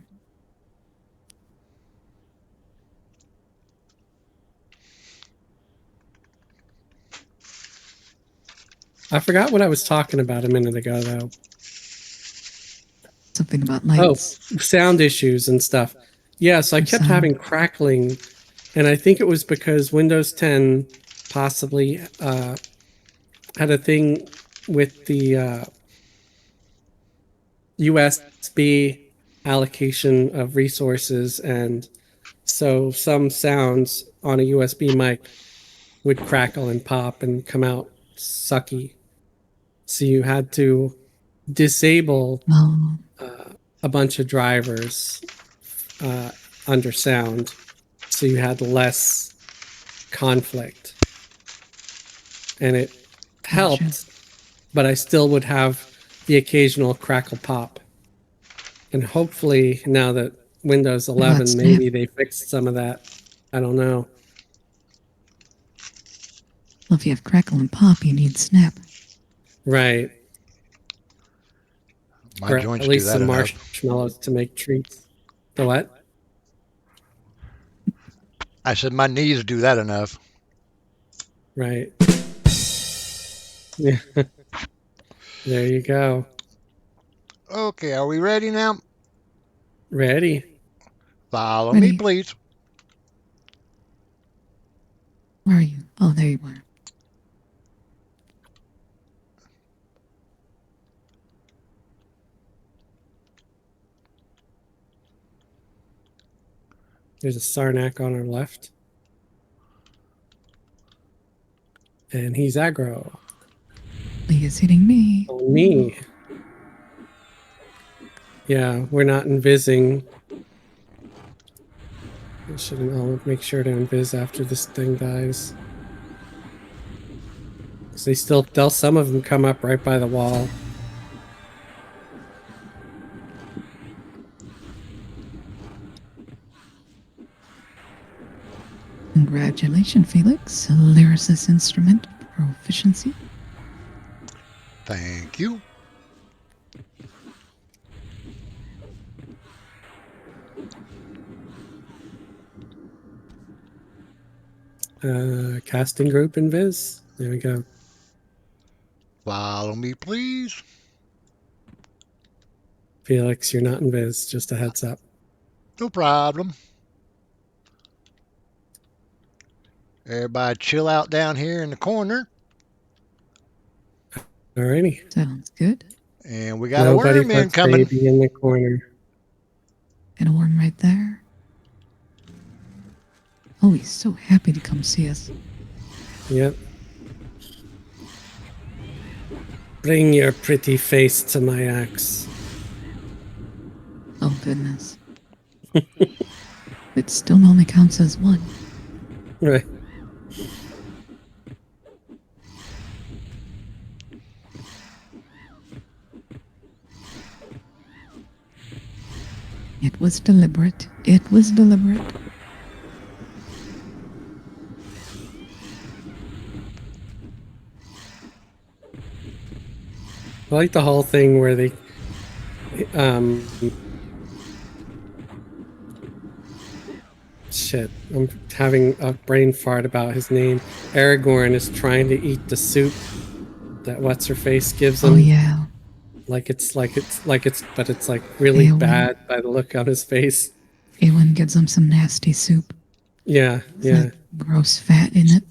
I forgot what I was talking about a minute ago, though. Something about Oh, lights. sound issues and stuff. Yeah, so I Or kept sound. having crackling, and I think it was because Windows 10 possibly had a thing with the USB allocation of resources, and so some sounds on a USB mic would crackle and pop and come out sucky. So you had to disable Oh, a bunch of drivers under sound, so you had less conflict, and it gotcha. helped. But I still would have the occasional crackle pop. And hopefully now that Windows What about 11, snap? maybe they fixed some of that. I don't know. Well, if you have crackle and pop, you need snap. Right. My Or at joints do least that some enough. marshmallows to make treats. The what? I said my knees do that enough. Right. Yeah. There you go. Okay, are we ready now? Ready? Follow me, Ready? please. Where are you? Oh, there you are. There's a Sarnak on our left. And he's aggro. Lee is hitting me. On me. Yeah, we're not invising. I'll make sure to invis after this thing dies. 'Cause some of them come up right by the wall. Congratulations, Felix. Lyricist instrument proficiency. Thank you. Casting group invis. There we go. Follow me, please. Felix, you're not invis. Just a heads up. No problem. Everybody chill out down here in the corner. Alrighty. Sounds good. And we got Nobody a worm puts incoming. baby in the corner. And a worm right there. Oh, he's so happy to come see us. Yep. Bring your pretty face to my axe. Oh, goodness. It still only counts as one. Right. It was deliberate. It was deliberate. I like the whole thing where they Shit, I'm having a brain fart about his name. Aragorn is trying to eat the soup that what's her face gives him. Oh yeah, But it's like really Eowyn. bad by the look on his face. Eowyn gives him some nasty soup. Yeah, It's yeah. like gross fat in it.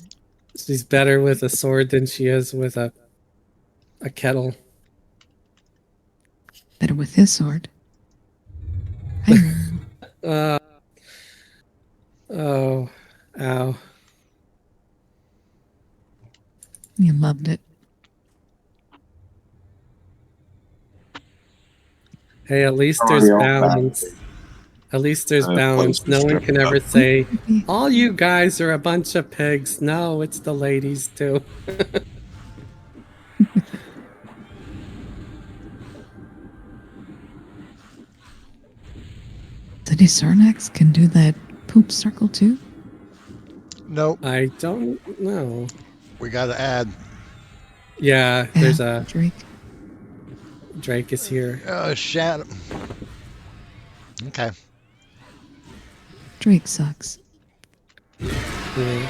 She's better with a sword than she is with a kettle. Better with his sword. Hey, Oh, ow. you loved it. Hey, at least Sorry, there's I was balance. navigating At least there's a place balance. to No one strip can it ever up. say, Creepy. all you guys are a bunch of pigs. No, it's the ladies too. City Cernax can do that poop circle too? Nope. I don't know. We got to add. Yeah, there's a Drake. Drake is here. Shadow. Okay. Drake sucks. Yeah.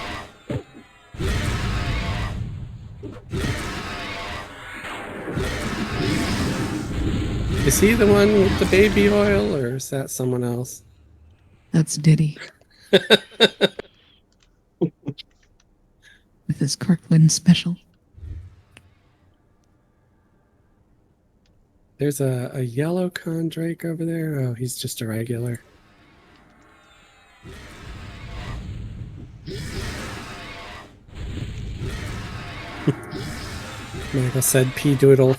Is he the one with the baby oil, or is that someone else? That's Diddy. With his Kirkland special. There's a yellow Condrake over there. Oh, he's just a regular. Michael said P Doodle.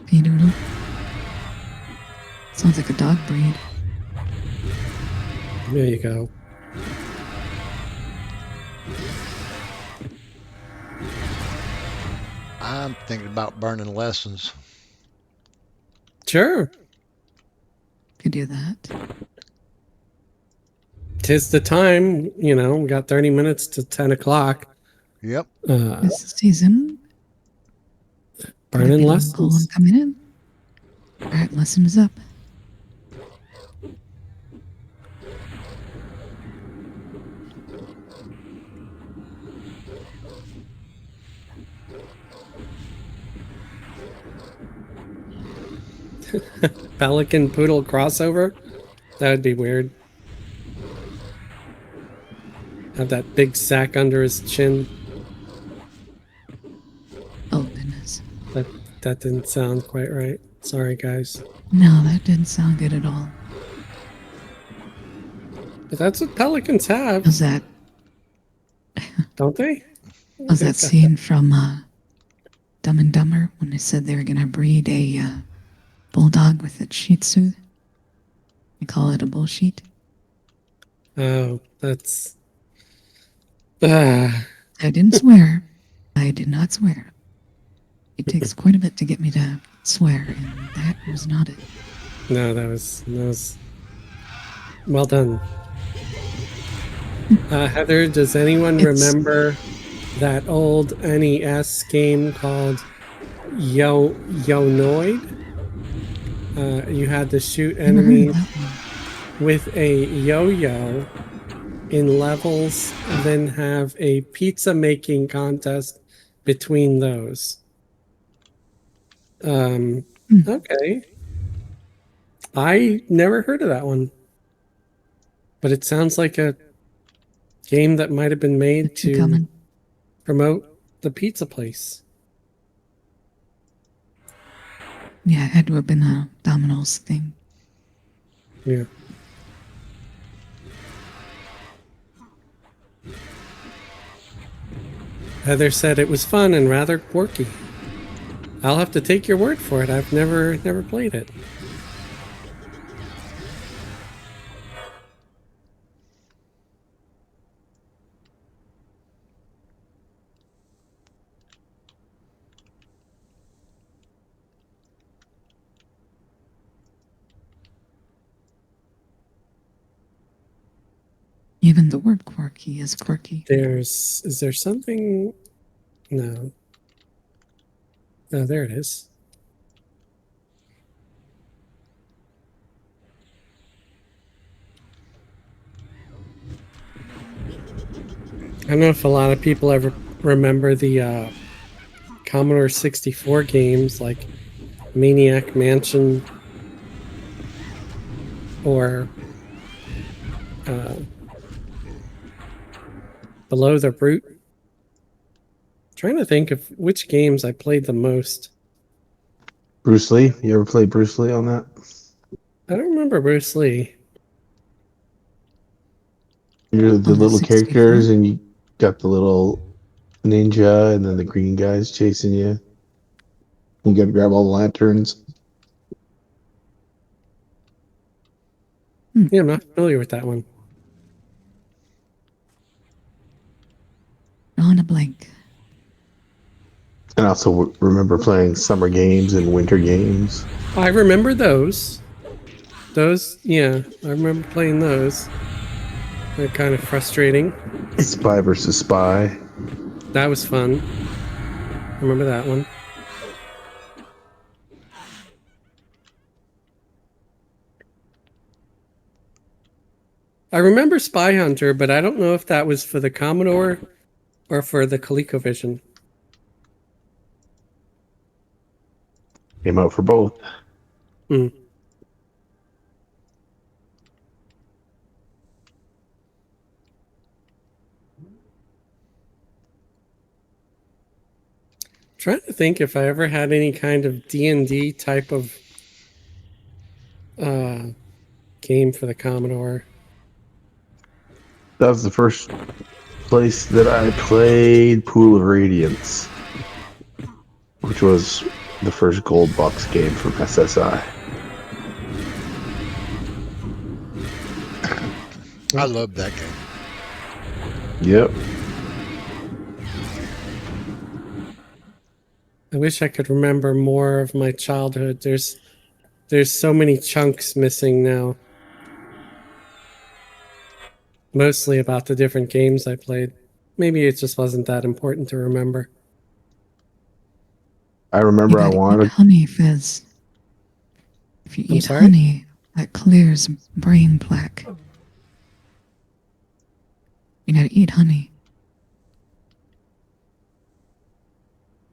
P-Doodle. Sounds like a dog breed. There you go. I'm thinking about burning lessons. Sure. Could do that. Tis the time, you know, we got 30 minutes to 10 o'clock. Yep. This season. Burning Golem lessons. coming in. Alright, lesson is up. Pelican Poodle crossover? That would be weird. Have that big sack under his chin. Oh, goodness. That didn't sound quite right. Sorry, guys. No, that didn't sound good at all. But that's what pelicans have, Was that don't they? scene from Dumb and Dumber when they said they were going to breed a bulldog with a Shih Tzu? They call it a bullsheet. Oh, that's... I didn't swear. I did not swear. It takes quite a bit to get me to swear, and that was not it. No, that was well done. Heather, does anyone remember that old NES game called Yonoid? You had to shoot Never heard of enemies that one. with a yo-yo in levels, then have a pizza making contest between those. Okay. I never heard of that one. But it sounds like a game that might have been made to Coming. promote the pizza place. Yeah, it had to have been a Domino's thing. Yeah. Heather said it was fun and rather quirky. I'll have to take your word for it. I've never played it. Even the word quirky is quirky. Is there something? No. Oh, there it is. I don't know if a lot of people ever remember the Commodore 64 games like Maniac Mansion or Below the Root. Trying to think of which games I played the most. Bruce Lee. You ever played Bruce Lee on that? I don't remember Bruce Lee. You're the On the little 64? characters, and you got the little ninja, and then the green guys chasing you. You got to grab all the lanterns. Yeah, I'm not familiar with that one. On a blank. And I also remember playing summer games and winter games. I remember those. Yeah, I remember playing those. They're kind of frustrating. Spy versus Spy. That was fun. I remember that one. I remember Spy Hunter, but I don't know if that was for the Commodore or for the ColecoVision. Came out for both. Hmm. Trying to think if I ever had any kind of D&D type of game for the Commodore. That was the first place that I played Pool of Radiance, which was the first gold box game from SSI. I love that game. Yep. I wish I could remember more of my childhood. There's so many chunks missing now. Mostly about the different games I played. Maybe it just wasn't that important to remember. I You remember I gotta eat wanted. honey, Fizz. If you I'm eat sorry? honey, that clears brain plaque. You gotta eat honey.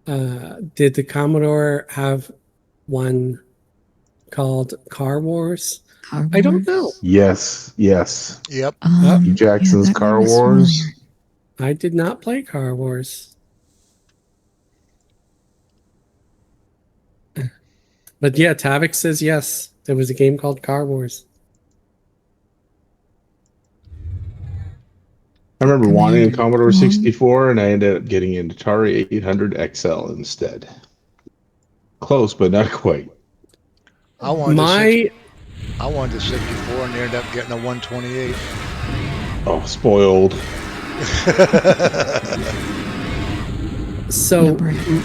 Did the Commodore have one called Car Wars? Car I don't Wars? know. Yes. Yep. Hugh Jackson's yeah, that Car name is Wars. familiar. I did not play Car Wars. But yeah, Tavik says yes. There was a game called Car Wars. I remember wanting a Commander Commodore Plum. 64, and I ended up getting an Atari 800 XL instead. Close, but not quite. I wanted My the 64 and ended up getting a 128. Oh, spoiled. so Number eight.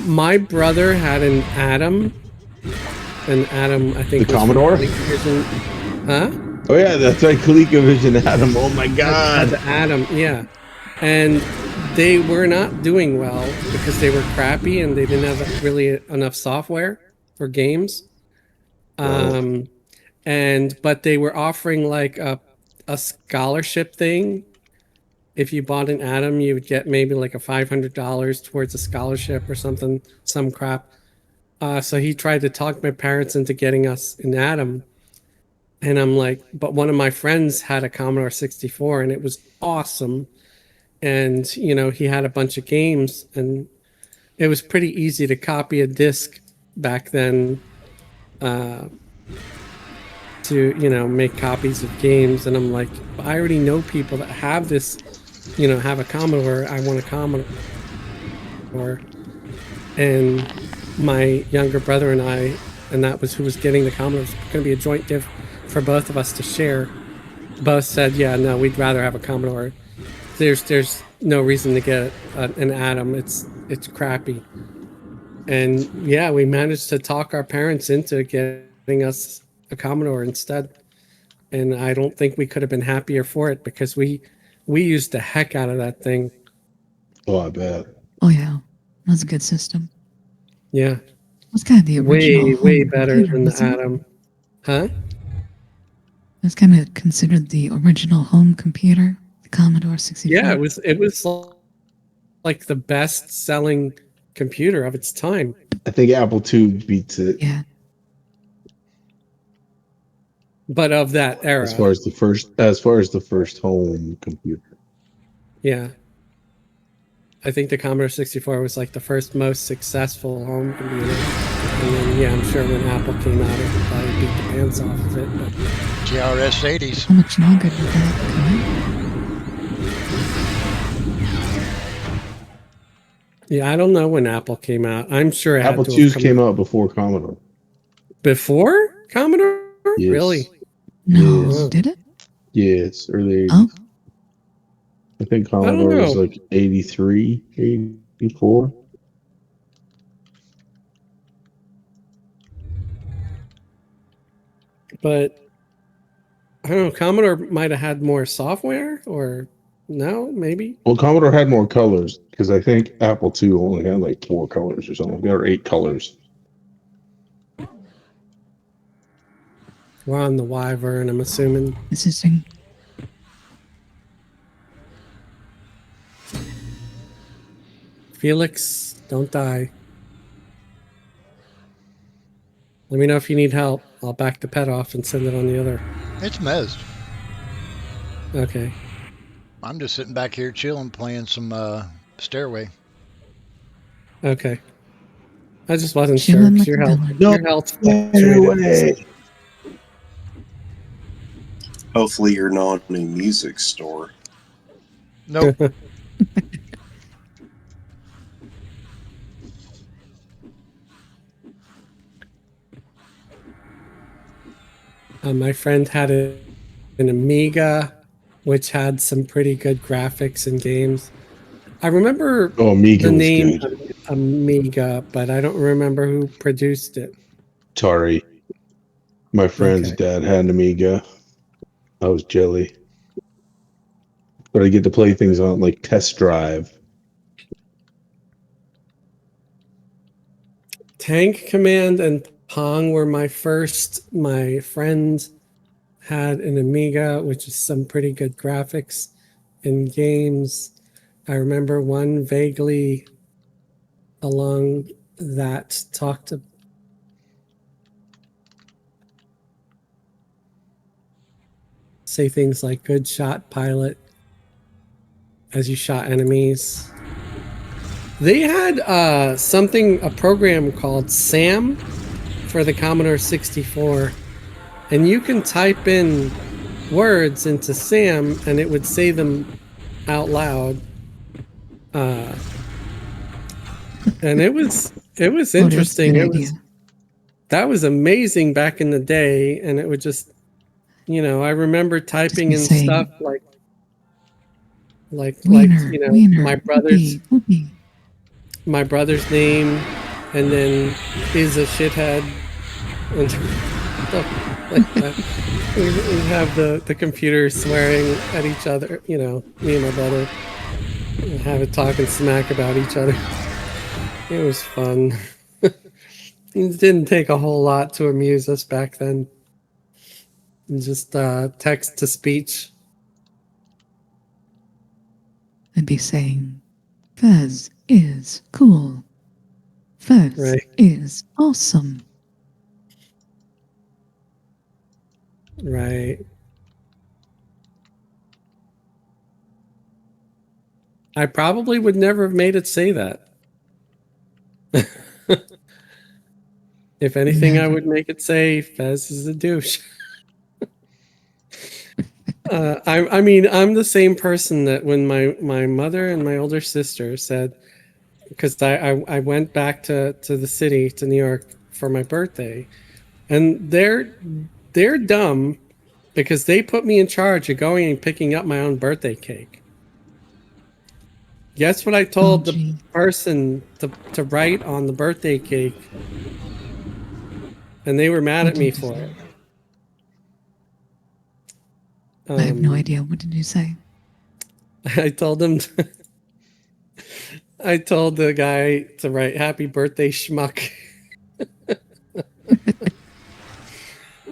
my brother had an Atom. An Atom, I think. The was Commodore? ColecoVision. Huh? Oh yeah, that's right, ColecoVision Atom. Oh my Had god. the Atom, yeah. And they were not doing well because they were crappy and they didn't have really enough software for games. But they were offering like a scholarship thing. If you bought an Atom, you would get maybe like a $500 towards a scholarship or something, some crap. So he tried to talk my parents into getting us an Atom. And I'm like, but one of my friends had a Commodore 64 and it was awesome. And, you know, he had a bunch of games and it was pretty easy to copy a disc back then to, you know, make copies of games. And I'm like, I already know people that have this, you know, have a Commodore. I want a Commodore. And my younger brother and I, and that was who was getting the Commodore. It was going to be a joint gift for both of us to share. Both said, yeah, no, we'd rather have a Commodore. There's no reason to get an Atom. It's crappy. And yeah, we managed to talk our parents into getting us a Commodore instead. And I don't think we could have been happier for it because we used the heck out of that thing. Oh, I bet. Oh yeah, that's a good system. Yeah, That's kind of the original way home better computer, than the wasn't it? Atom. Huh? That's kind of considered the original home computer, The Commodore 64. Yeah, it was like the best selling computer of its time. I think Apple II beats it Yeah. But of that era. as far as the first home computer. Yeah. I think the Commodore 64 was like the first most successful home computer. And then, yeah, I'm sure when Apple came out, it probably beat the pants off of it. But TRS 80s. How much longer did that yeah, I don't know when Apple came out. I'm sure it Apple had to have IIs come came out before Commodore. before Commodore? Yes. Really? No, Yes. did it? Yes, early 80s. Oh, I think I don't Commodore was know. like 83, 84. But I don't know. Commodore might have had more software, or no, maybe. Well, Commodore had more colors because I think Apple II only had like 4 colors or something. There were 8 colors. We're on the Wyvern, I'm assuming. this is in Felix, don't die. Let me know if you need help. I'll back the pet off and send it on the other. It's mezzed. Okay. I'm just sitting back here chilling, playing some Stairway. Okay. I just wasn't sure chilling 'cause like your a health, villain. No your health fluctuated. way. Hopefully, you're not in a music store. Nope. My friend had an Amiga, which had some pretty good graphics and games. I remember Oh, Amiga the was name good. Amiga, but I don't remember who produced it. Atari. My friend's Okay. dad had an Amiga. I was jelly. But I get to play things on like Test Drive. Tank Command and Pong were my first. My friend had an Amiga, which is some pretty good graphics and games. I remember one vaguely along that talked to say things like good shot pilot as you shot enemies. They had a program called SAM for the Commodore 64, and you can type in words into SAM and it would say them out loud. And it was Oh, that's a interesting. good idea. That was amazing back in the day, and it would just, I remember Just typing be in saying, stuff like Wiener, Wiener, my brother's whoopee. my brother's name, and then is a shithead, and stuff like that. We'd have the computer swearing at each other, me and my brother, and have it talking smack about each other. It was fun. It didn't take a whole lot to amuse us back then. Just text to speech. I'd be saying, Fez is cool. Fez Right. is awesome. Right. I probably would never have made it say that. If anything, I Never. would make it say Fez is a douche. I mean, I'm the same person that when my mother and my older sister said, because I went back to the city, to New York for my birthday, and they're dumb because they put me in charge of going and picking up my own birthday cake. Guess what I told the gee. person to write on the birthday cake? And they were mad What at me did you for say? it. I have no idea. What did you say? I told them, I told the guy to write happy birthday schmuck.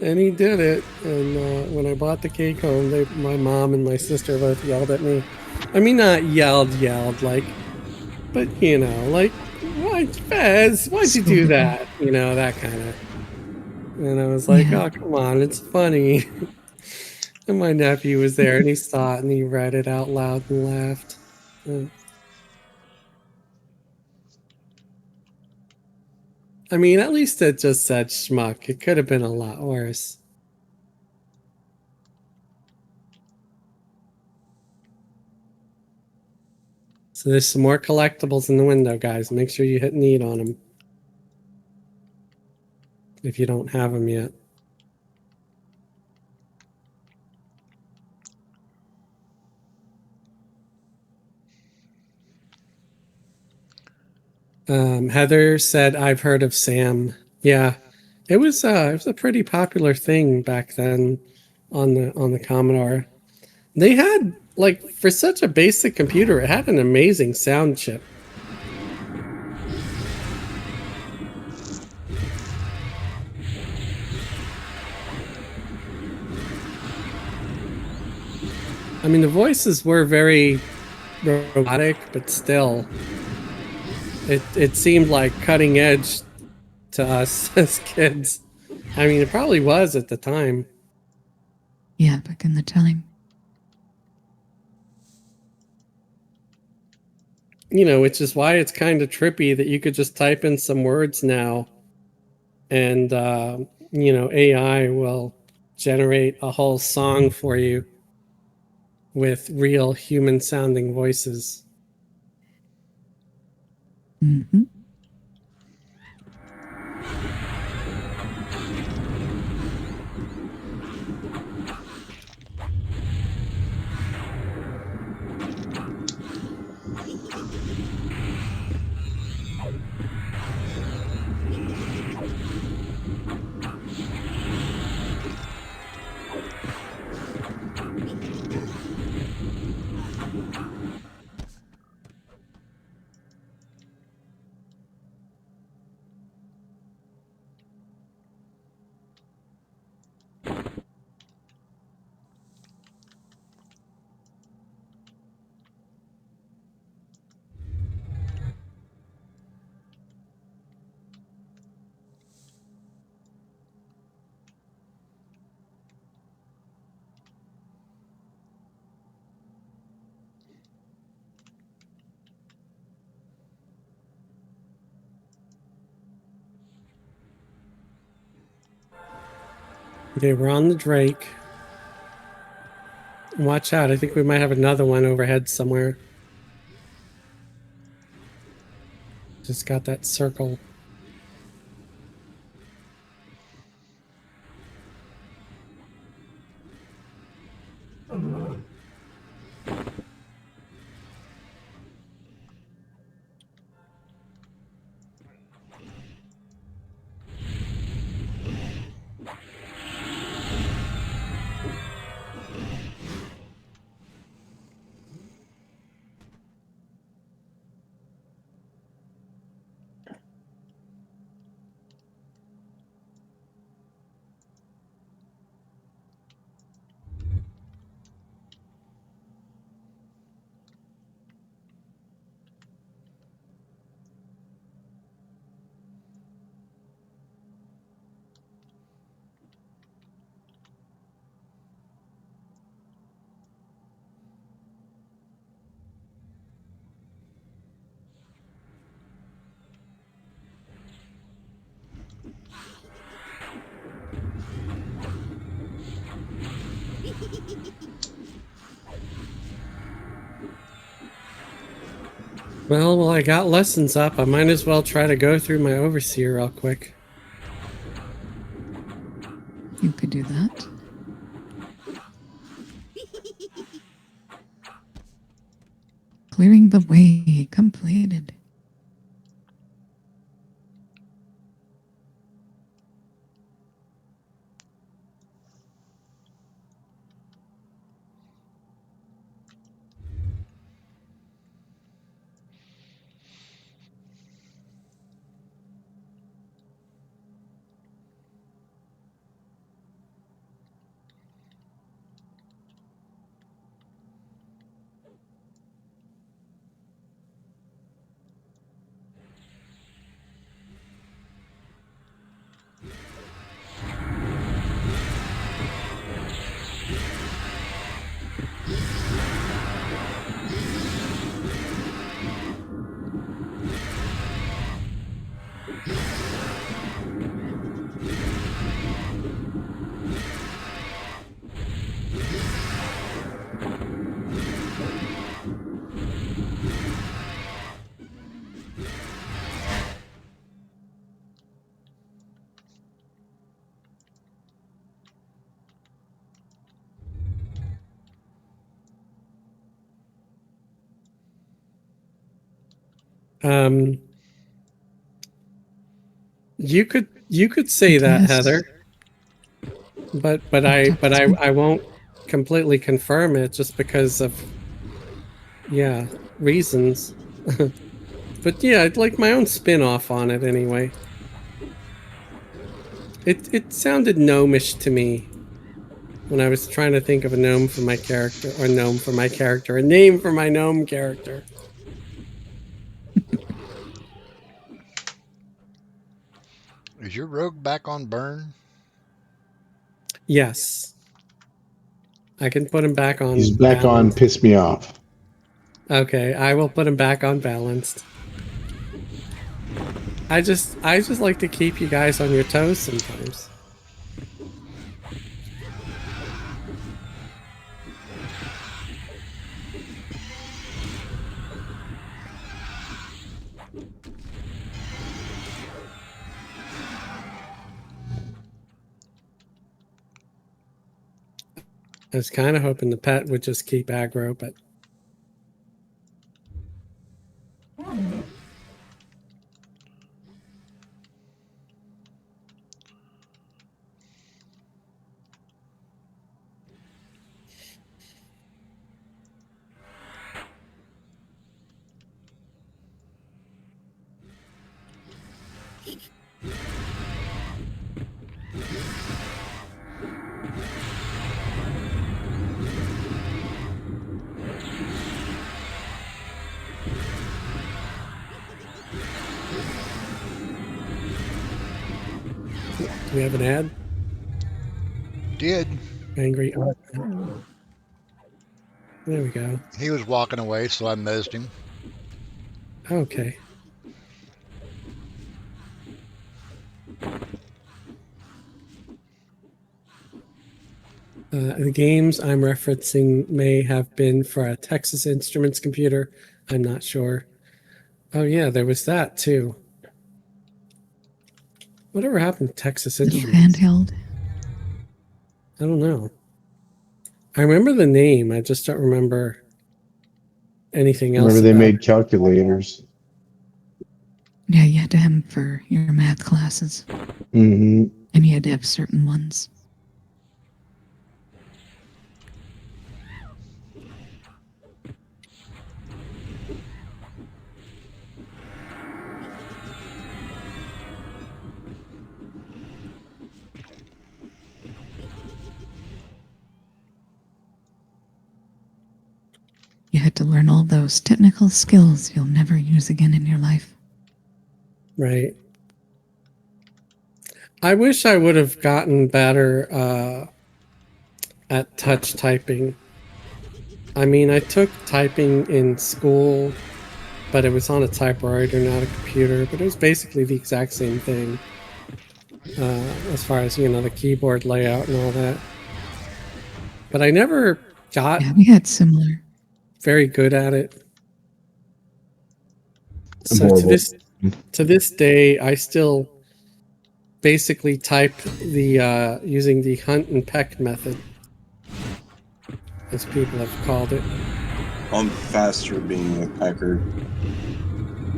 And he did it. And when I brought the cake home, my mom and my sister both yelled at me. I mean, not yelled, like, but like, why, Fez? Why'd you do Scolded you. that? That kind of. And I was like, Yeah. oh, come on, it's funny. And my nephew was there and he saw it and he read it out loud and laughed. I mean, at least it just said schmuck. It could have been a lot worse. So there's some more collectibles in the window, guys. Make sure you hit need on them if you don't have them yet. Heather said, "I've heard of Sam." Yeah, it was a pretty popular thing back then on the Commodore. They had, like, for such a basic computer, it had an amazing sound chip. I mean, the voices were very robotic, but still, it seemed like cutting edge to us as kids. I mean, it probably was at the time. Yeah, back in the time. Which is why it's kind of trippy that you could just type in some words now and, AI will generate a whole song for you with real human sounding voices. Mm-hmm. Okay, we're on the Drake. Watch out, I think we might have another one overhead somewhere. Just got that circle. Well, I got lessons up. I might as well try to go through my overseer real quick. You could do that. Clearing the way completed. You could say that, Yes. Heather, but I won't completely confirm it just because of reasons. But yeah, I'd like my own spin-off on it anyway. It sounded gnomish to me when I was trying to think of a gnome for my character, or gnome for my character, a name for my gnome character. Is your rogue back on burn? Yes. I can put him back on He's back on balanced. Piss Me Off. Okay, I will put him back on balanced. I just like to keep you guys on your toes sometimes. I was kind of hoping the pet would just keep aggro, but do we have an ad? Did. Angry. There we go. He was walking away, so I missed him. Okay. The games I'm referencing may have been for a Texas Instruments computer. I'm not sure. Oh yeah, there was that too. Whatever happened to Texas Little Instruments? handheld. I don't know. I remember the name. I just don't remember anything else. Remember they about made it. calculators. Yeah, you had to have them for your math classes. Mm-hmm. And you had to have certain ones. You had to learn all those technical skills you'll never use again in your life. Right. I wish I would have gotten better at touch typing. I mean, I took typing in school, but it was on a typewriter, not a computer. But it was basically the exact same thing, as far as, you know, the keyboard layout and all that. But I never got Yeah, we had similar. very good at it. I'm So horrible. to this day, I still basically type the using the hunt and peck method, as people have called it. I'm faster being a pecker.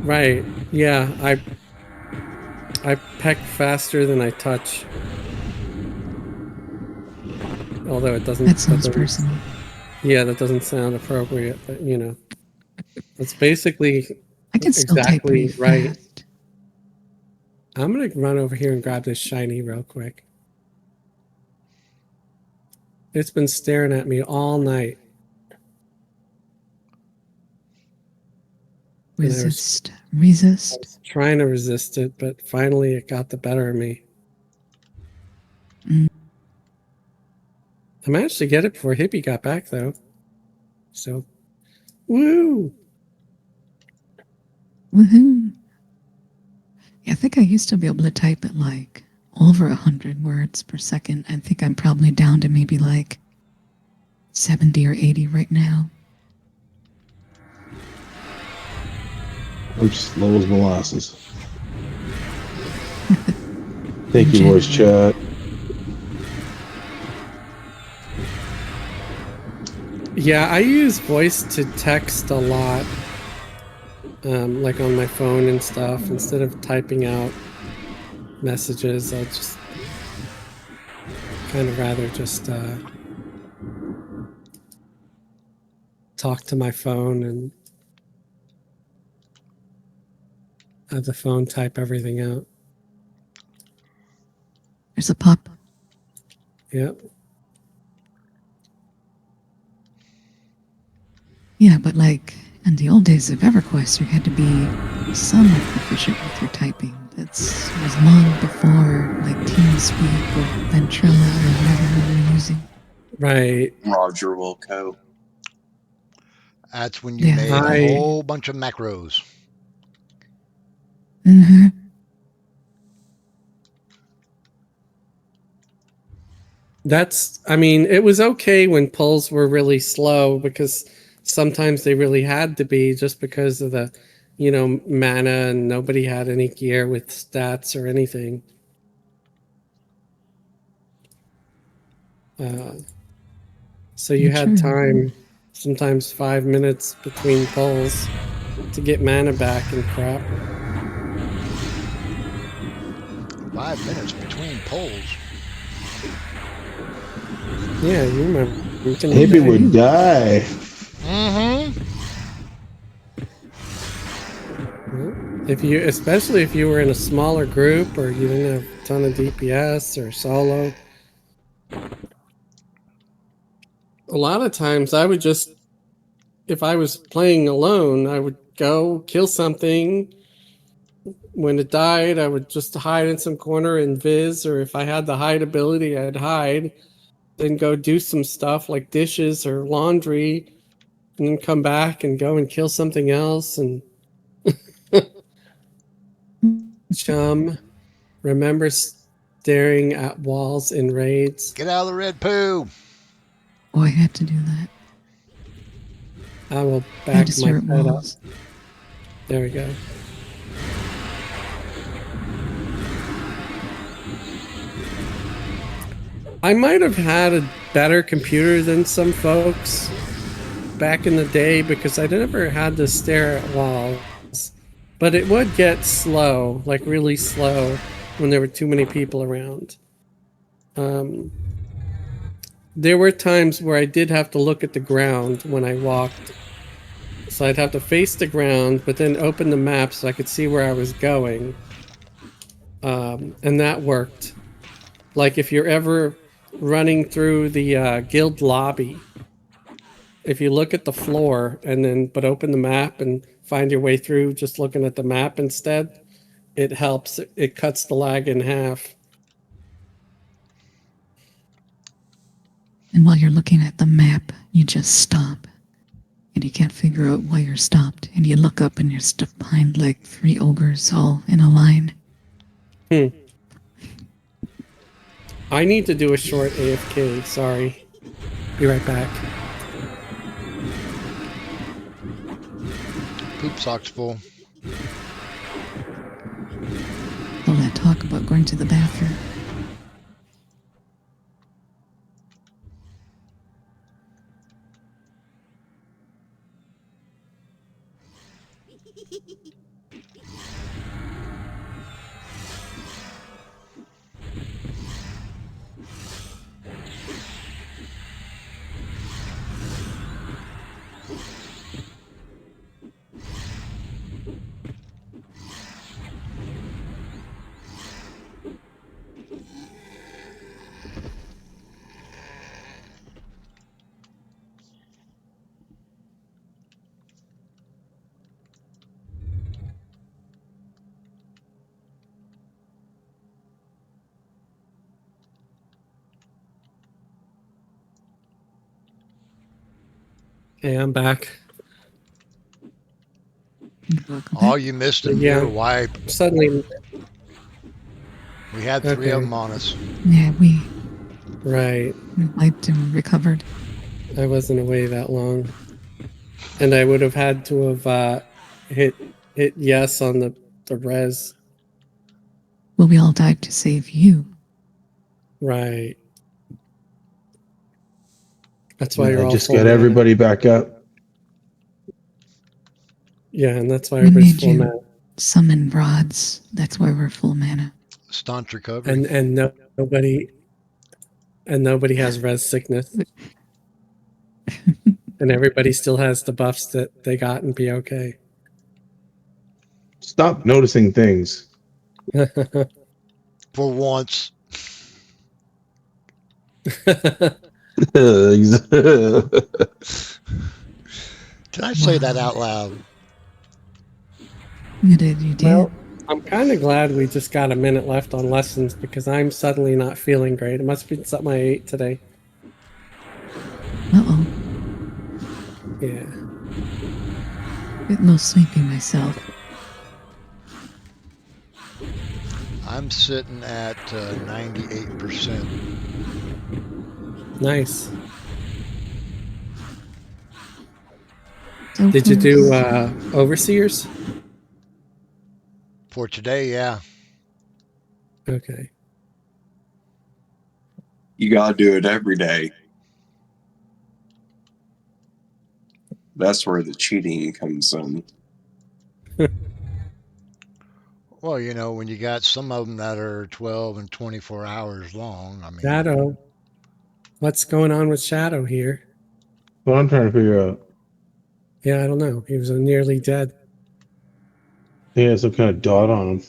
Right. Yeah, I peck faster than I touch. Although it doesn't. That sounds doesn't- personal. Yeah, that doesn't sound appropriate, but you know, it's basically I can still type exactly pretty right. fast. I'm gonna run over here and grab this shiny real quick. It's been staring at me all night. Resist. I Resist. was trying to resist it, but finally it got the better of me. Mm. I managed to get it before Hippie got back, though. So, woo! Woohoo. Yeah, I think I used to be able to type at like over 100 words per second. I think I'm probably down to maybe like 70 or 80 right now. I'm slow as molasses. Thank you, voice chat. Yeah, I use voice to text a lot. like on my phone and stuff. Instead of typing out messages, I'll just kind of rather just talk to my phone and have the phone type everything out. There's a pop. Yep. Yeah, but like in the old days of Everquest, you had to be somewhat proficient with your typing. That's was long before like TeamSpeak or Ventrilla or whatever we were using. Right. Roger Wilco. That's when you Yeah. made a whole bunch of macros. Mm-hmm. I mean, it was okay when pulls were really slow because sometimes they really had to be just because of the, mana and nobody had any gear with stats or anything. So you had time, sometimes 5 minutes between pulls to get mana back and crap. 5 minutes between polls. Yeah, you remember. Hippie would die. Mm-hmm. Especially if you were in a smaller group or you didn't have a ton of DPS or solo. A lot of times I would just, if I was playing alone, I would go kill something. When it died, I would just hide in some corner and viz, or if I had the hide ability, I'd hide, then go do some stuff like dishes or laundry, and then come back and go and kill something else. And chum, remember staring at walls in raids? Get out of the red poo. Oh, I had to do that. I will I had back to my stare at head up. walls. There we go. I might have had a better computer than some folks back in the day because I never had to stare at walls. But it would get slow, like really slow, when there were too many people around. There were times where I did have to look at the ground when I walked. So I'd have to face the ground, but then open the map so I could see where I was going. And that worked. Like if you're ever running through the guild lobby, if you look at the floor and then but open the map and find your way through just looking at the map instead, it helps. It cuts the lag in half. And while you're looking at the map, you just stop. And you can't figure out why you're stopped. And you look up and you're stuck behind like 3 ogres all in a line. I need to do a short AFK. Sorry. Be right back. Poop sock's full. All that talk about going to the bathroom. Hey, I'm back. Oh, you missed him. Yeah. You're wipe. Suddenly. We had 3 of them on us. Yeah, we Right. wiped and recovered. I wasn't away that long. And I would have had to have hit yes on the res. Well, we all died to save you. Right. That's why Yeah, you're all just full get mana. everybody back up. Yeah, and that's why We everybody's made full you mana. summon rods. That's why we're full mana. Staunch recovery. And nobody has res sickness. And everybody still has the buffs that they got and be okay. Stop noticing things. For once. Did I say that Wow. out loud? You did, you did. Well, I'm kind of glad we just got a minute left on lessons because I'm suddenly not feeling great. It must be something I ate today. Uh-oh. Yeah. Bit a little sleepy myself. I'm sitting at 98%. Nice. So Did you close. do overseers? For today, yeah. Okay. You gotta do it every day. That's where the cheating comes in. Well, you know, when you got some of them that are 12 and 24 hours long, I mean, Shadow. What's going on with Shadow here? What I'm trying to figure out. Yeah, I don't know. He was nearly dead. He has some kind of dot on him.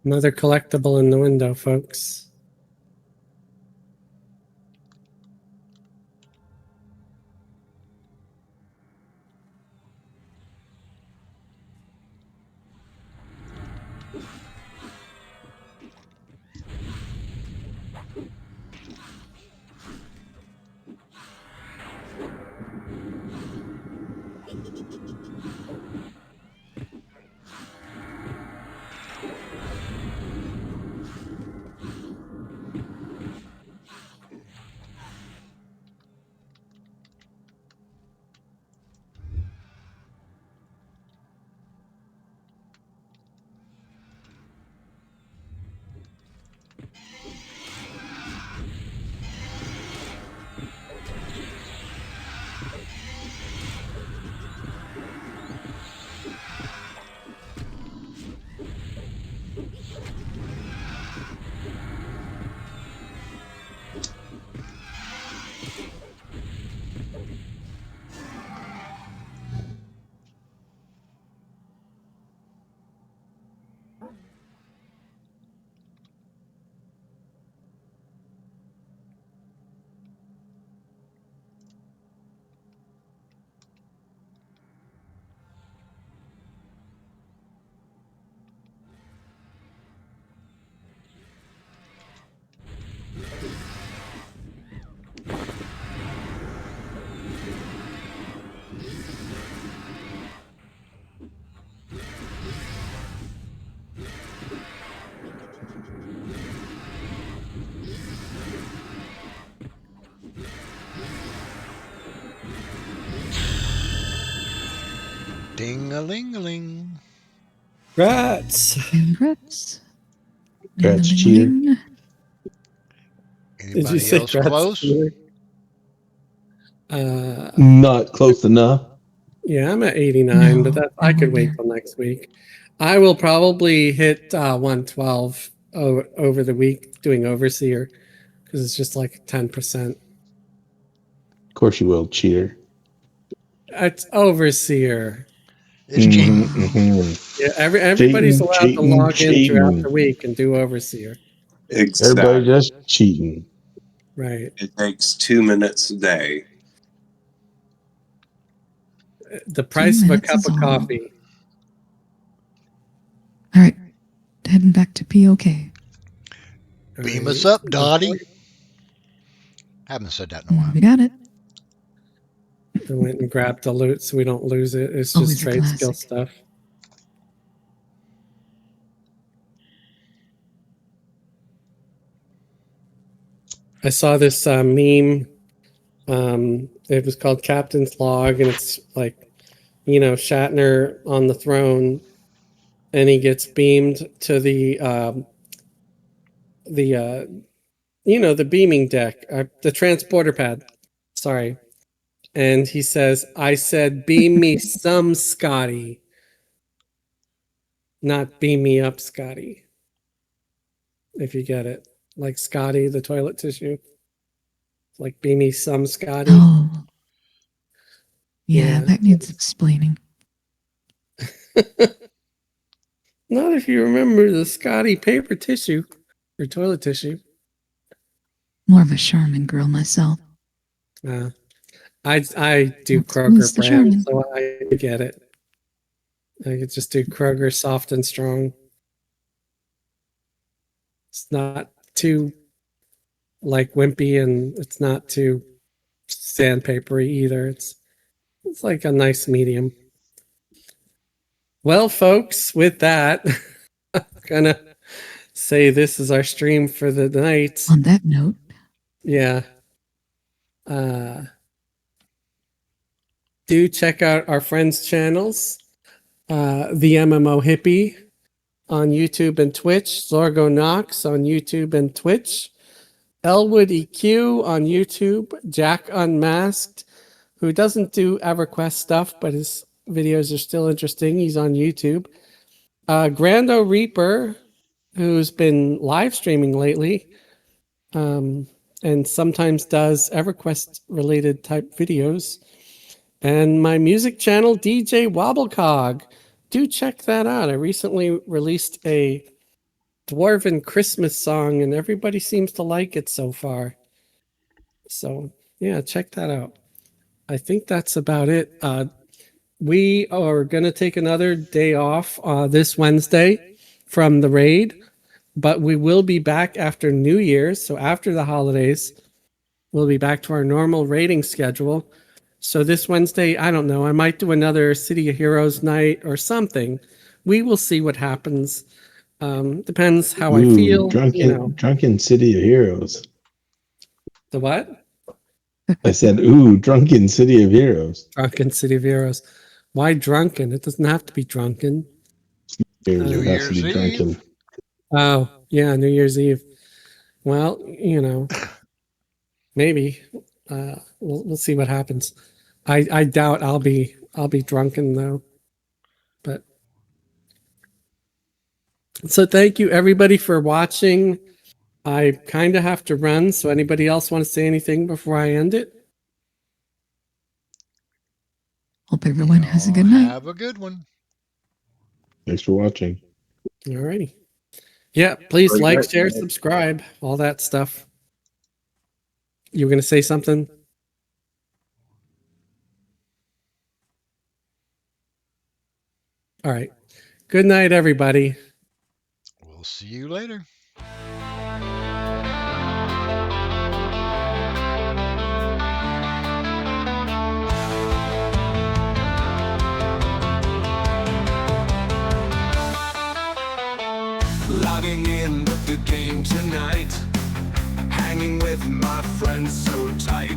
Another collectible in the window, folks. Ding-a-ling-a-ling. Rats. Congrats. Congrats, cheater. Ding-a-ling-a-ling. Did you Anybody say else rats? close? Not close enough. Yeah, I'm at 89, but No, I could nowhere wait near. till next week. I will probably hit 112 over the week doing Overseer because it's just like 10%. Of course you will, cheater. It's Overseer. It's cheating. Yeah, everybody's Cheating, allowed to cheating, log in throughout the cheating. week and do Overseer. Everybody Exactly. just cheating. Right. It takes 2 minutes a day. The 2 price of a minutes cup is of all. coffee. All right. Heading back to POK. All Beam right. us up, Dottie. Haven't said that in a while. We got it. I went and grabbed the loot so we don't lose it. It's just Always a trade skill classic. stuff. I saw this meme. It was called Captain's Log, and it's like, Shatner on the throne, and he gets beamed to the the beaming deck, the transporter pad. Sorry, and he says, "I said, beam me some, Scotty, not beam me up, Scotty." If you get it, like Scotty, the toilet tissue, like beam me some, Scotty. Oh. Yeah, Yeah. that needs explaining. Not if you remember the Scotty paper tissue or toilet tissue. More of a Charmin girl myself. I do Who's Kroger the brand, Charmin? so I get it. I could just do Kroger soft and strong. It's not too like wimpy, and it's not too sandpapery either. It's like a nice medium. Well, folks, with that, I'm gonna say this is our stream for the night. On that note, Yeah. Do check out our friends' channels. The MMO Hippie on YouTube and Twitch. Zorgo Knox on YouTube and Twitch. Elwood EQ on YouTube. Jack Unmasked, who doesn't do EverQuest stuff, but his videos are still interesting. He's on YouTube. Grando Reaper, who's been live streaming lately, and sometimes does EverQuest related type videos. And my music channel, DJ Wobblecog. Do check that out. I recently released a Dwarven Christmas song, and everybody seems to like it so far. So, yeah, check that out. I think that's about it. We are going to take another day off this Wednesday from the raid, but we will be back after New Year's. So, after the holidays, we'll be back to our normal raiding schedule. So this Wednesday, I don't know, I might do another City of Heroes night or something. We will see what happens. Depends how I feel. Drunken City of Heroes. The what? I said, ooh, Drunken City of Heroes. Drunken City of Heroes. Why drunken? It doesn't have to be drunken. New It has to Year's be Eve? drunken. Oh, yeah, New Year's Eve. Well, maybe. We'll see what happens. I doubt I'll be drunken though. But so thank you everybody for watching. I kind of have to run, so anybody else want to say anything before I end it? hope everyone has a good night. Have a good one. Thanks for watching. Alrighty. Yeah, please Very like, good. share, subscribe, all that stuff. You were going to say something? All right. Good night, everybody. We'll see you later. Logging in the game tonight, hanging with my friends so tight.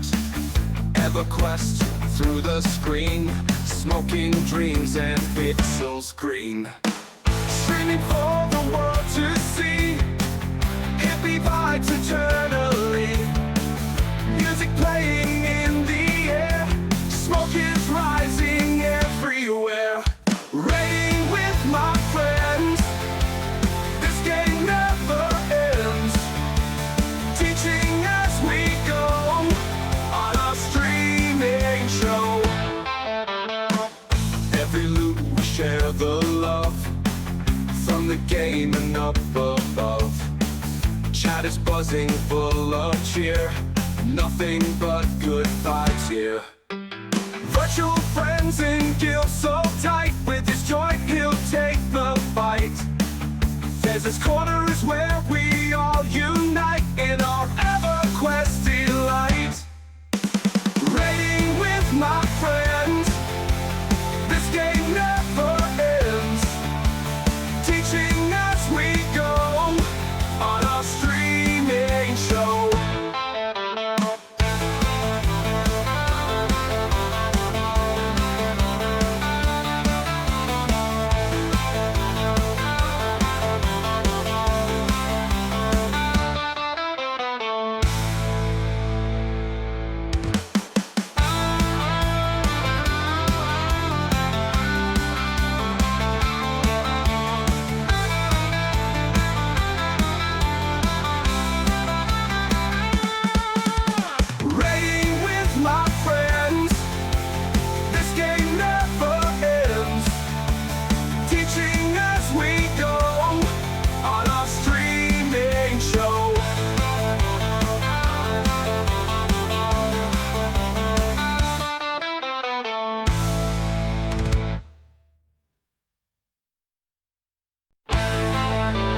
Everquest through the screen, smoking dreams and pixels green. Streaming for the world to see, hippie vibes eternally. Music playing in the air, smoke is rising everywhere. Raiding with my friends, this game never ends. Teaching as we go on a streaming show. Every loot we share the love from the game and up above. Chat is buzzing full of cheer, nothing but good vibes here. Virtual friends in guild so tight, with his joint he'll take the fight. There's his core